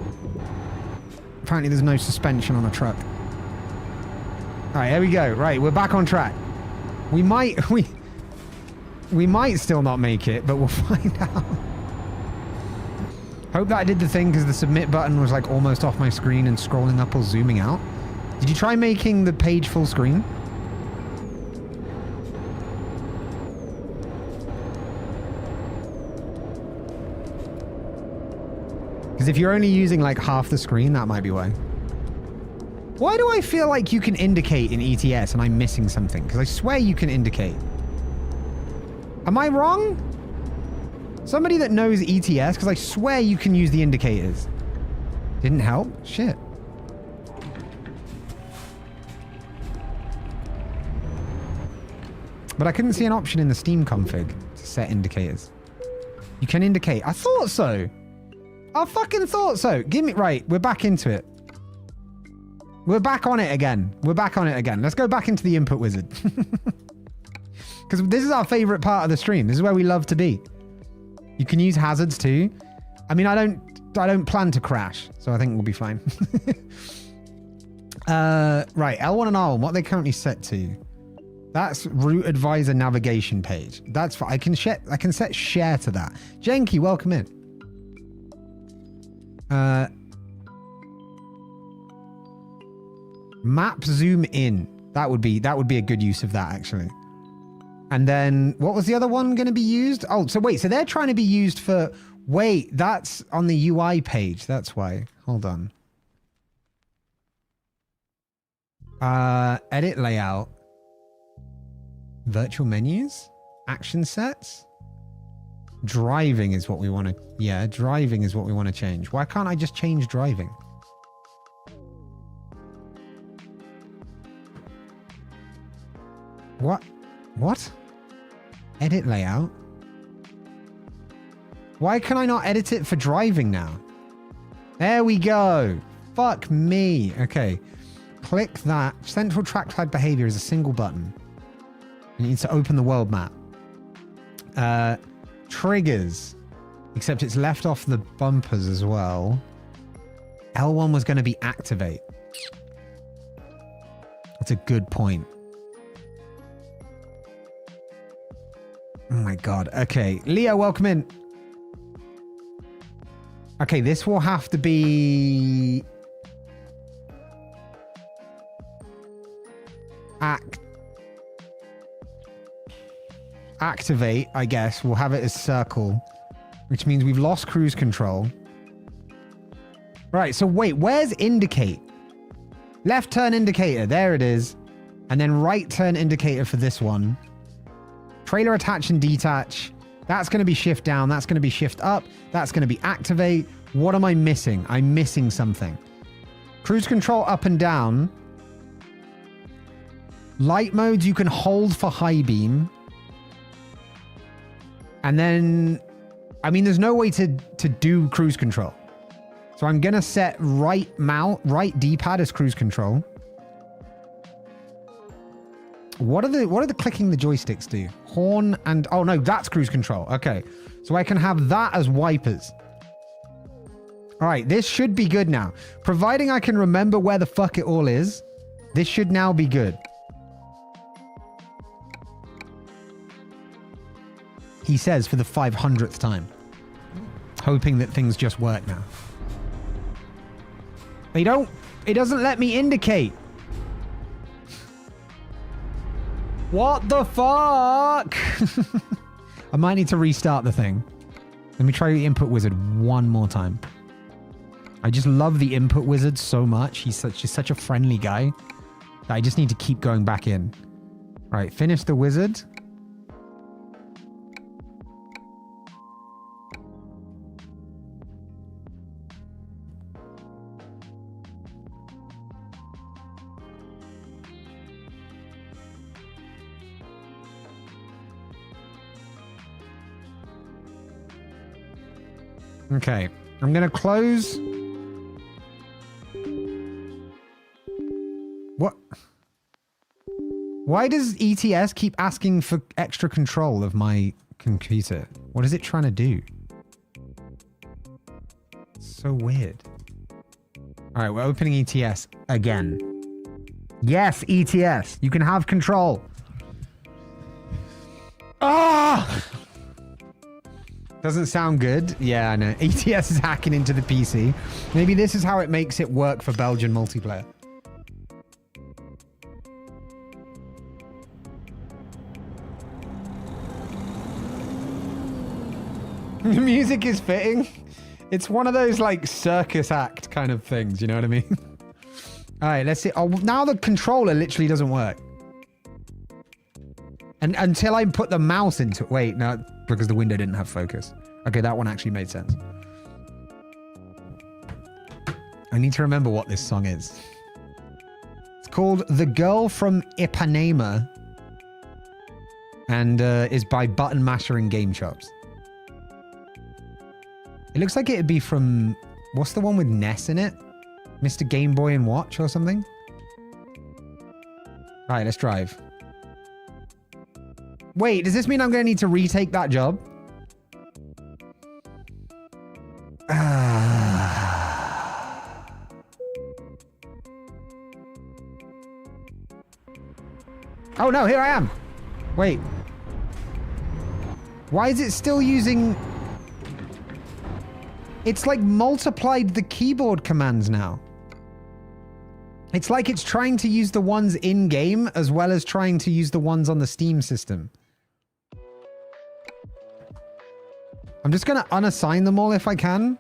Apparently there's no suspension on a truck. All right, here we go. Right, we're back on track. We might still not make it, but we'll find out. Hope that I did the thing because the submit button was like almost off my screen and scrolling up or zooming out. Did you try making the page full screen? Because if you're only using like half the screen, that might be why. Why do I feel like you can indicate in ETS and I'm missing something? Because I swear you can indicate. Am I wrong? Somebody that knows ETS, because I swear you can use the indicators. Didn't help? Shit. But I couldn't see an option in the Steam config to set indicators. You can indicate. I thought so. I fucking thought so. Give me... Right, we're back into it. We're back on it again. We're back on it again. Let's go back into the input wizard. Because this is our favorite part of the stream. This is where we love to be. You can use hazards too. I mean, I don't plan to crash, so I think we'll be fine. Right, L1 and R1, what are they currently set to? That's route advisor navigation page. That's fine. I can set share to that. Jenky, welcome in. Map zoom in. That would be a good use of that actually. And then what was the other one going to be used? Oh, so wait, so they're trying to be used for... Wait, that's on the UI page. That's why. Hold on. Edit layout. Virtual menus? Action sets? Driving is what we want to... Yeah, driving is what we want to change. Why can't I just change driving? What? What? Edit layout? Why can I not edit it for driving now? There we go. Fuck me. Okay. Click that. Central trackpad behavior is a single button. You need to open the world map. Triggers. Except it's left off the bumpers as well. L1 was going to be activate. That's a good point. Oh my god. Okay. Leo, welcome in. Okay, this will have to be... Activate, I guess. We'll have it as circle. Which means we've lost cruise control. Right, so wait. Where's indicate? Left turn indicator. There it is. And then right turn indicator for this one. Trailer attach and detach. That's going to be shift down. That's going to be shift up. That's going to be activate. What am I missing? I'm missing something. Cruise control up and down. Light modes you can hold for high beam. And then, I mean, there's no way to do cruise control. So I'm going to set right D-pad as cruise control. What are the clicking the joysticks do? Horn and... Oh, no, that's cruise control. Okay. So I can have that as wipers. All right. This should be good now. Providing I can remember where the fuck it all is, this should now be good. He says for the 500th time. Hoping that things just work now. They don't... It doesn't let me indicate. What the fuck? I might need to restart the thing. Let me try the input wizard one more time. I just love the input wizard so much. He's such a friendly guy that I just need to keep going back in. All right, finish the wizard. Okay, I'm going to close. What? Why does ETS keep asking for extra control of my computer? What is it trying to do? So weird. All right, we're opening ETS again. Yes, ETS. You can have control. Ah! Doesn't sound good. Yeah, I know. ETS is hacking into the PC. Maybe this is how it makes it work for Belgian multiplayer. The music is fitting. It's one of those like circus act kind of things. You know what I mean? All right, let's see. Oh, now the controller literally doesn't work. And until I put the mouse into it. Wait, no, because the window didn't have focus. Okay, that one actually made sense. I need to remember what this song is. It's called The Girl from Ipanema and is by Button Masher and Game Chops. It looks like it'd be from... What's the one with Ness in it? Mr. Game Boy and Watch or something? All right, let's drive. Wait, does this mean I'm going to need to retake that job? Oh no, here I am. Wait. Why is it still using... It's like multiplied the keyboard commands now. It's like it's trying to use the ones in-game as well as trying to use the ones on the Steam system. I'm just going to unassign them all if I can.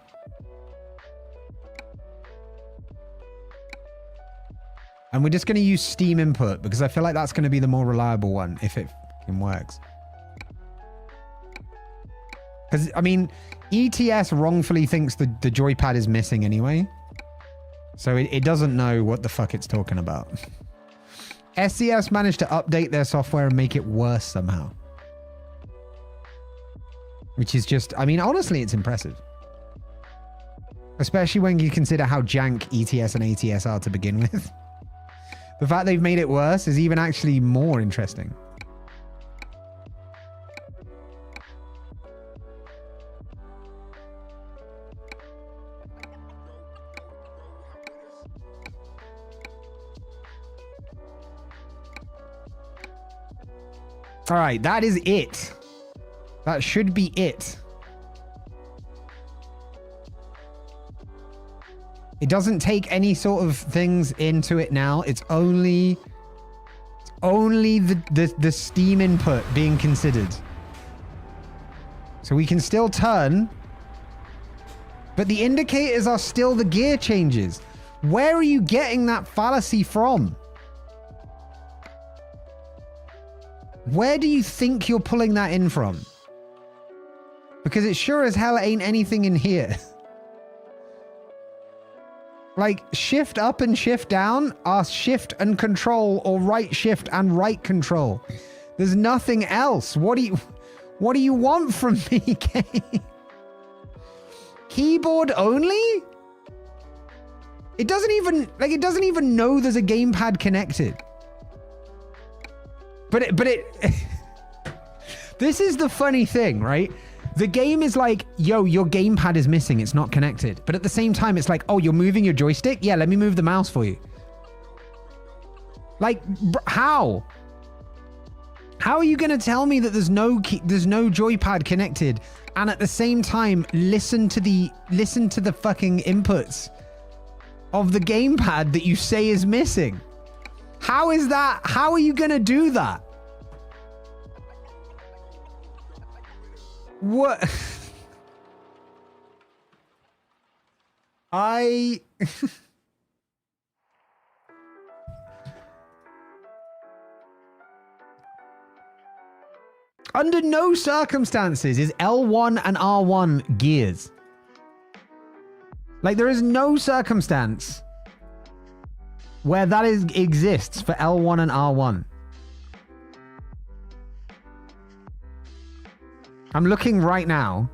And we're just going to use Steam input because I feel like that's going to be the more reliable one if it fucking works. Because, I mean, ETS wrongfully thinks the joypad is missing anyway. So it doesn't know what the fuck it's talking about. SCS managed to update their software and make it worse somehow. Which is just, I mean, honestly, it's impressive. Especially when you consider how jank ETS and ATS are to begin with. The fact they've made it worse is even actually more interesting. All right, that is it. That should be it. It doesn't take any sort of things into it now. It's only the Steam input being considered. So we can still turn, but the indicators are still the gear changes. Where are you getting that fallacy from? Where do you think you're pulling that in from? Because it sure as hell ain't anything in here. Like, shift up and shift down are shift and control or right shift and right control. There's nothing else. What do you want from me, game? Keyboard only? It doesn't even know there's a gamepad connected. But it this is the funny thing, right? The game is like, yo, your gamepad is missing. It's not connected. But at the same time, it's like, oh, you're moving your joystick? Yeah, let me move the mouse for you. Like, how? How are you going to tell me that there's no joypad connected and at the same time listen to the fucking inputs of the gamepad that you say is missing? How is that? How are you going to do that? What? Under no circumstances is L1 and R1 gears. Like, there is no circumstance where that exists for L1 and R1. I'm looking right now.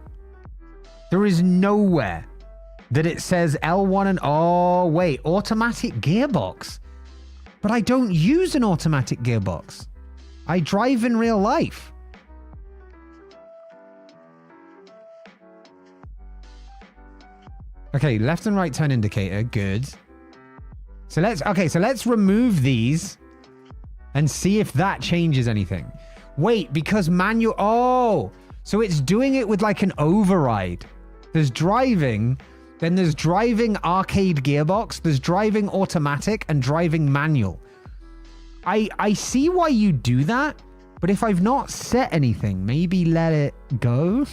There is nowhere that it says L1 and... Oh, wait. Automatic gearbox. But I don't use an automatic gearbox. I drive in real life. Okay, left and right turn indicator. Good. So let's remove these and see if that changes anything. Wait, because manual... Oh, so it's doing it with like an override. There's driving, then there's driving arcade gearbox, there's driving automatic, and driving manual. I see why you do that, but if I've not set anything, maybe let it go.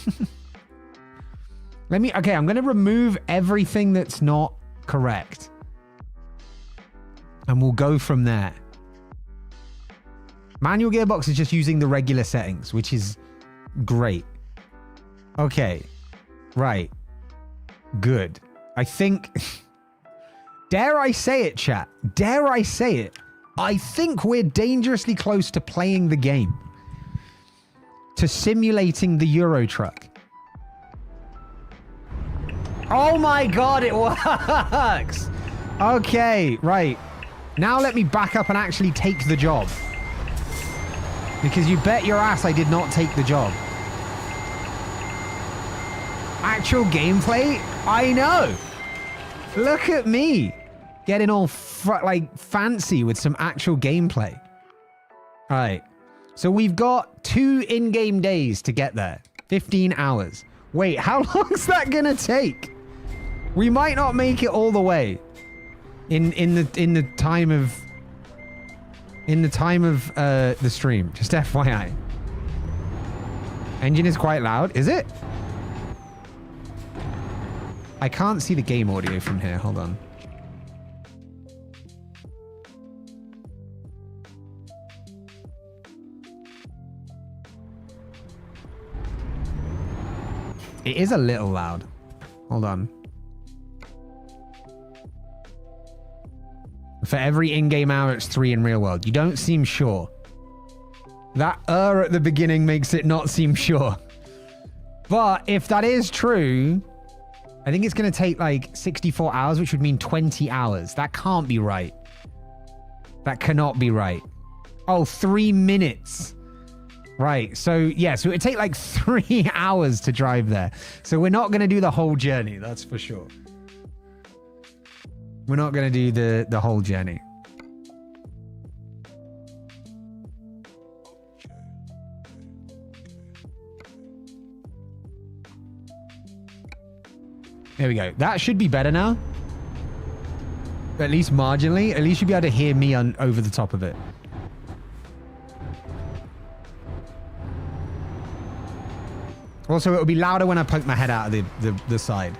Okay, I'm going to remove everything that's not correct. And we'll go from there. Manual gearbox is just using the regular settings, which is great. Okay. Right. Good. I think... Dare I say it, chat? Dare I say it? I think we're dangerously close to playing the game. To simulating the Euro truck. Oh my god, it works! Okay, right. Now let me back up and actually take the job. Because you bet your ass I did not take the job. Actual gameplay? I know! Look at me! Getting all like fancy with some actual gameplay. Alright. So we've got 2 in-game days to get there. 15 hours. Wait, how long is that gonna take? We might not make it all the way. In the time of the stream. Just FYI. Engine is quite loud. Is it? I can't see the game audio from here. Hold on. It is a little loud. Hold on. For every in-game hour, it's 3 in real world. You don't seem sure. That at the beginning makes it not seem sure. But if that is true, I think it's going to take like 64 hours, which would mean 20 hours. That can't be right. That cannot be right. Oh, 3 minutes. Right. So, yeah. So it would take like 3 hours to drive there. So we're not going to do the whole journey. That's for sure. We're not going to do the whole journey. There we go. That should be better now. At least marginally. At least you'll be able to hear me over the top of it. Also, it'll be louder when I poke my head out of the side.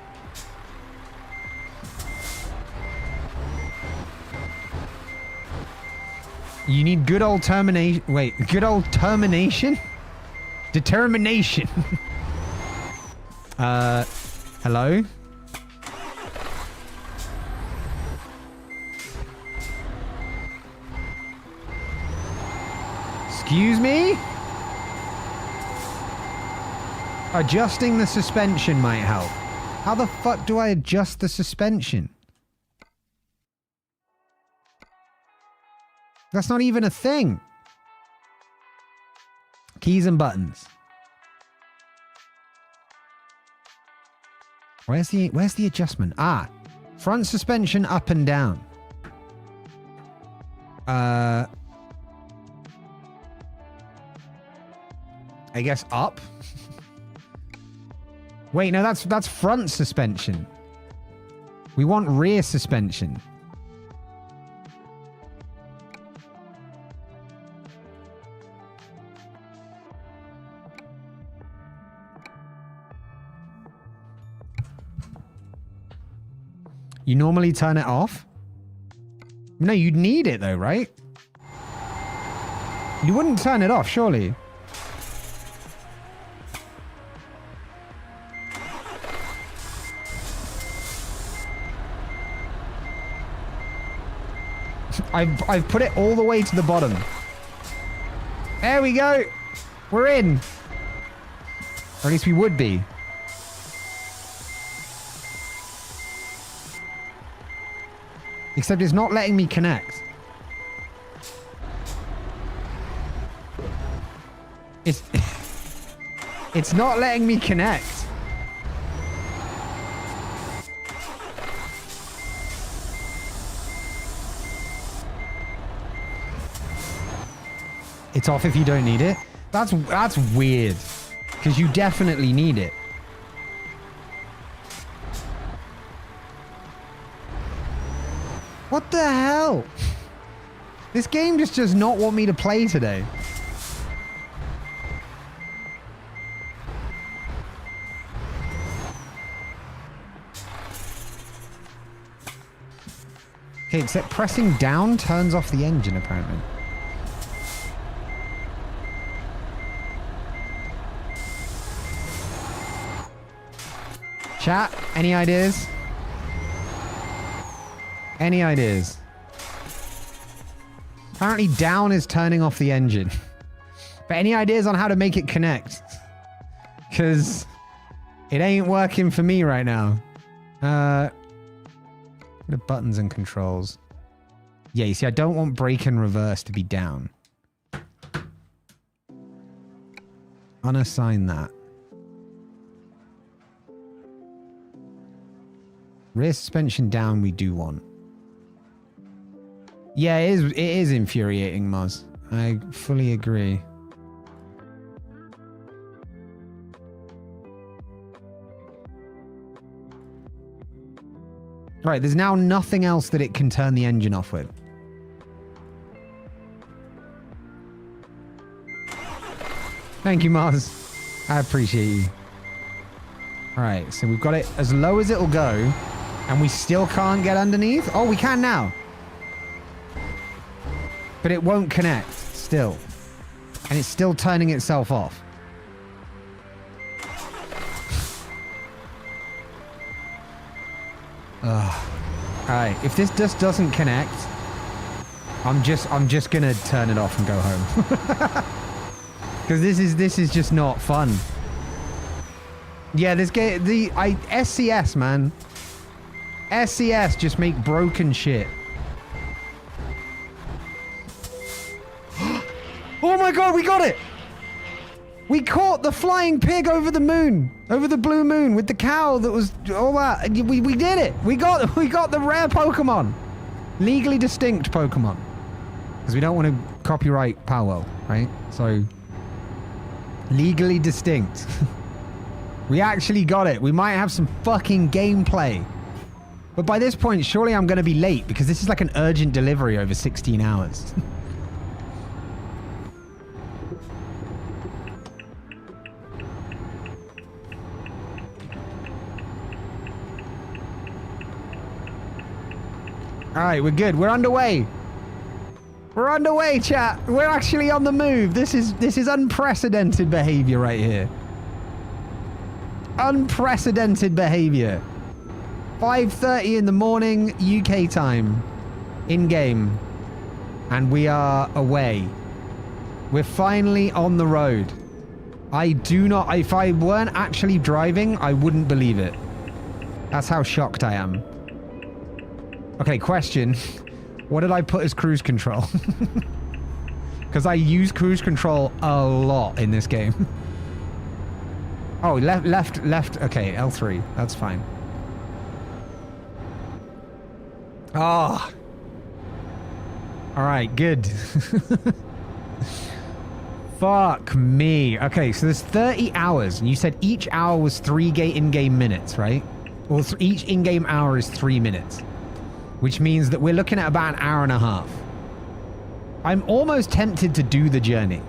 You need good old termination. Wait, good old termination? Determination. Hello? Excuse me? Adjusting the suspension might help. How the fuck do I adjust the suspension? That's not even a thing. Keys and buttons. Where's the adjustment? Ah, front suspension up and down. I guess up. Wait, no, that's front suspension. We want rear suspension. You normally turn it off? No, you'd need it though, right? You wouldn't turn it off, surely. I've put it all the way to the bottom. There we go. We're in. Or at least we would be. Except it's not letting me connect. It's not letting me connect. It's off if you don't need it. That's weird. Because you definitely need it. What the hell? This game just does not want me to play today. Okay, except pressing down turns off the engine, apparently. Chat, any ideas? Any ideas? Apparently down is turning off the engine. But any ideas on how to make it connect? Because it ain't working for me right now. The buttons and controls. Yeah, you see, I don't want brake and reverse to be down. Unassign that. Rear suspension down we do want. Yeah, it is infuriating, Moz. I fully agree. Right, there's now nothing else that it can turn the engine off with. Thank you, Mars. I appreciate you. Alright, so we've got it as low as it'll go, and we still can't get underneath? Oh, we can now. But it won't connect, still. And it's still turning itself off. Alright, if this just doesn't connect, I'm just gonna turn it off and go home. Because this is just not fun. Yeah, this game, SCS, man. SCS just make broken shit. Oh my god, we got it! We caught the flying pig over the moon, over the blue moon with the cow that was all that. We did it. We got the rare Pokemon, legally distinct Pokemon, because we don't want to copyright Powell, right? So legally distinct. We actually got it. We might have some fucking gameplay, but by this point, surely I'm going to be late because this is like an urgent delivery over 16 hours. All right, we're good. We're underway. We're underway, chat. We're actually on the move. This is unprecedented behavior right here. Unprecedented behavior. 5:30 in the morning UK time, in game, and we are away. We're finally on the road. I do not. If I weren't actually driving, I wouldn't believe it. That's how shocked I am. Okay, question. What did I put as cruise control? Because I use cruise control a lot in this game. Oh, left. Okay, L3. That's fine. Oh. All right, good. Fuck me. Okay, so there's 30 hours, and you said each hour was 3 in-game minutes, right? Or each in-game hour is 3 minutes. Which means that we're looking at about an hour and a half. I'm almost tempted to do the journey.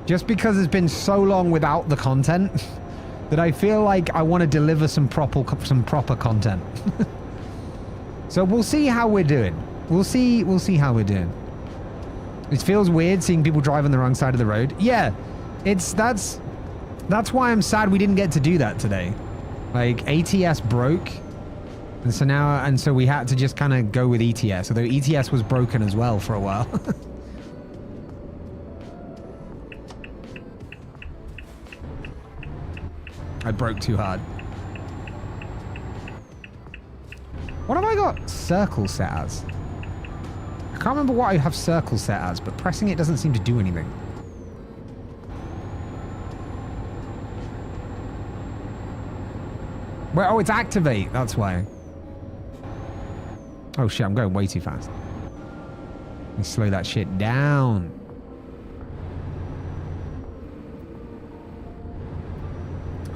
Just because it's been so long without the content that I feel like I want to deliver some proper content. So we'll see how we're doing. We'll see how we're doing. It feels weird seeing people drive on the wrong side of the road. Yeah, that's why I'm sad we didn't get to do that today. Like, ATS broke. And so we had to just kind of go with ETS, although ETS was broken as well for a while. I broke too hard. What have I got circle set as? I can't remember what I have circle set as, but pressing it doesn't seem to do anything. Well, oh, it's activate, that's why. Oh shit, I'm going way too fast. Let me slow that shit down.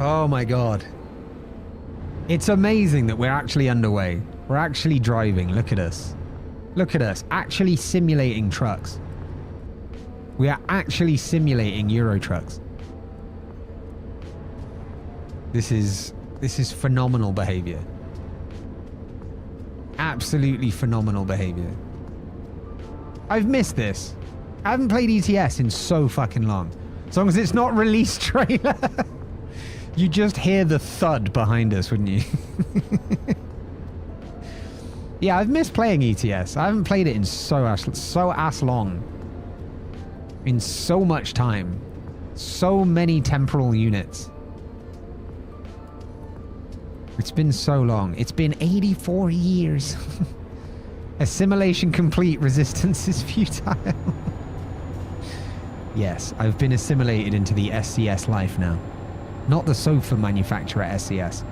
Oh my god. It's amazing that we're actually underway. We're actually driving. Look at us. Look at us. Actually simulating trucks. We are actually simulating Euro trucks. This is phenomenal behavior. Absolutely phenomenal behavior. I've missed this. I haven't played ETS in so fucking long. As long as it's not release trailer. You just hear the thud behind us, wouldn't you? Yeah, I've missed playing ETS. I haven't played it in so ass long. In so much time. So many temporal units. It's been so long. It's been 84 years. Assimilation complete. Resistance is futile. Yes, I've been assimilated into the SCS life now. Not the sofa manufacturer SCS.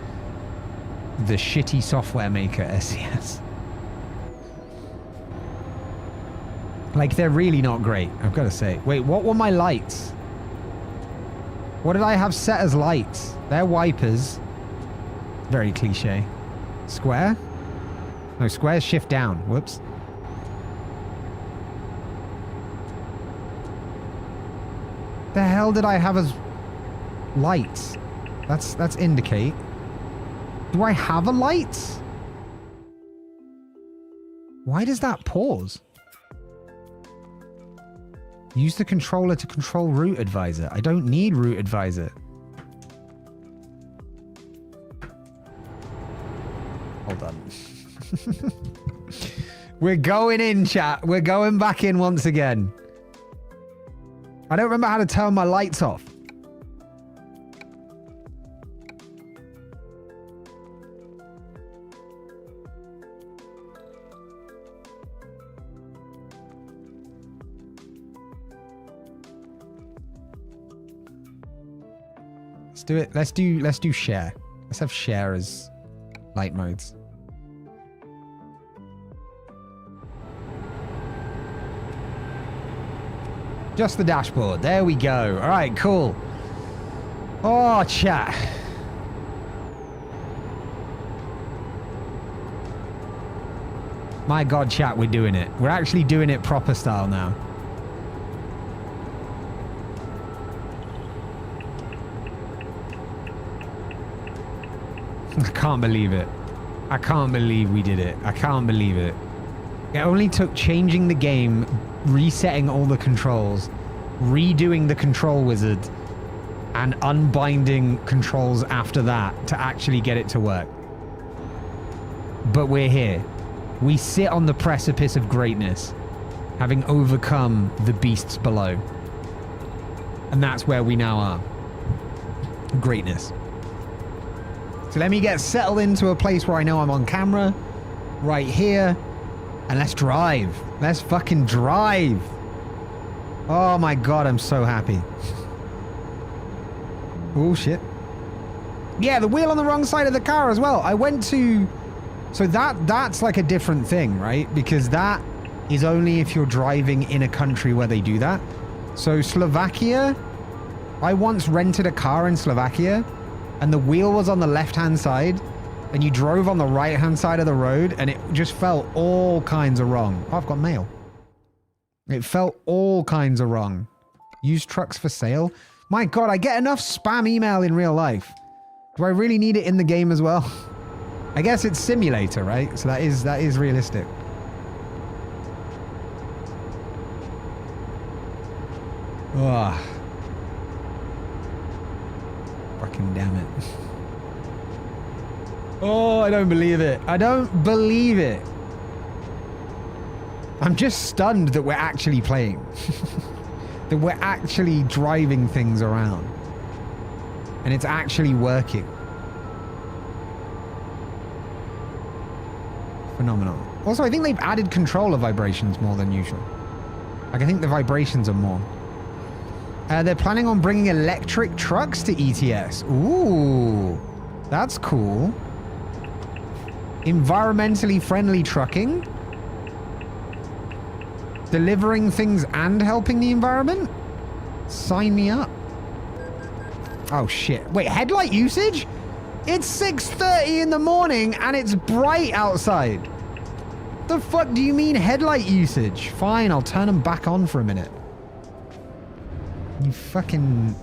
The shitty software maker SCS. Like, they're really not great, I've got to say. Wait, what were my lights? What did I have set as lights? They're wipers. Very cliche. Square? No, squares shift down. Whoops. The hell did I have as lights? That's indicate. Do I have a light? Why does that pause? Use the controller to control route advisor. I don't need route advisor. Hold on. We're going in, chat. We're going back in once again. I don't remember how to turn my lights off. Let's do it. Let's do share. Let's have share as light modes. Just the dashboard. There we go. All right, cool. Oh, chat. My God, chat, we're doing it. We're actually doing it proper style now. I can't believe it. I can't believe we did it. I can't believe it. It only took changing the game, resetting all the controls, redoing the control wizard, and unbinding controls after that to actually get it to work. But we're here. We sit on the precipice of greatness, having overcome the beasts below. And that's where we now are. Greatness. So let me get settled into a place where I know I'm on camera. Right here. And let's drive. Let's fucking drive. Oh my God, I'm so happy. Oh shit. Yeah, the wheel on the wrong side of the car as well. I went to... So that's like a different thing, right? Because that is only if you're driving in a country where they do that. So Slovakia, I once rented a car in Slovakia and the wheel was on the left-hand side and you drove on the right-hand side of the road and it just felt all kinds of wrong. Oh, I've got mail. It felt all kinds of wrong. Use trucks for sale. My God, I get enough spam email in real life. Do I really need it in the game as well? I guess it's simulator, right? So that is realistic. Oh. Fucking damn it. Oh, I don't believe it. I don't believe it. I'm just stunned that we're actually playing. That we're actually driving things around. And it's actually working. Phenomenal. Also, I think they've added controller vibrations more than usual. Like, I think the vibrations are more. They're planning on bringing electric trucks to ETS. Ooh, that's cool. Environmentally friendly trucking. Delivering things and helping the environment. Sign me up. Oh, shit. Wait, headlight usage? It's 6:30 in the morning and it's bright outside. The fuck do you mean headlight usage? Fine, I'll turn them back on for a minute. You fucking...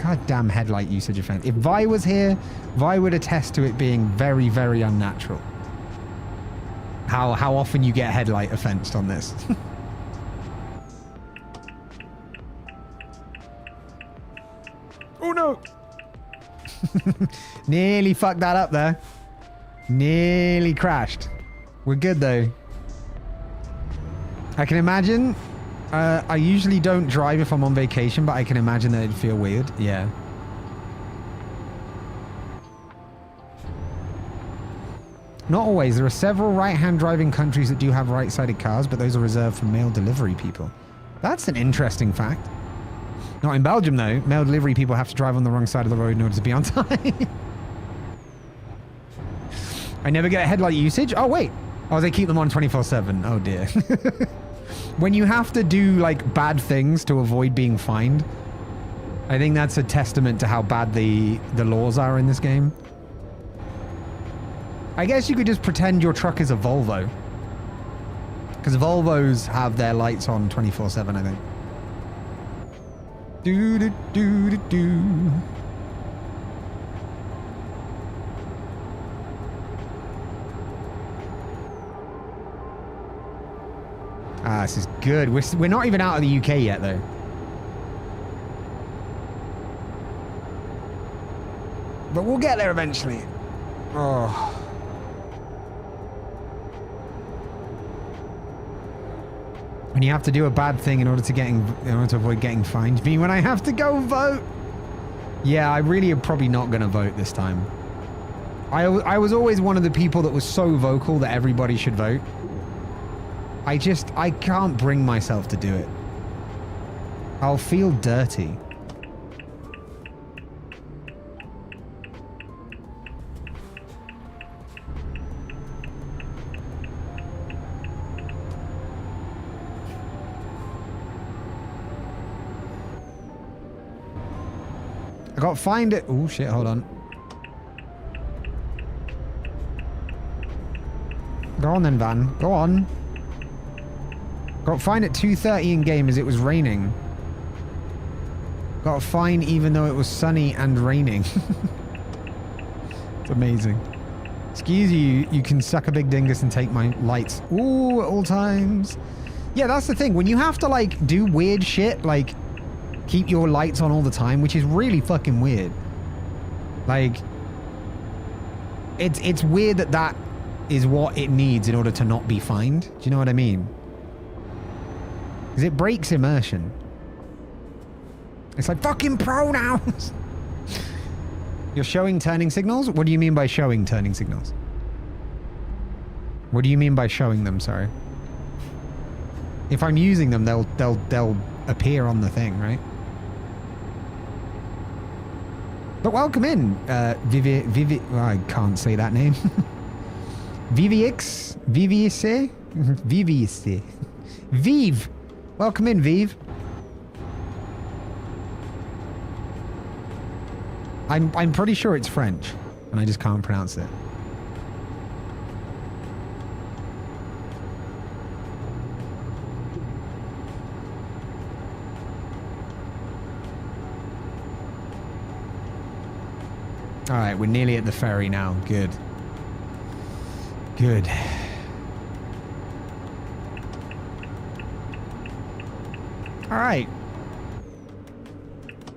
Goddamn headlight usage offense. If Vi was here, Vi would attest to it being very, very unnatural. How often you get headlight offensed on this. Oh no! Nearly fucked that up there. Nearly crashed. We're good though. I can imagine. I usually don't drive if I'm on vacation, but I can imagine that it'd feel weird. Yeah. Not always. There are several right-hand driving countries that do have right-sided cars, but those are reserved for mail delivery people. That's an interesting fact. Not in Belgium, though. Mail delivery people have to drive on the wrong side of the road in order to be on time. I never get a headlight usage. Oh, wait. Oh, they keep them on 24/7. Oh, dear. When you have to do, like, bad things to avoid being fined, I think that's a testament to how bad the laws are in this game. I guess you could just pretend your truck is a Volvo. Because Volvos have their lights on 24/7, I think. Do-do-do-do-do. Ah, this is good. We're not even out of the UK yet, though. But we'll get there eventually. Oh. When you have to do a bad thing in order to avoid getting fined. Me when I have to go vote. Yeah, I really am probably not going to vote this time. I was always one of the people that was so vocal that everybody should vote. I can't bring myself to do it. I'll feel dirty. I got fined it. Oh shit, hold on. Go on then, Van. Go on. Got fined at 2:30 in game as it was raining. Got a fine even though it was sunny and raining. It's amazing. Excuse you, you can suck a big dingus and take my lights. Ooh, at all times. Yeah, that's the thing. When you have to, like, do weird shit, like, keep your lights on all the time, which is really fucking weird. Like, it's weird that is what it needs in order to not be fined. Do you know what I mean? Because it breaks immersion. It's like fucking pronouns. You're showing turning signals? What do you mean by showing turning signals? What do you mean by showing them? Sorry. If I'm using them, they'll appear on the thing, right? But welcome in, Vivi. Oh, I can't say that name. Vivic. Vive. Welcome in, Vive. I'm pretty sure it's French, and I just can't pronounce it. All right, we're nearly at the ferry now. Good. Good. All right.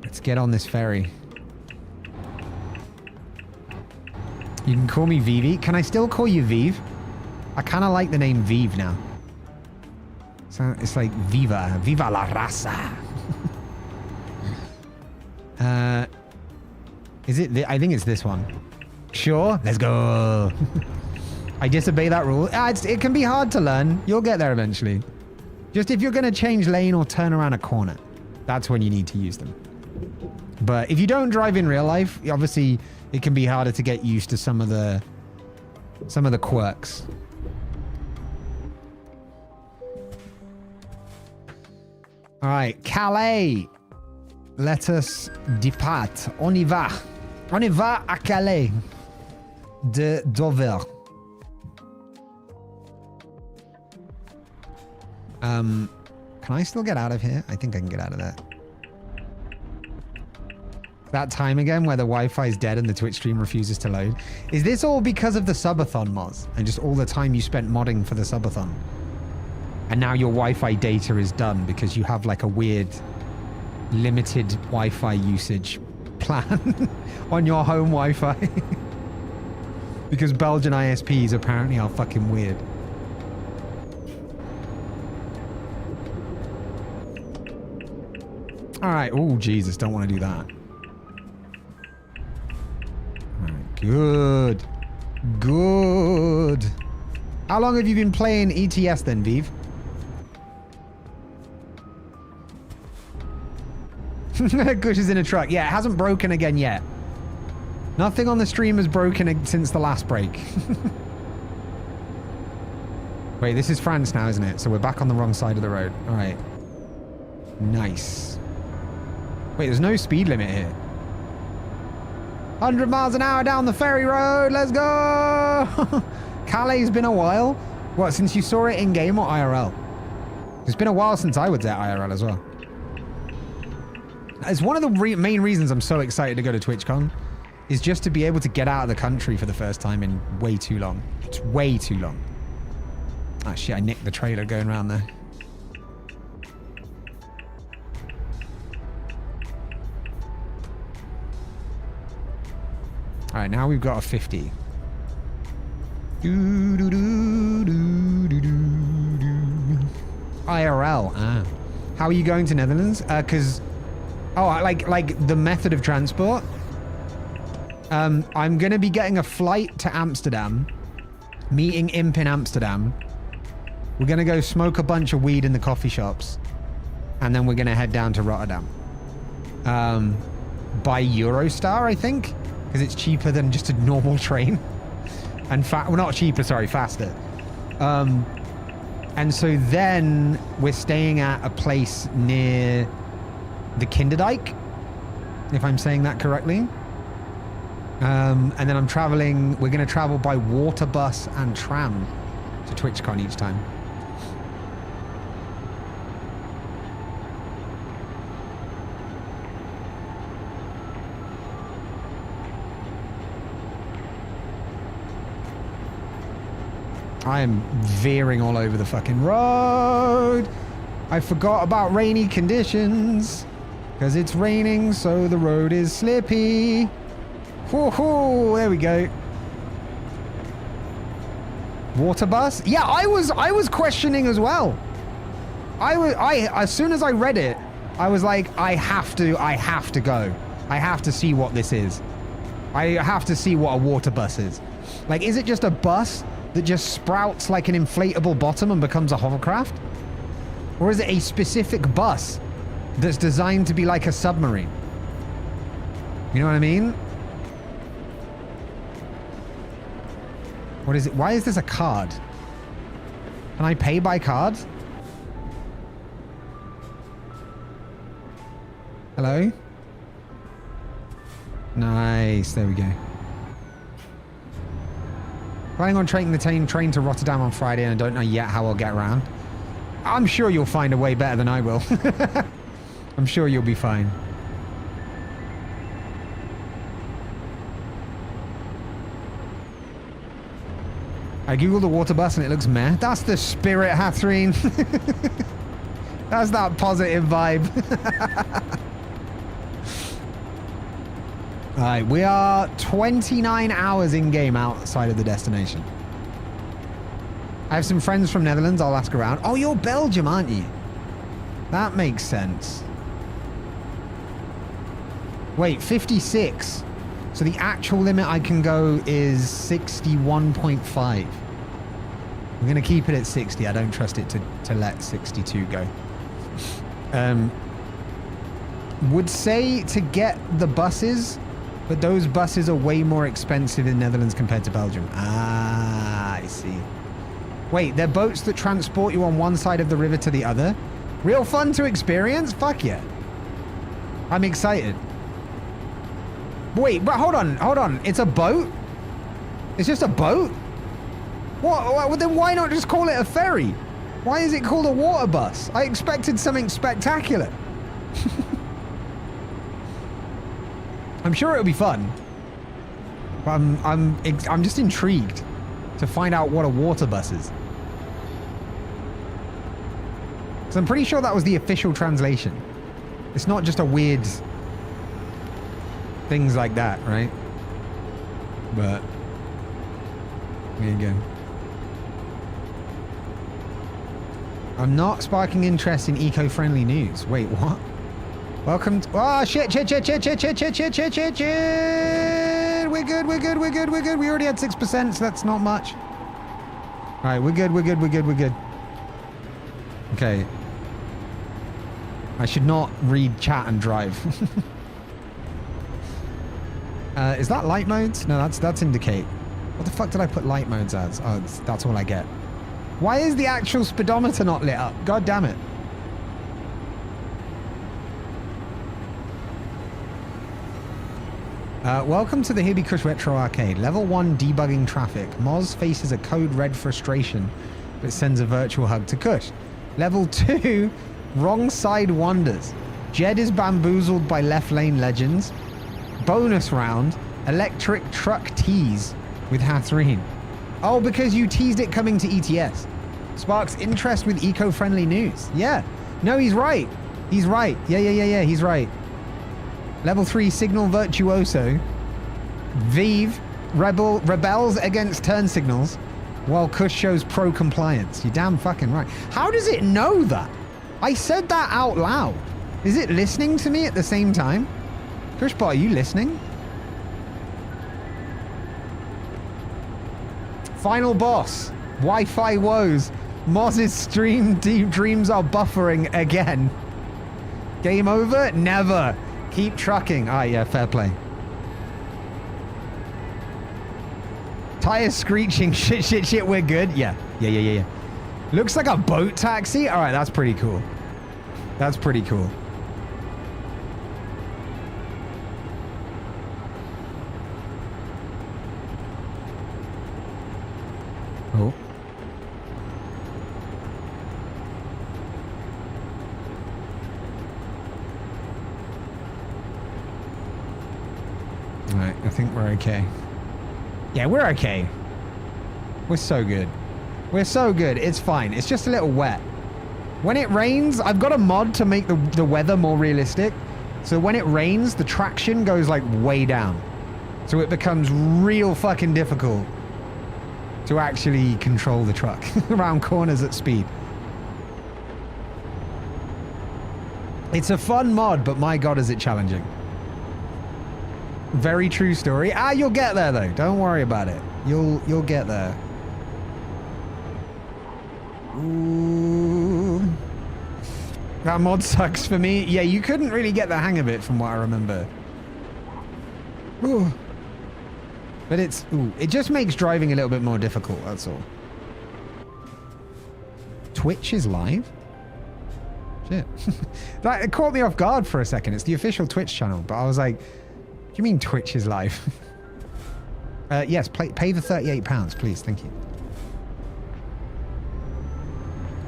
Let's get on this ferry. You can call me Vivi. Can I still call you Vive? I kind of like the name Vive now. So it's like Viva. Viva la raza. Is it? I think it's this one. Sure. Let's go. I disobey that rule. It can be hard to learn. You'll get there eventually. Just if you're going to change lane or turn around a corner, that's when you need to use them. But if you don't drive in real life, obviously it can be harder to get used to some of the quirks. All right, Calais. Let us depart. On y va. On y va à Calais de Dover. Can I still get out of here? I think I can get out of there. That time again where the Wi-Fi is dead and the Twitch stream refuses to load. Is this all because of the subathon mods and just all the time you spent modding for the subathon? And now your Wi-Fi data is done because you have like a weird limited Wi-Fi usage plan on your home Wi-Fi. Because Belgian ISPs apparently are fucking weird. All right. Oh, Jesus. Don't want to do that. All right. Good. Good. How long have you been playing ETS then, Vive? Cush is in a truck. Yeah, it hasn't broken again yet. Nothing on the stream has broken since the last break. Wait, this is France now, isn't it? So we're back on the wrong side of the road. All right. Nice. Wait, there's no speed limit here. 100 miles an hour down the ferry road. Let's go. Calais's been a while. What, since you saw it in game or IRL? It's been a while since I was at IRL as well. It's one of the main reasons I'm so excited to go to TwitchCon is just to be able to get out of the country for the first time in way too long. It's way too long. Ah, shit, I nicked the trailer going around there. All right, now we've got a 50. IRL. Ah. How are you going to Netherlands? Because... Oh, like the method of transport. I'm going to be getting a flight to Amsterdam, meeting Imp in Amsterdam. We're going to go smoke a bunch of weed in the coffee shops. And then we're going to head down to Rotterdam. By Eurostar, I think. Because it's cheaper than just a normal train. And well, not cheaper, sorry, faster. And so then we're staying at a place near the Kinderdijk, if I'm saying that correctly. And then I'm traveling, we're going to travel by water bus and tram to TwitchCon each time. I am veering all over the fucking road. I forgot about rainy conditions. Because it's raining, so the road is slippy. Woohoo! There we go. Water bus? Yeah, I was questioning as well. As soon as I read it, I was like, I have to go. I have to see what this is. I have to see what a water bus is. Like, is it just a bus that just sprouts like an inflatable bottom and becomes a hovercraft? Or is it a specific bus that's designed to be like a submarine? You know what I mean? What is it? Why is this a card? Can I pay by card? Hello? Nice. There we go. Planning on taking the train to Rotterdam on Friday, and I don't know yet how I'll get around. I'm sure you'll find a way better than I will. I'm sure you'll be fine. I googled the water bus and it looks meh. That's the spirit, Hathreen. That's that positive vibe. Alright, we are 29 hours in-game outside of the destination. I have some friends from Netherlands. I'll ask around. Oh, you're Belgium, aren't you? That makes sense. Wait, 56. So the actual limit I can go is 61.5. I'm going to keep it at 60. I don't trust it to let 62 go. Would say to get the buses, but those buses are way more expensive in Netherlands compared to Belgium. Ah, I see. Wait, they're boats that transport you on one side of the river to the other? Real fun to experience? Fuck yeah. I'm excited. Wait, but hold on. It's a boat? It's just a boat? What? Then why not just call it a ferry? Why is it called a water bus? I expected something spectacular. I'm sure it'll be fun. But I'm just intrigued to find out what a water bus is. So I'm pretty sure that was the official translation. It's not just a weird things like that, right? But there you go. I'm not sparking interest in eco-friendly news. Wait, what? Welcome to... Oh, shit. We're good. We already had 6%, so that's not much. All right, we're good. Okay. I should not read chat and drive. Is that light modes? No, that's indicate. What the fuck did I put light modes as? Oh, that's all I get. Why is the actual speedometer not lit up? God damn it. Welcome to the Hibby Cush Retro Arcade. Level 1 debugging traffic. Moz faces a code red frustration, but sends a virtual hug to Cush. Level 2, wrong side wonders. Jed is bamboozled by left lane legends. Bonus round, electric truck tease with Hathreen. Oh, because you teased it coming to ETS. Sparks interest with eco-friendly news. Yeah. No, he's right. He's right. Yeah, he's right. Level 3 signal virtuoso. Vive rebels against turn signals while Cush shows pro compliance. You're damn fucking right. How does it know that? I said that out loud. Is it listening to me at the same time? Cushbot, are you listening? Final boss. Wi-Fi woes. Moz's stream deep dreams are buffering again. Game over? Never. Keep trucking. Ah, yeah, fair play. Tires screeching. Shit, we're good. Yeah. Looks like a boat taxi. All right, that's pretty cool. That's pretty cool. Oh. Alright, I think we're okay. Yeah, we're okay. We're so good. We're so good. It's fine. It's just a little wet. When it rains, I've got a mod to make the weather more realistic. So when it rains, the traction goes like way down. So it becomes real fucking difficult to actually control the truck around corners at speed. It's a fun mod, but my god is it challenging. Very true story. Ah, you'll get there though. Don't worry about it. You'll get there. Ooh. That mod sucks for me. Yeah, you couldn't really get the hang of it from what I remember. Ooh. But it just makes driving a little bit more difficult, that's all. Twitch is live? Shit. That caught me off guard for a second. It's the official Twitch channel, but I was like, do you mean Twitch is live? Yes, pay the £38, please. Thank you.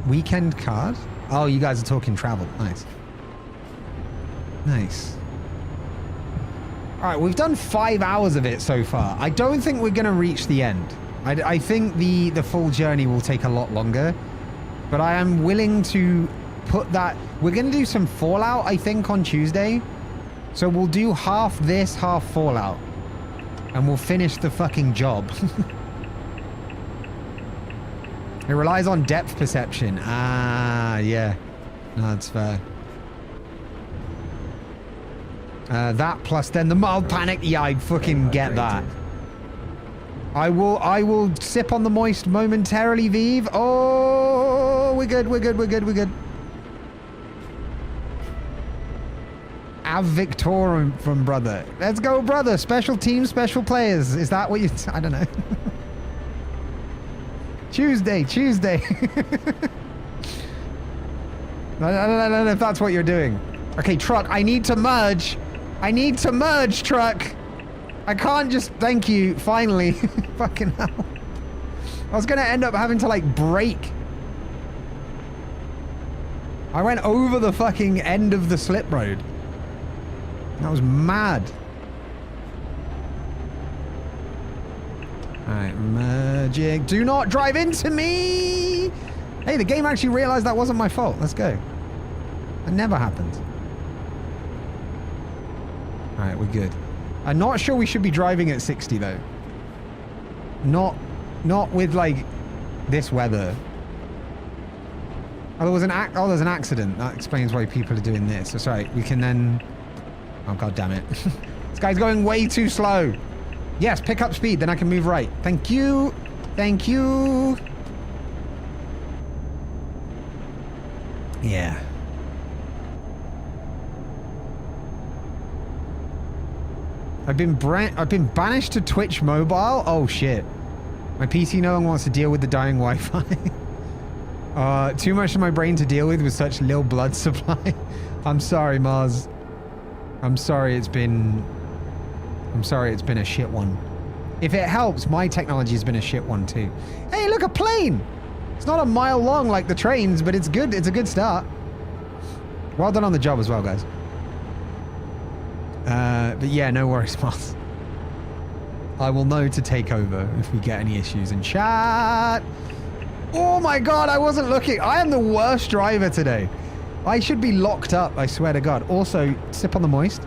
Weekend card? Oh, you guys are talking travel. Nice. Nice. All right, we've done 5 hours of it so far. I don't think we're going to reach the end. I think the full journey will take a lot longer. But I am willing to put that... We're going to do some Fallout, I think, on Tuesday. So we'll do half this, half Fallout. And we'll finish the fucking job. It relies on depth perception. Ah, yeah. No, that's fair. That plus then the mild panic. Yeah, I fucking get that. I will sip on the moist momentarily, Vive. Oh, we're good. Av Victorum from brother. Let's go, brother. Special team, special players. Is that what you... I don't know. Tuesday. I don't know if that's what you're doing. Okay, truck, I need to merge. I need to merge, truck. I can't just... Thank you, finally. Fucking hell. I was going to end up having to, like, brake. I went over the fucking end of the slip road. That was mad. Alright, merging. Do not drive into me! Hey, the game actually realized that wasn't my fault. Let's go. That never happens. Alright, we're good. I'm not sure we should be driving at 60 though. Not with like this weather. Oh, there's an accident. That explains why people are doing this. That's right. We can then... Oh, god damn it. This guy's going way too slow. Yes, pick up speed, then I can move right. Thank you. Thank you. Yeah. I've been banished to Twitch Mobile. Oh shit. My PC no longer wants to deal with the dying Wi-Fi. Too much of my brain to deal with such little blood supply. I'm sorry, Mars. I'm sorry it's been a shit one. If it helps, my technology has been a shit one too. Hey, look, a plane! It's not a mile long like the trains, but it's good. It's a good start. Well done on the job as well, guys. But yeah, no worries, Mars. I will know to take over if we get any issues in chat. Oh my god, I wasn't looking. I am the worst driver today. I should be locked up, I swear to god. Also, sip on the moist.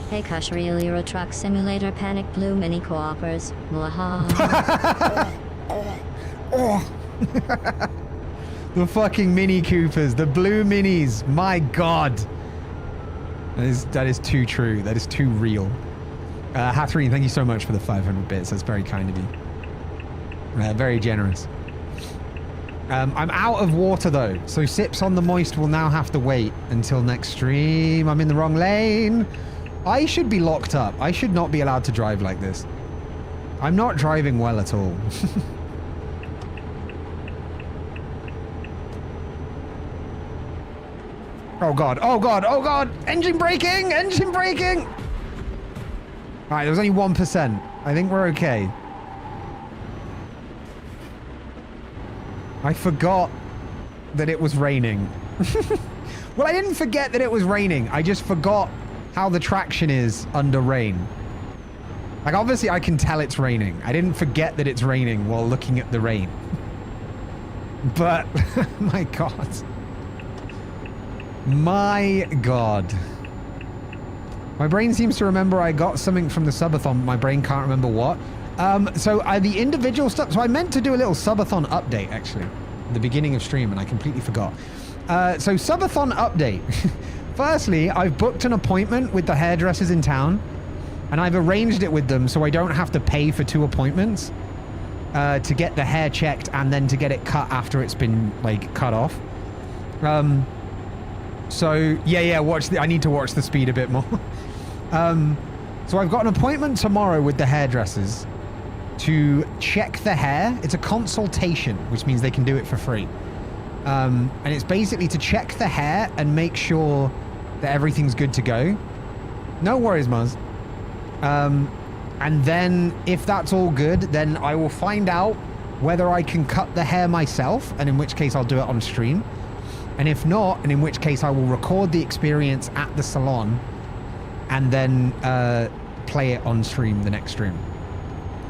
Hey Cush, real Euro Truck Simulator Panic Blue Mini Co-opers. Oh. The fucking Mini Coopers, the blue minis. My god. That is too true. That is too real. Hathreen, thank you so much for the 500 bits. That's very kind of you. Very generous. I'm out of water though, so sips on the moist will now have to wait until next stream. I'm in the wrong lane. I should be locked up. I should not be allowed to drive like this. I'm not driving well at all. Oh god, oh god, oh god! Engine braking! Engine braking! Alright, there was only 1%. I think we're okay. I forgot that it was raining. Well, I didn't forget that it was raining. I just forgot how the traction is under rain. Like, obviously, I can tell it's raining. I didn't forget that it's raining while looking at the rain. But, my god. My god. My brain seems to remember I got something from the subathon. My brain can't remember what. So the individual stuff. So I meant to do a little subathon update actually, at the beginning of stream, and I completely forgot. So subathon update. Firstly, I've booked an appointment with the hairdressers in town, and I've arranged it with them so I don't have to pay for 2 appointments to get the hair checked and then to get it cut after it's been like cut off. So yeah, I need to watch the speed a bit more. So I've got an appointment tomorrow with the hairdressers to check the hair. It's a consultation, which means they can do it for free. And it's basically to check the hair and make sure that everything's good to go. No worries, Muzz. And then if that's all good, then I will find out whether I can cut the hair myself, and in which case I'll do it on stream. And if not, and in which case I will record the experience at the salon and then play it on stream the next stream.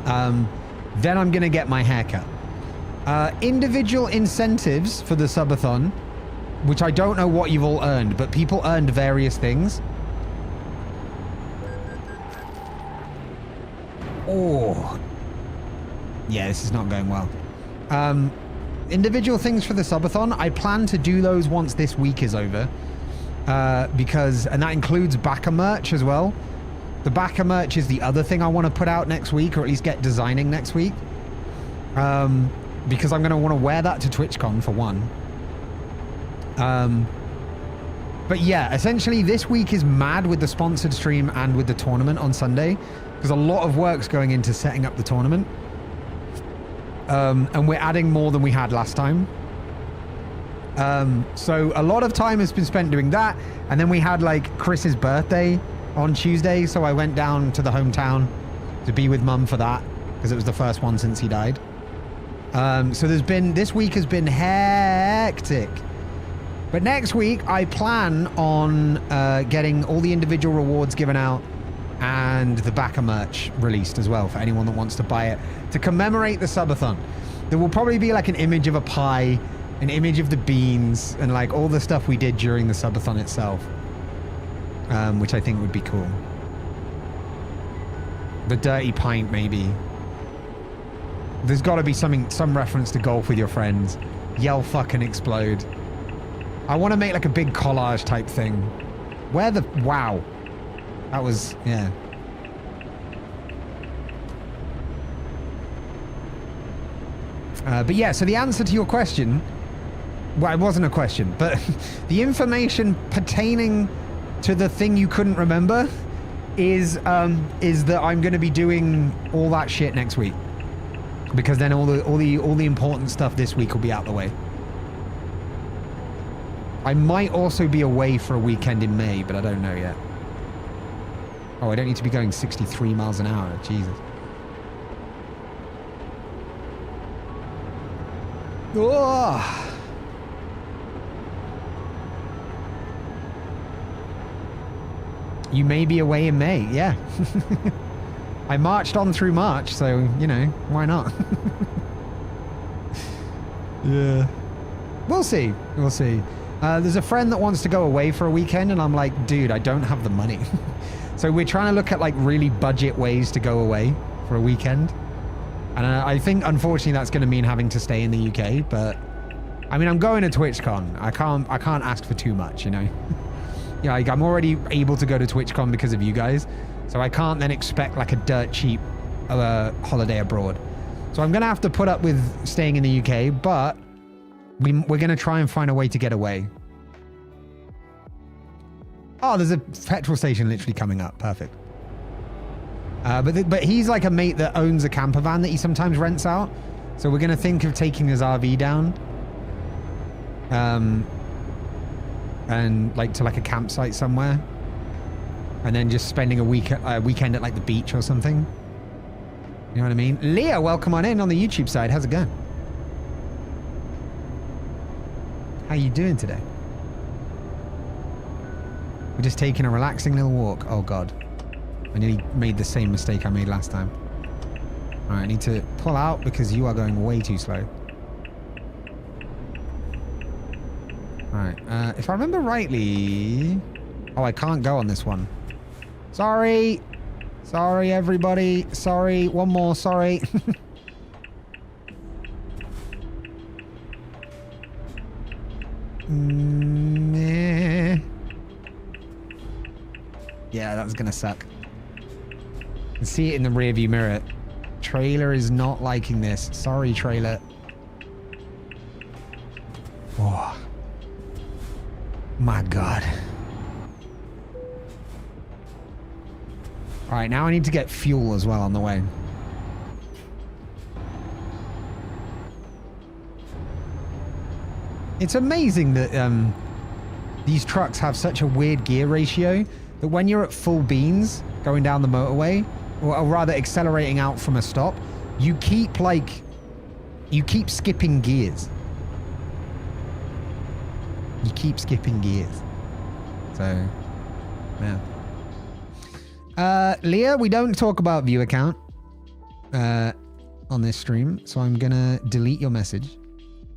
Then I'm going to get my haircut. Individual incentives for the subathon, which I don't know what you've all earned, but people earned various things. Oh. Yeah, this is not going well. Individual things for the subathon, I plan to do those once this week is over. And that includes backer merch as well. The backer merch is the other thing I want to put out next week, or at least get designing next week. Because I'm going to want to wear that to TwitchCon for one. But yeah, essentially this week is mad with the sponsored stream and with the tournament on Sunday, because a lot of work's going into setting up the tournament. And we're adding more than we had last time. So a lot of time has been spent doing that. And then we had like Chris's birthday on Tuesday. So I went down to the hometown to be with mum for that because it was the first one since he died. So this week has been hectic. But next week I plan on getting all the individual rewards given out and the backer merch released as well for anyone that wants to buy it to commemorate the subathon. There will probably be like an image of a pie, an image of the beans, and like all the stuff we did during the subathon itself, which I think would be cool. The dirty pint, maybe. There's got to be some reference to golf with your friends. Yell fucking explode. I want to make like a big collage type thing. Where the... Wow. That was... Yeah. But yeah, so the answer to your question... Well, it wasn't a question, but the information pertaining to the thing you couldn't remember is that I'm going to be doing all that shit next week. Because then all the important stuff this week will be out the way. I might also be away for a weekend in May, but I don't know yet. Oh, I don't need to be going 63 miles an hour. Jesus. Oh. You may be away in May, yeah. I marched on through March, so, you know, why not? Yeah. We'll see. We'll see. There's a friend that wants to go away for a weekend, and I'm like, dude, I don't have the money. So we're trying to look at, like, really budget ways to go away for a weekend. And I think, unfortunately, that's going to mean having to stay in the UK, but... I mean, I'm going to TwitchCon. I can't ask for too much, you know? Yeah, like, I'm already able to go to TwitchCon because of you guys. So I can't then expect like a dirt cheap holiday abroad. So I'm going to have to put up with staying in the UK, but we're going to try and find a way to get away. Oh, there's a petrol station literally coming up. Perfect. But he's like a mate that owns a camper van that he sometimes rents out. So we're going to think of taking his RV down. And like to like a campsite somewhere. And then just spending a weekend at like the beach or something. You know what I mean? Leah, welcome on in on the YouTube side. How's it going? How you doing today? We're just taking a relaxing little walk. Oh God. I nearly made the same mistake I made last time. All right, I need to pull out because you are going way too slow. All right, if I remember rightly... Oh, I can't go on this one. Sorry. Sorry, everybody. Sorry. One more. Sorry. Yeah, that's gonna suck. You can see it in the rearview mirror. Trailer is not liking this. Sorry, trailer. Oh. My God. All right, now I need to get fuel as well on the way. It's amazing that these trucks have such a weird gear ratio that when you're at full beans going down the motorway, or rather accelerating out from a stop, you keep skipping gears. You keep skipping gears. So, yeah. Leah, we don't talk about view account on this stream, so I'm gonna delete your message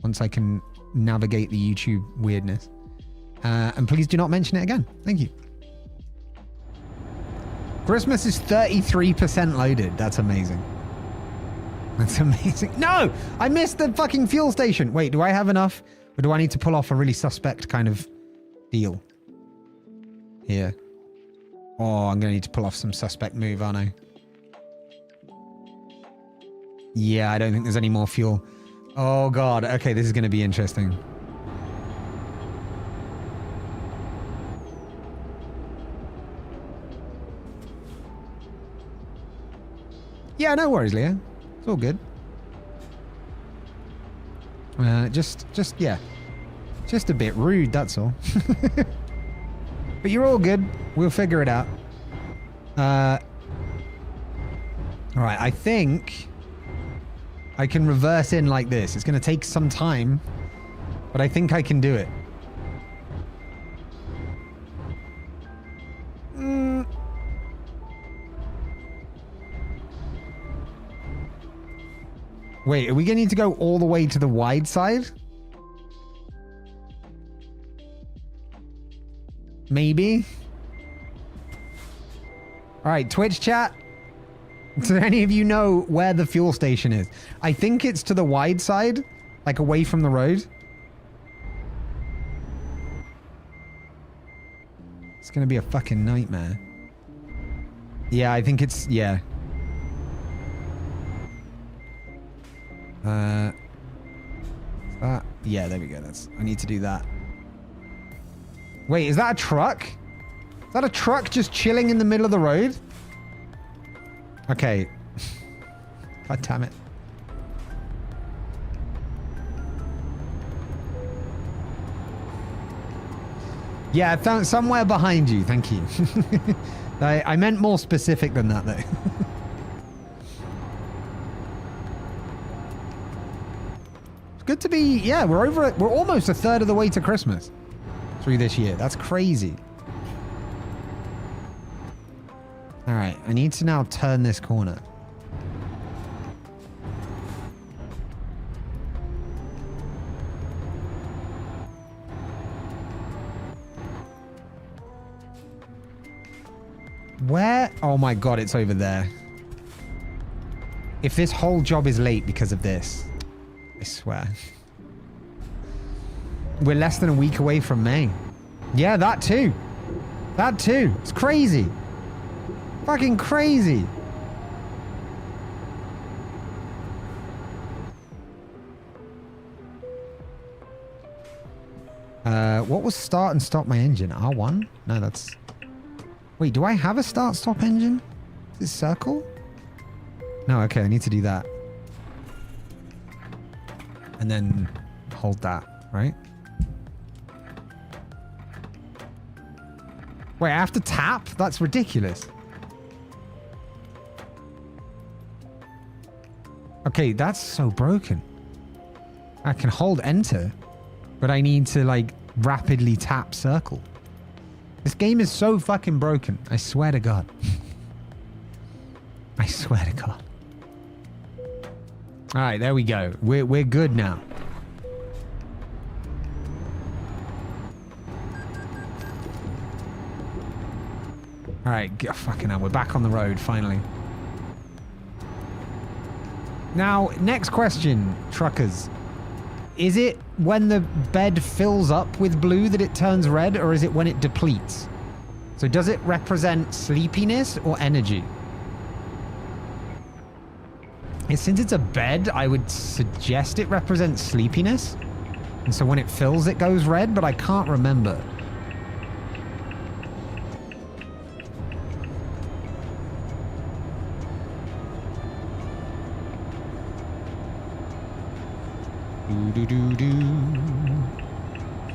once I can navigate the YouTube weirdness. And please do not mention it again. Thank you. Christmas is 33% loaded. That's amazing. That's amazing. No! I missed the fucking fuel station. Wait, do I have enough? Or do I need to pull off a really suspect kind of deal? Here. Oh, I'm going to need to pull off some suspect move, aren't I? Yeah, I don't think there's any more fuel. Oh, God. Okay, this is going to be interesting. Yeah, no worries, Leah. It's all good. Yeah. Just a bit rude, that's all. But you're all good. We'll figure it out. Alright, I think I can reverse in like this. It's going to take some time, but I think I can do it. Wait, are we going to need to go all the way to the wide side? Maybe. All right, Twitch chat. Do any of you know where the fuel station is? I think it's to the wide side, like away from the road. It's going to be a fucking nightmare. Yeah, I think it's... Yeah. Yeah, there we go. I need to do that. Wait, is that a truck? Is that a truck just chilling in the middle of the road? Okay. God damn it. Yeah, I found somewhere behind you. Thank you. I meant more specific than that, though. It's good to be... Yeah, we're almost a third of the way to Christmas through this year. That's crazy. All right, I need to now turn this corner. Where? Oh my God, it's over there. If this whole job is late because of this, I swear. We're less than a week away from May. Yeah, that too. That too. It's crazy. Fucking crazy. What was start and stop my engine? R1? No, that's... Wait, do I have a start-stop engine? Is it circle? No, okay, I need to do that. And then hold that, right? Wait, I have to tap? That's ridiculous. Okay, that's so broken. I can hold enter, but I need to, like, rapidly tap circle. This game is so fucking broken. I swear to God. I swear to God. All right, there we go. We're good now. All right, fucking hell, we're back on the road finally. Now, next question, truckers. Is it when the bed fills up with blue that it turns red, or is it when it depletes? So does it represent sleepiness or energy? And since it's a bed, I would suggest it represents sleepiness. And so when it fills, it goes red, but I can't remember.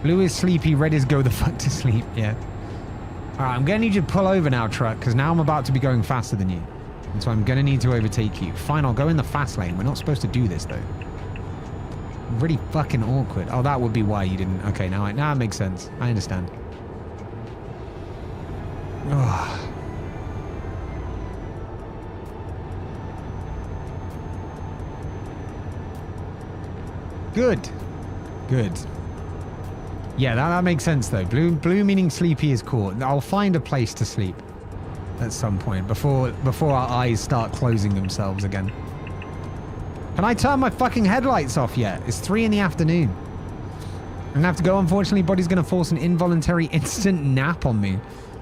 Blue is sleepy, red is go the fuck to sleep. Yeah. Alright, I'm gonna need you to pull over now, truck, because now I'm about to be going faster than you. And so I'm gonna need to overtake you. Fine, I'll go in the fast lane. We're not supposed to do this, though. Really fucking awkward. Oh, that would be why you didn't... Okay, now it makes sense. I understand. Ugh. Good. Good. Yeah, that makes sense, though. Blue meaning sleepy is cool. I'll find a place to sleep at some point before our eyes start closing themselves again. Can I turn my fucking headlights off yet? It's 3 in the afternoon. I'm gonna have to go, unfortunately. Body's gonna force an involuntary instant nap on me.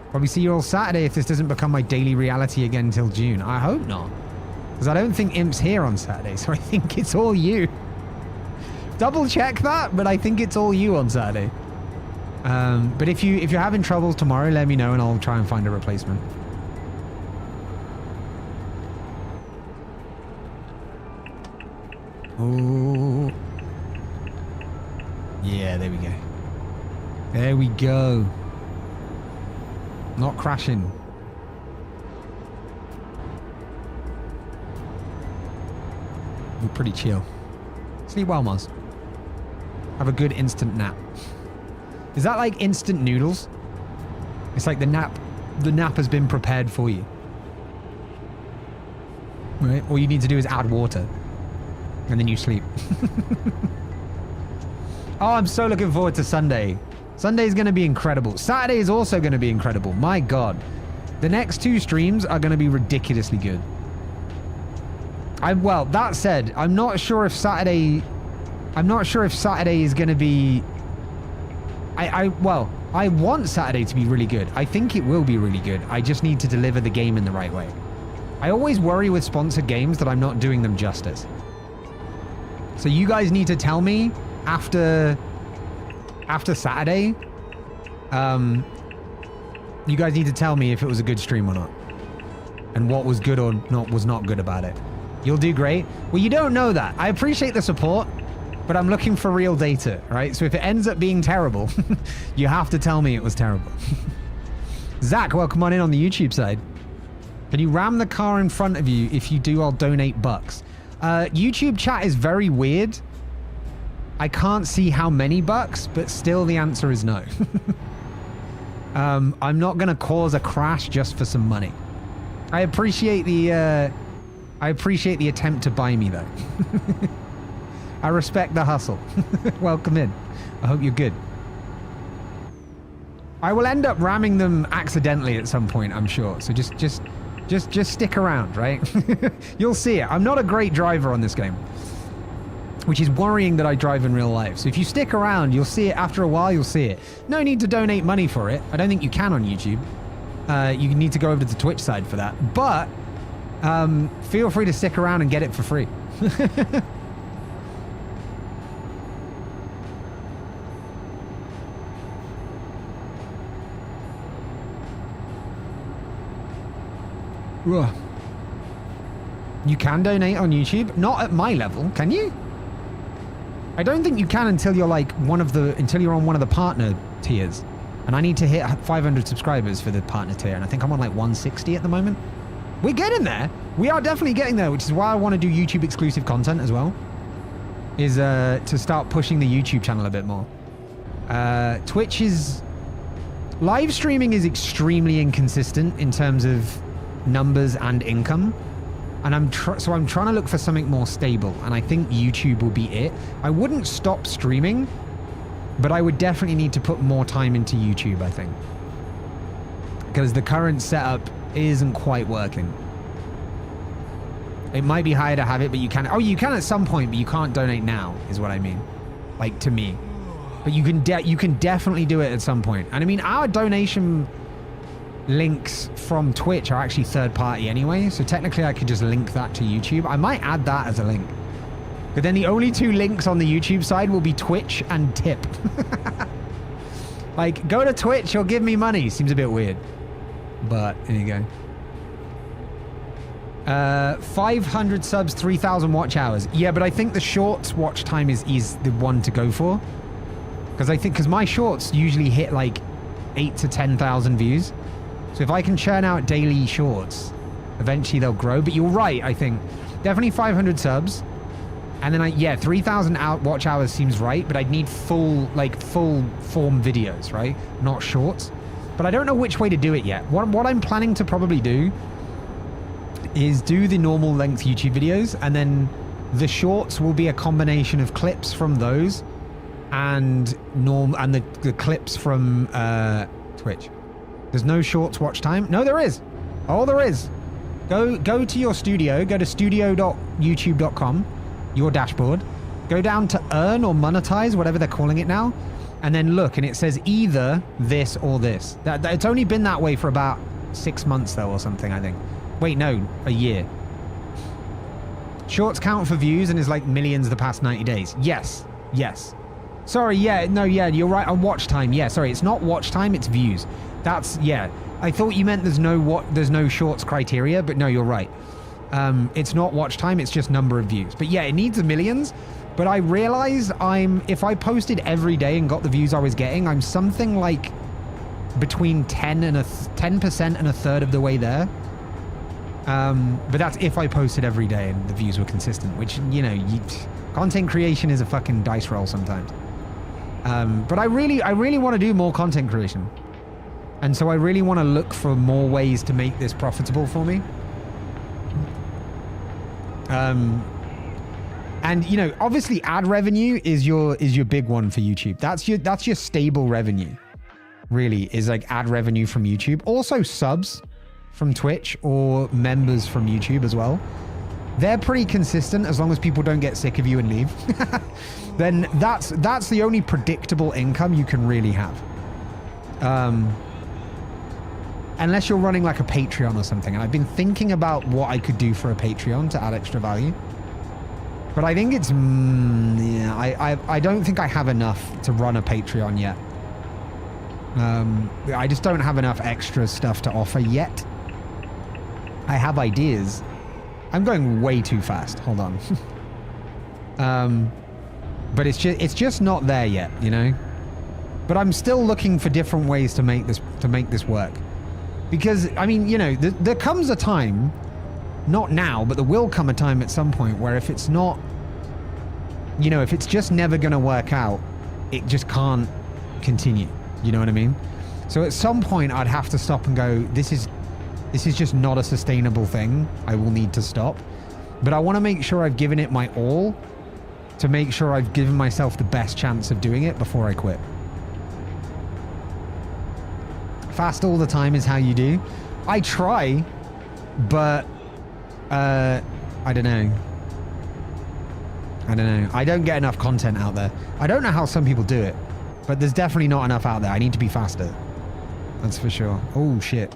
Probably see you all Saturday if this doesn't become my daily reality again until June. I hope not. Because I don't think Imp's here on Saturday, so I think it's all you. Double check that, but I think it's all you on Saturday. But if you're having troubles tomorrow, let me know and I'll try and find a replacement. Oh. Yeah, there we go. There we go. Not crashing. We're pretty chill. Sleep well, Mars. Have a good instant nap. Is that like instant noodles? It's like the nap has been prepared for you. Right? All you need to do is add water. And then you sleep. Oh, I'm so looking forward to Sunday. Sunday's going to be incredible. Saturday is also going to be incredible. My God. The next 2 streams are going to be ridiculously good. Well, that said, I'm not sure if Saturday is going to be... Well, I want Saturday to be really good. I think it will be really good. I just need to deliver the game in the right way. I always worry with sponsored games that I'm not doing them justice. So you guys need to tell me after Saturday, you guys need to tell me if it was a good stream or not. And what was good or was not good about it. You'll do great. Well, you don't know that. I appreciate the support, but I'm looking for real data, right? So if it ends up being terrible, you have to tell me it was terrible. Zach, welcome on in on the YouTube side. Can you ram the car in front of you? If you do, I'll donate bucks. YouTube chat is very weird. I can't see how many bucks, but still the answer is no. I'm not going to cause a crash just for some money. I appreciate the attempt to buy me, though. I respect the hustle. Welcome in. I hope you're good. I will end up ramming them accidentally at some point, I'm sure. So just stick around, right? You'll see it. I'm not a great driver on this game, which is worrying that I drive in real life. So if you stick around, you'll see it. After a while, you'll see it. No need to donate money for it. I don't think you can on YouTube. You need to go over to the Twitch side for that. But feel free to stick around and get it for free. You can donate on YouTube, not at my level, can you? I don't think you can until you're like until you're on one of the partner tiers, and I need to hit 500 subscribers for the partner tier, and I think I'm on like 160 at the moment. We're getting there. We are definitely getting there, which is why I want to do YouTube exclusive content as well. Is to start pushing the YouTube channel a bit more. Twitch is live streaming is extremely inconsistent in terms of numbers and income, and I'm trying to look for something more stable, and I think YouTube will be it. I wouldn't stop streaming, but I would definitely need to put more time into YouTube, I think, because the current setup isn't quite working. It might be higher to have it, but you can at some point, but you can't donate now is what I mean, like to me. But you can definitely do it at some point. And I mean, our donation links from Twitch are actually third party anyway, so technically I could just link that to YouTube. I might add that as a link, but then the only 2 links on the YouTube side will be Twitch and tip. Like, go to Twitch, you'll give me money. Seems a bit weird, but there you go. 500 subs, 3,000 watch hours. Yeah, but I think the shorts watch time is the one to go for, because my shorts usually hit like 8 to 10,000 views. So if I can churn out daily shorts, eventually they'll grow. But you're right, I think. Definitely 500 subs. And then 3,000 watch hours seems right, but I'd need full form videos, right? Not shorts. But I don't know which way to do it yet. What I'm planning to probably do is do the normal length YouTube videos, and then the shorts will be a combination of clips from those and the clips from Twitch. There's no shorts watch time. No, there is. Oh, there is. Go to your studio. Go to studio.youtube.com, your dashboard. Go down to earn or monetize, whatever they're calling it now, and then look, and it says either this or this. It's only been that way for about 6 months though, or something, I think. Wait, no, a year. Shorts count for views and is like millions the past 90 days. Yes. Sorry, you're right on watch time. Yeah, sorry, it's not watch time, it's views. I thought you meant there's no shorts criteria, but no, you're right. It's not watch time, it's just number of views. But yeah, it needs millions. But I realized if I posted every day and got the views I was getting, I'm something like between 10% and a third of the way there. But that's if I posted every day and the views were consistent, which, you know, content creation is a fucking dice roll sometimes. But I really want to do more content creation. And so I really want to look for more ways to make this profitable for me. And you know, obviously ad revenue is your big one for YouTube. That's your stable revenue. Really is like ad revenue from YouTube. Also subs from Twitch or members from YouTube as well. They're pretty consistent as long as people don't get sick of you and leave. Then that's the only predictable income you can really have. Unless you're running like a Patreon or something. And I've been thinking about what I could do for a Patreon to add extra value. But I think it's, yeah, I don't think I have enough to run a Patreon yet. I just don't have enough extra stuff to offer yet. I have ideas. I'm going way too fast. Hold on. But it's just not there yet, you know? But I'm still looking for different ways to make this work. Because, I mean, you know, there comes a time, not now, but there will come a time at some point where if it's not, you know, if it's just never going to work out, it just can't continue. You know what I mean? So at some point I'd have to stop and go, this is just not a sustainable thing. I will need to stop. But I want to make sure I've given it my all to make sure I've given myself the best chance of doing it before I quit. Fast all the time is how you do. I try, but I don't know. I don't get enough content out there. I don't know how some people do it, but there's definitely not enough out there. I need to be faster. That's for sure. Oh, shit.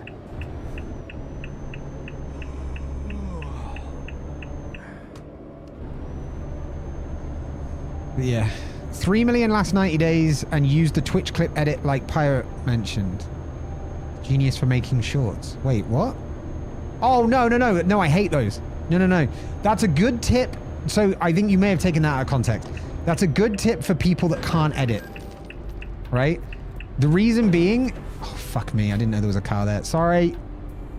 But yeah. 3 million last 90 days and used the Twitch clip edit like Pirate mentioned. Genius for making shorts. Wait, what? Oh, no. No, I hate those. No. That's a good tip. So I think you may have taken that out of context. That's a good tip for people that can't edit. Right? The reason being... Oh, fuck me. I didn't know there was a car there. Sorry.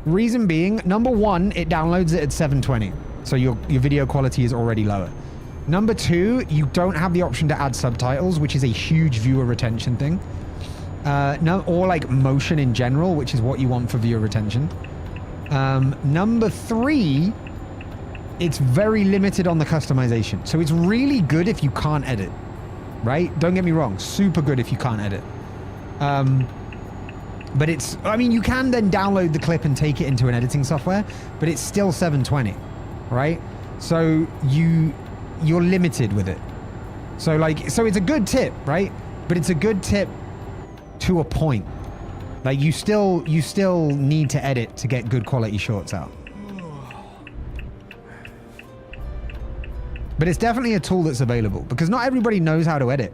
Reason being, number one, it downloads it at 720. So your video quality is already lower. Number two, you don't have the option to add subtitles, which is a huge viewer retention thing. Or like motion in general, which is what you want for viewer retention. Number three, it's very limited on the customization. So it's really good if you can't edit, right? Don't get me wrong. Super good if you can't edit. But it's, I mean, you can then download the clip and take it into an editing software, but it's still 720, right? So you're limited with it. So it's a good tip, right? But it's a good tip to a point. Like you still need to edit to get good quality shorts out. But it's definitely a tool that's available because not everybody knows how to edit.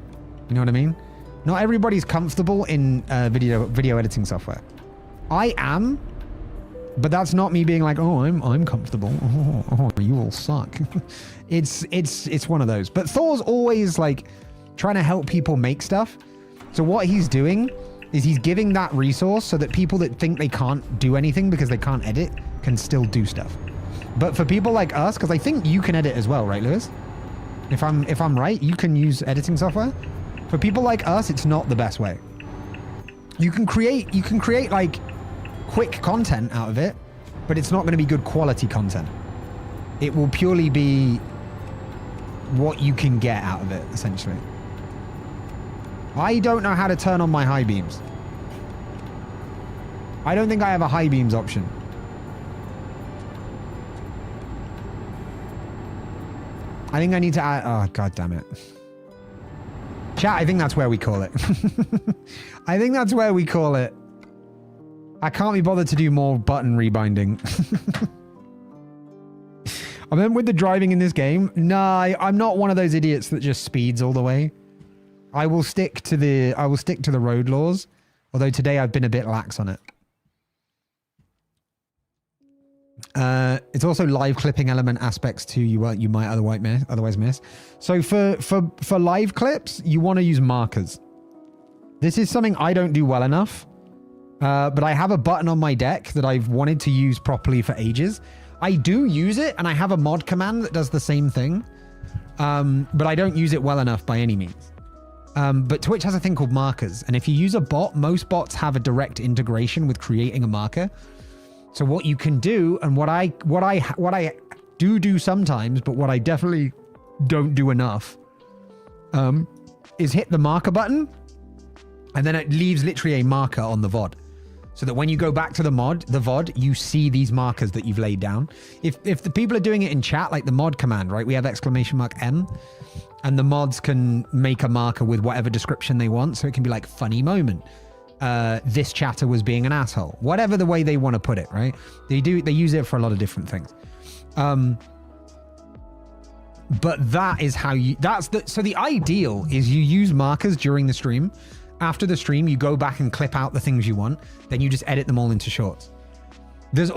You know what I mean? Not everybody's comfortable in video editing software. I am, but that's not me being like, oh, I'm comfortable. Oh, you all suck. It's one of those. But Thor's always like trying to help people make stuff. So what he's doing is he's giving that resource so that people that think they can't do anything because they can't edit can still do stuff. But for people like us, because I think you can edit as well, right, Lewis? If I'm right, you can use editing software. For people like us, it's not the best way. You can create like quick content out of it, but it's not going to be good quality content. It will purely be what you can get out of it, essentially. I don't know how to turn on my high beams. I don't think I have a high beams option. I think I need to add... Oh, god damn it. Chat, I think that's where we call it. I think that's where we call it. I can't be bothered to do more button rebinding. I mean, with the driving in this game, nah, I'm not one of those idiots that just speeds all the way. I will stick to the road laws, although today I've been a bit lax on it. It's also live clipping element aspects too. You might otherwise miss. So for live clips, you want to use markers. This is something I don't do well enough. But I have a button on my deck that I've wanted to use properly for ages. I do use it, and I have a mod command that does the same thing. But I don't use it well enough by any means. But Twitch has a thing called markers. And if you use a bot, most bots have a direct integration with creating a marker. So what you can do, and what I do sometimes, but what I definitely don't do enough, is hit the marker button, and then it leaves literally a marker on the VOD. So that when you go back to the VOD, you see these markers that you've laid down. If the people are doing it in chat, like the mod command, right? We have !M, and the mods can make a marker with whatever description they want. So it can be like funny moment. This chatter was being an asshole. Whatever the way they want to put it, right? They use it for a lot of different things. But that is how so the ideal is you use markers during the stream. After the stream, you go back and clip out the things you want. Then you just edit them all into shorts. There's a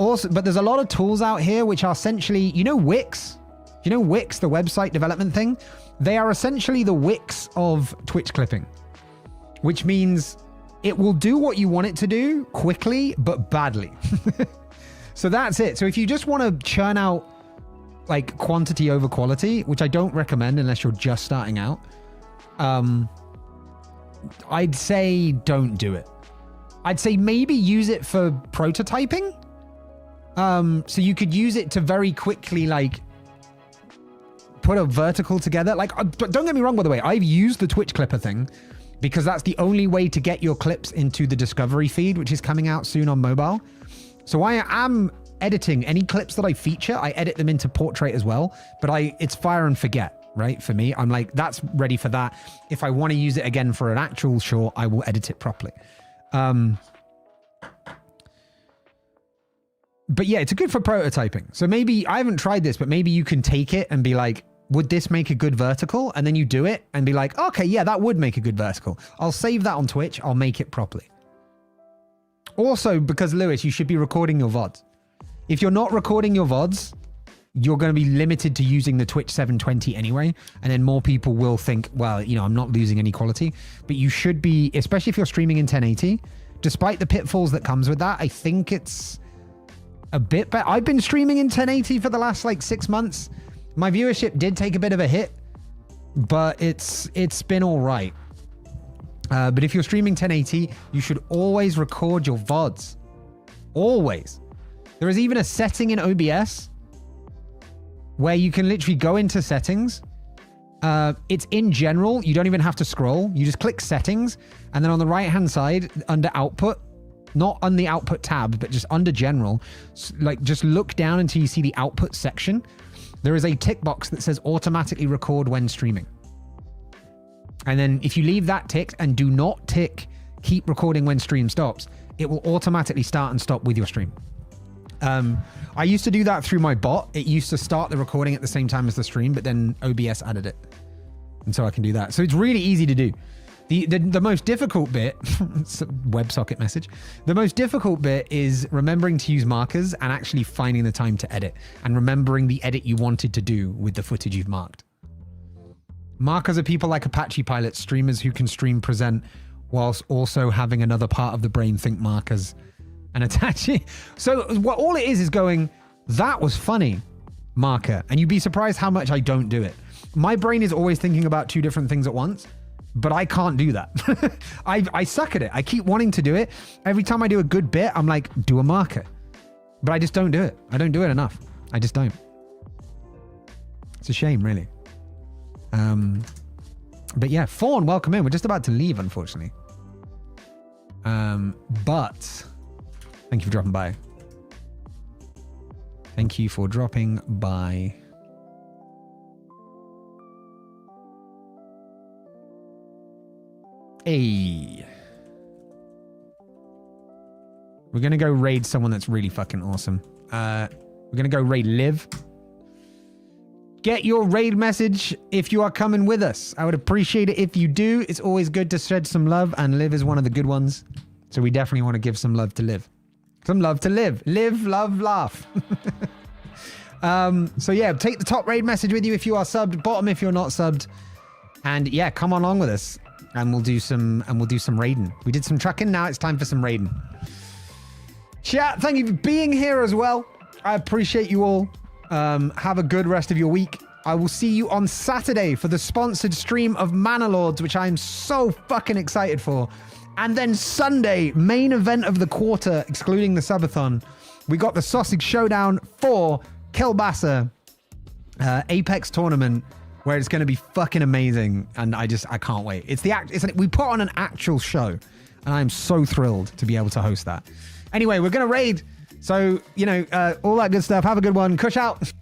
lot of tools out here which are essentially, Wix? Wix, the website development thing? They are essentially the Wix of Twitch clipping, which means it will do what you want it to do quickly, but badly. So that's it. So if you just want to churn out like quantity over quality, which I don't recommend unless you're just starting out, I'd say don't do it. I'd say maybe use it for prototyping. So you could use it to very quickly like put a vertical together. Like, don't get me wrong, by the way, I've used the Twitch Clipper thing because that's the only way to get your clips into the Discovery feed, which is coming out soon on mobile. So I am editing any clips that I feature. I edit them into portrait as well, but it's fire and forget. Right? For me, I'm like, that's ready for that. If I want to use it again for an actual short, I will edit it properly. But yeah, it's good for prototyping. So maybe, I haven't tried this, but maybe you can take it and be like, would this make a good vertical? And then you do it and be like, okay, yeah, that would make a good vertical. I'll save that on Twitch. I'll make it properly. Also, because Lewis, you should be recording your VODs. If you're not recording your VODs, you're going to be limited to using the Twitch 720 anyway. And then more people will think, well, I'm not losing any quality. But you should be, especially if you're streaming in 1080, despite the pitfalls that comes with that, I think it's a bit better. I've been streaming in 1080 for the last like 6 months. My viewership did take a bit of a hit, but it's been all right. But if you're streaming 1080, you should always record your VODs. Always. There is even a setting in OBS where you can literally go into settings. It's in general. You don't even have to scroll. You just click settings. And then on the right-hand side, under output, not on the output tab, but just under general, like just look down until you see the output section. There is a tick box that says automatically record when streaming. And then if you leave that ticked and do not tick keep recording when stream stops, it will automatically start and stop with your stream. I used to do that through my bot. It used to start the recording at the same time as the stream, but then OBS added it. And so I can do that. So it's really easy to do. The most difficult bit, it's a WebSocket message. The most difficult bit is remembering to use markers and actually finding the time to edit and remembering the edit you wanted to do with the footage you've marked. Markers are people like Apache pilots, streamers who can stream present whilst also having another part of the brain think markers and attach it. So what all it is going, that was funny, marker. And you'd be surprised how much I don't do it. My brain is always thinking about two different things at once, but I can't do that. I suck at it. I keep wanting to do it. Every time I do a good bit, I'm like, do a marker. But I just don't do it. I don't do it enough. I just don't. It's a shame, really. But yeah, Fawn, welcome in. We're just about to leave, unfortunately. But thank you for dropping by. Thank you for dropping by. Hey. We're going to go raid someone that's really fucking awesome. We're going to go raid Liv. Get your raid message if you are coming with us. I would appreciate it if you do. It's always good to spread some love, and Liv is one of the good ones. So we definitely want to give some love to Liv. Some love to live. Live, love, laugh. So yeah, take the top raid message with you if you are subbed, bottom if you're not subbed. And yeah, come on along with us. And we'll do some raiding. We did some trucking, now it's time for some raiding. Chat, thank you for being here as well. I appreciate you all. Have a good rest of your week. I will see you on Saturday for the sponsored stream of Manor Lords, which I'm so fucking excited for. And then Sunday, main event of the quarter, excluding the subathon. We got the Sausage Showdown for Kilbasa Apex tournament, where it's going to be fucking amazing. And I can't wait. We put on an actual show, and I'm so thrilled to be able to host that. Anyway, we're going to raid. So, all that good stuff. Have a good one. Cush out.